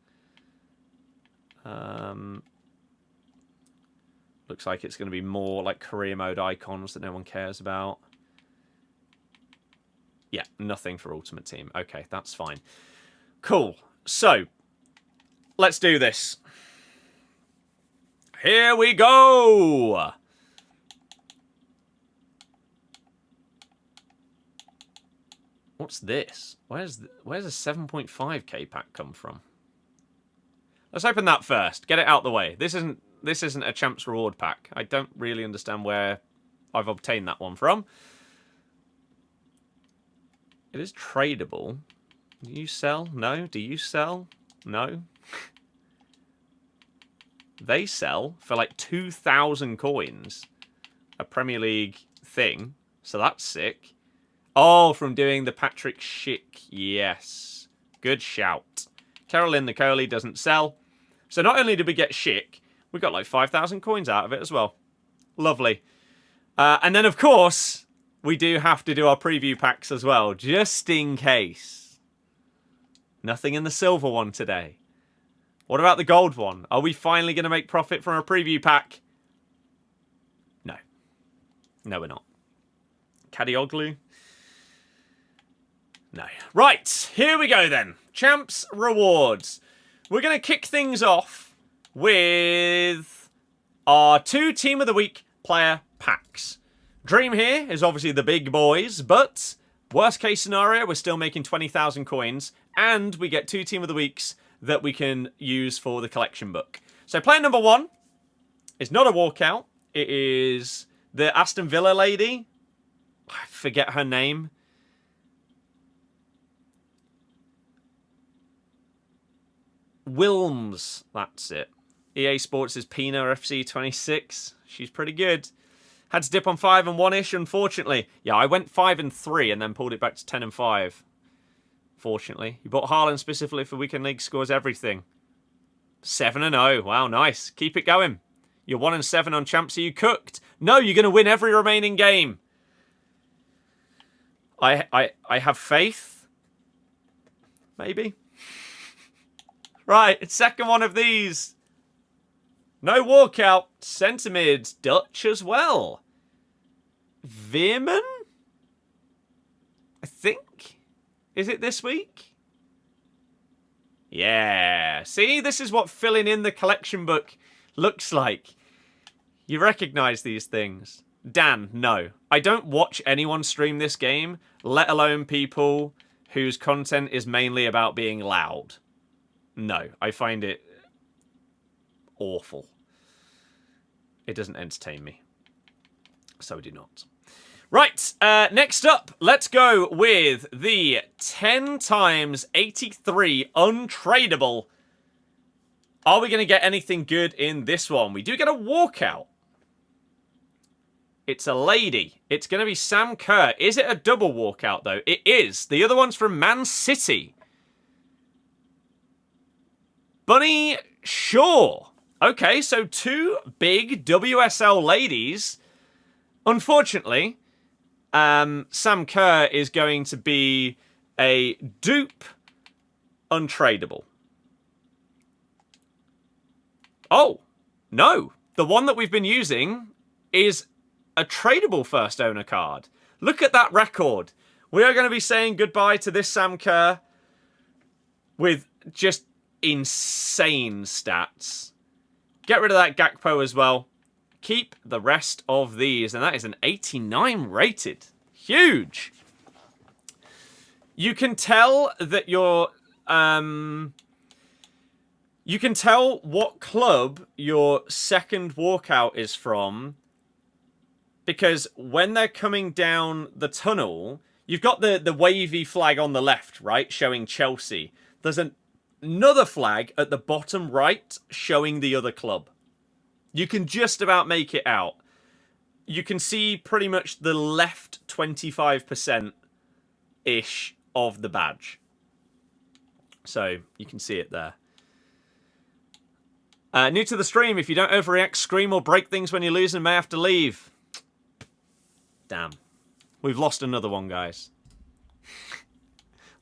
Looks like it's going to be more like career mode icons that no one cares about. Yeah, nothing for Ultimate Team. Okay, that's fine. Cool. So, let's do this. Here we go! What's this? Where's a 7.5k pack come from? Let's open that first. Get it out the way. This isn't a Champs reward pack. I don't really understand where I've obtained that one from. It is tradable. Do you sell? No. Do you sell? No. They sell for like 2,000 coins. A Premier League thing. So that's sick. Oh, from doing the Patrick Schick. Yes. Good shout. Carolyn the Coley doesn't sell. So not only did we get Schick, we got like 5,000 coins out of it as well. Lovely. And then, of course, we do have to do our preview packs as well, just in case. Nothing in the silver one today. What about the gold one? Are we finally going to make profit from a preview pack? No. No, we're not. Kadioglu? No. Right, here we go then. Champs rewards. We're going to kick things off with our 2 Team of the Week player packs. Dream here is obviously the big boys, but worst case scenario, we're still making 20,000 coins, and we get 2 Team of the Weeks that we can use for the collection book. So player number 1 is not a walkout. It is the Aston Villa lady. I forget her name. Wilms, that's it. EA Sports is Pina FC26. She's pretty good. Had to dip on 5 and 1-ish, unfortunately. Yeah, I went 5 and 3 and then pulled it back to 10 and 5. Fortunately. You bought Haaland specifically for Weekend League, scores everything. 7 and 0. Wow, nice. Keep it going. You're 1 and 7 on Champs. Are you cooked? No, you're going to win every remaining game. I have faith. Maybe. Right, second one of these. No walkout. Centre mid, Dutch as well. Veerman? I think? Is it this week? Yeah. See, this is what filling in the collection book looks like. You recognise these things. Dan, no. I don't watch anyone stream this game, let alone people whose content is mainly about being loud. No, I find it awful. It doesn't entertain me. So do not. Right, next up, let's go with the 10 times 83 untradeable. Are we going to get anything good in this one? We do get a walkout. It's a lady. It's going to be Sam Kerr. Is it a double walkout, though? It is. The other one's from Man City. Bunny Shaw. Okay, so 2 big WSL ladies. Unfortunately, Sam Kerr is going to be a dupe untradeable. Oh, no. The one that we've been using is a tradable first owner card. Look at that record. We are going to be saying goodbye to this Sam Kerr with just insane stats. Get rid of that Gakpo as well. Keep the rest of these. And that is an 89 rated. Huge. You can tell that you're... you can tell what club your second walkout is from, because when they're coming down the tunnel, you've got the wavy flag on the left, right, showing Chelsea. There's another flag at the bottom right showing the other club. You can just about make it out. You can see pretty much the left 25%-ish of the badge. So you can see it there. New to the stream, if you don't overreact, scream or break things when you lose and may have to leave. Damn. We've lost another one, guys.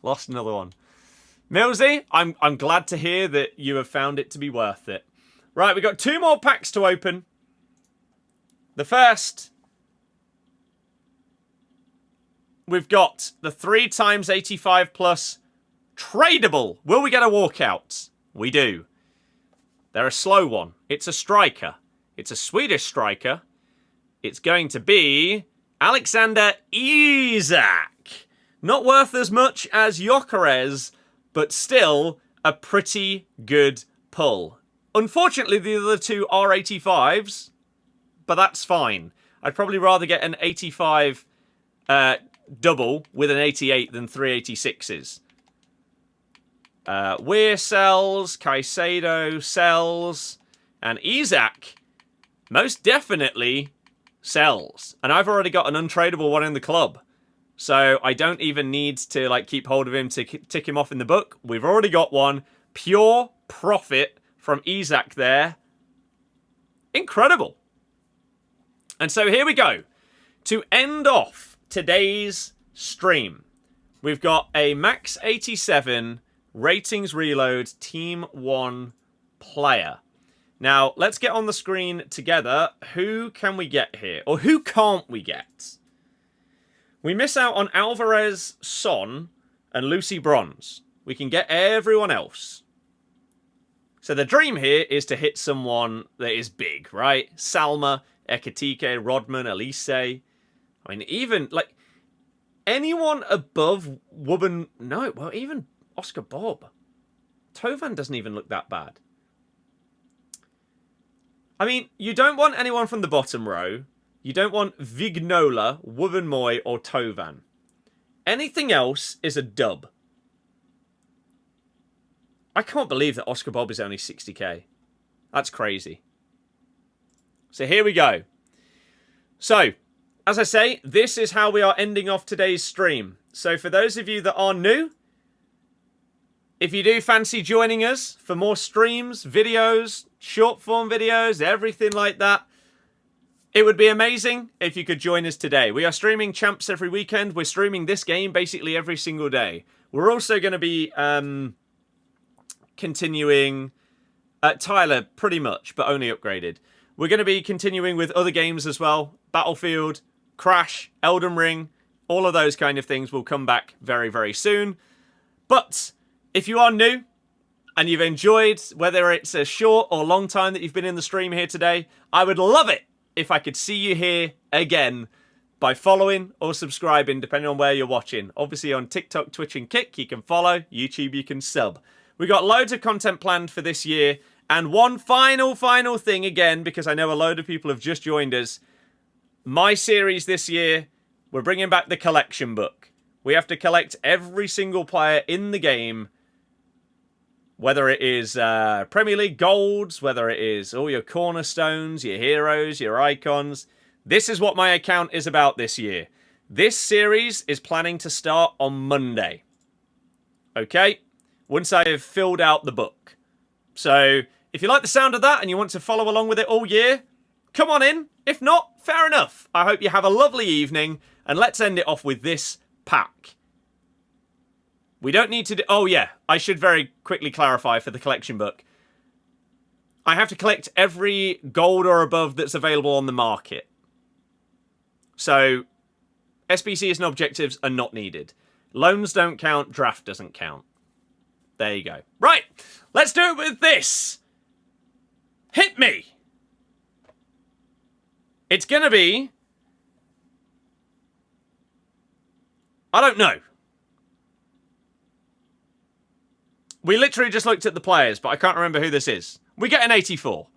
Lost another one. Millsy, I'm glad to hear that you have found it to be worth it. Right, we've got 2 more packs to open. The first, we've got the 3 times 85 plus tradable. Will we get a walkout? We do. They're a slow one. It's a striker. It's a Swedish striker. It's going to be Alexander Isak. Not worth as much as Gyökeres, but still a pretty good pull. Unfortunately, the other 2 are 85s, but that's fine. I'd probably rather get an 85 double with an 88 than 3 86s. Weir sells, Caicedo sells, and Isak most definitely sells. And I've already got an untradeable one in the club. So I don't even need to like keep hold of him to tick him off in the book. We've already got one. Pure profit from Isak there. Incredible. And so here we go. To end off today's stream, we've got a max 87 ratings reload team 1 player. Now, let's get on the screen together. Who can we get here? Or who can't we get? We miss out on Alvarez, Son, and Lucy Bronze. We can get everyone else. So the dream here is to hit someone that is big, right? Salma, Ekatike, Rodman, Elise. I mean, even, like, anyone above Wubben... No, well, even Oscar Bobb. Tovan doesn't even look that bad. I mean, you don't want anyone from the bottom row. You don't want Vignola, Wubben-Moy, or Tovan. Anything else is a dub. I can't believe that Oscar Bobb is only 60k. That's crazy. So here we go. So, as I say, this is how we are ending off today's stream. So for those of you that are new, if you do fancy joining us for more streams, videos, short form videos, everything like that, it would be amazing if you could join us today. We are streaming Champs every weekend. We're streaming this game basically every single day. We're also going to be continuing... Tyler, pretty much, but only upgraded. We're going to be continuing with other games as well. Battlefield, Crash, Elden Ring, all of those kind of things will come back very, very soon. But if you are new and you've enjoyed, whether it's a short or long time that you've been in the stream here today, I would love it if I could see you here again by following or subscribing, depending on where you're watching. Obviously on TikTok, Twitch and Kick, you can follow. YouTube, you can sub. We got loads of content planned for this year. And one final thing again, because I know a load of people have just joined us. My series this year, we're bringing back the collection book. We have to collect every single player in the game, whether it is Premier League golds, whether it is all your cornerstones, your heroes, your icons. This is what my account is about this year. This series is planning to start on Monday. Okay? Once I have filled out the book. So, if you like the sound of that and you want to follow along with it all year, come on in. If not, fair enough. I hope you have a lovely evening, and let's end it off with this pack. We don't need to do... Oh, yeah. I should very quickly clarify for the collection book. I have to collect every gold or above that's available on the market. So, SBCs and objectives are not needed. Loans don't count. Draft doesn't count. There you go. Right. Let's do it with this. Hit me. It's going to be... I don't know. We literally just looked at the players, but I can't remember who this is. We get an 84.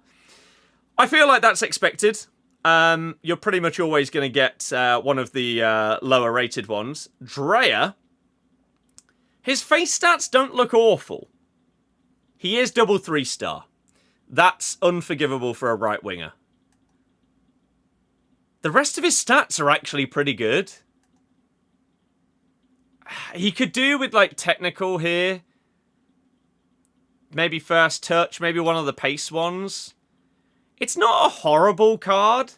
I feel like that's expected. You're pretty much always going to get one of the lower rated ones. Drea. His face stats don't look awful. He is double 3-star. That's unforgivable for a right winger. The rest of his stats are actually pretty good. He could do with like technical here. Maybe first touch, maybe one of the pace ones. It's not a horrible card.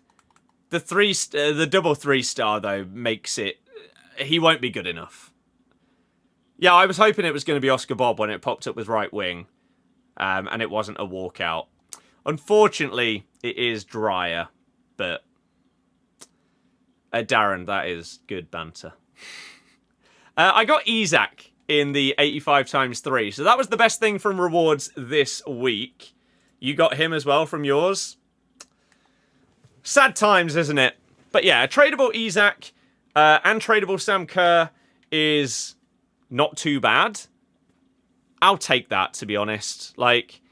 The double 3-star though makes it... He won't be good enough. Yeah, I was hoping it was going to be Oscar Bobb when it popped up with right wing. And it wasn't a walkout. Unfortunately, it is drier. But... Darren, that is good banter. I got Isaac in the 85 times 3. So that was the best thing from rewards this week. You got him as well from yours. Sad times, isn't it? But yeah, a tradable Isaac and tradable Sam Kerr is not too bad. I'll take that, to be honest. Like,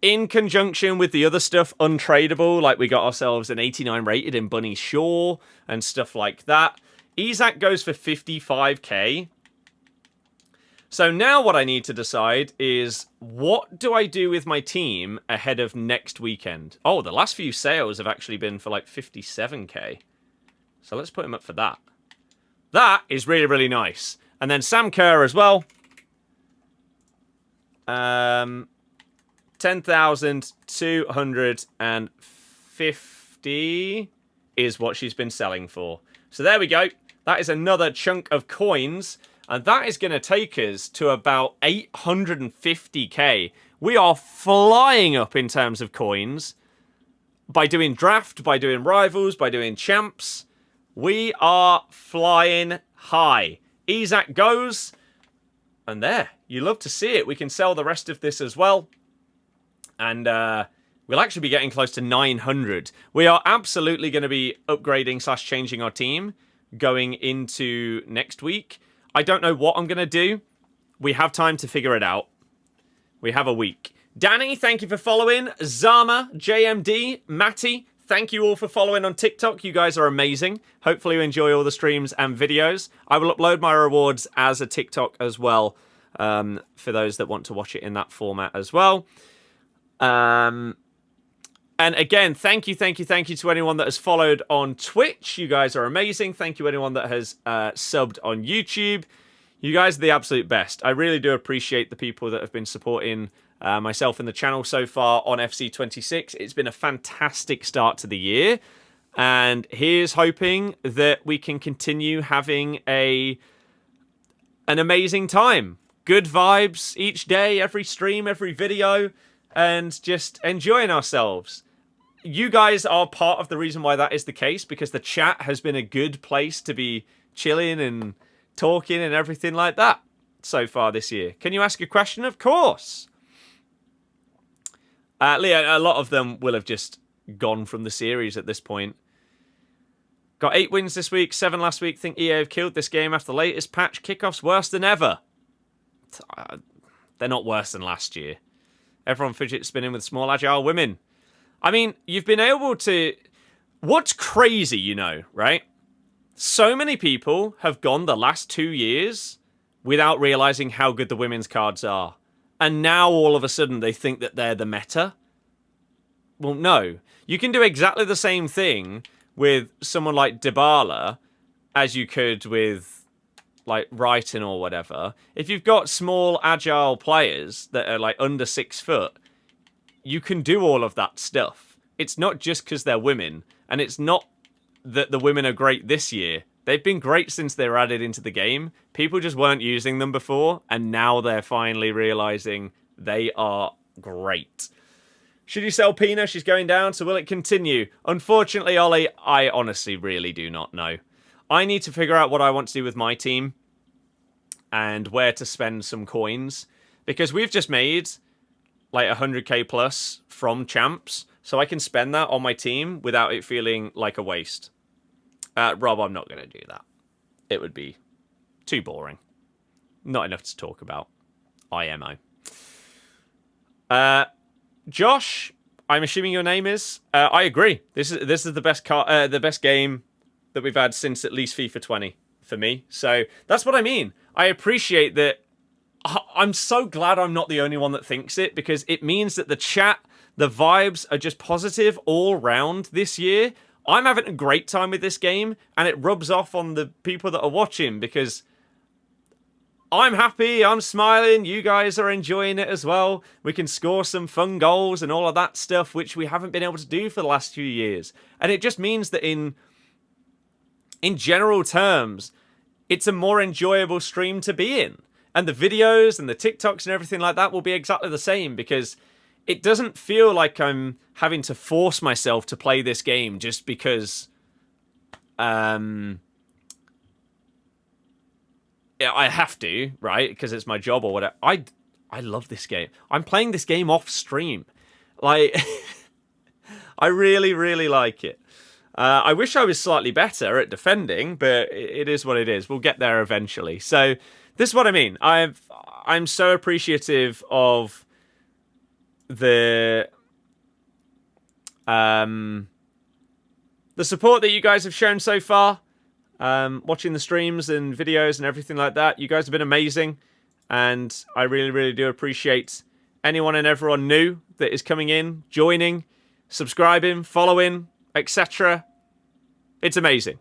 in conjunction with the other stuff, untradeable, like we got ourselves an 89 rated in Bunny Shaw and stuff like that. Isaac goes for 55k. So now what I need to decide is, what do I do with my team ahead of next weekend? Oh, the last few sales have actually been for like 57k. So let's put him up for that. That is really, really nice. And then Sam Kerr as well. 10,250 is what she's been selling for. So there we go. That is another chunk of coins. And that is going to take us to about 850k. We are flying up in terms of coins. By doing draft, by doing rivals, by doing champs. We are flying high. Isaac goes. And there. You love to see it. We can sell the rest of this as well. And we'll actually be getting close to 900. We are absolutely going to be upgrading / changing our team going into next week. I don't know what I'm going to do. We have time to figure it out. We have a week. Danny, thank you for following. Zama, JMD, Matty, thank you all for following on TikTok. You guys are amazing. Hopefully you enjoy all the streams and videos. I will upload my rewards as a TikTok as well, for those that want to watch it in that format as well. And again, thank you to anyone that has followed on Twitch. You guys are amazing. Thank you anyone that has subbed on YouTube. You guys are the absolute best. I really do appreciate the people that have been supporting myself and the channel so far on FC26. It's been a fantastic start to the year. And here's hoping that we can continue having an amazing time. good vibes each day, every stream, every video, and just enjoying ourselves. You guys are part of the reason why that is the case, because the chat has been a good place to be chilling and talking and everything like that so far this year. Can you ask a question? Of course. Leo, a lot of them will have just gone from the series at this point. Got 8 wins this week, 7 last week. Think EA have killed this game after the latest patch. Kickoffs worse than ever. They're not worse than last year. Everyone fidget spinning with small, agile women. I mean, you've been able to... What's crazy, you know, right? So many people have gone the last 2 years without realizing how good the women's cards are. And now, all of a sudden, they think that they're the meta. Well, no. You can do exactly the same thing with someone like Dybala as you could with, like, Wrighton or whatever. If you've got small, agile players that are, like, under 6 foot, you can do all of that stuff. It's not just because they're women, and it's not that the women are great this year. They've been great since they were added into the game. People just weren't using them before, and now they're finally realizing they are great. Should you sell Pina? She's going down, so will it continue? Unfortunately, Ollie, I honestly really do not know. I need to figure out what I want to do with my team and where to spend some coins, because we've just made like 100k plus from Champs, so I can spend that on my team without it feeling like a waste. Rob, I'm not going to do that. It would be too boring. Not enough to talk about. IMO. Josh, I'm assuming your name is. I agree. This is the best game that we've had since at least FIFA 20 for me. So that's what I mean. I appreciate that. I'm so glad I'm not the only one that thinks it, because it means that the chat, the vibes are just positive all round this year. I'm having a great time with this game, and it rubs off on the people that are watching, because I'm happy, I'm smiling, you guys are enjoying it as well. We can score some fun goals and all of that stuff, which we haven't been able to do for the last few years. And it just means that in general terms, it's a more enjoyable stream to be in. And the videos and the TikToks and everything like that will be exactly the same, because it doesn't feel like I'm having to force myself to play this game just because I have to, right? Because it's my job or whatever. I love this game. I'm playing this game off stream. Like, I really, really like it. I wish I was slightly better at defending, but it is what it is. We'll get there eventually. So this is what I mean. I'm so appreciative of the support that you guys have shown so far, watching the streams and videos and everything like that. You guys have been amazing, and I really, really do appreciate anyone and everyone new that is coming in, joining, subscribing, following, etc. It's amazing.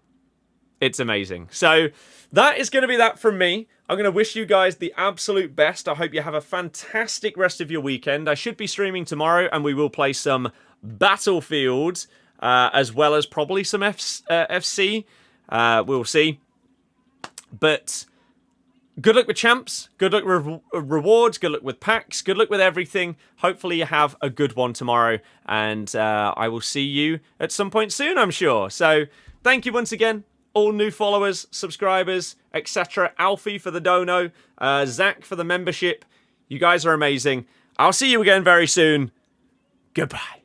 It's amazing. So that is going to be that from me. I'm going to wish you guys the absolute best. I hope you have a fantastic rest of your weekend. I should be streaming tomorrow, and we will play some Battlefield, as well as probably some FC. We'll see. But good luck with champs. Good luck with rewards. Good luck with packs. Good luck with everything. Hopefully you have a good one tomorrow. And I will see you at some point soon, I'm sure. So thank you once again. All new followers, subscribers, etc. Alfie for the dono. Zach for the membership. You guys are amazing. I'll see you again very soon. Goodbye.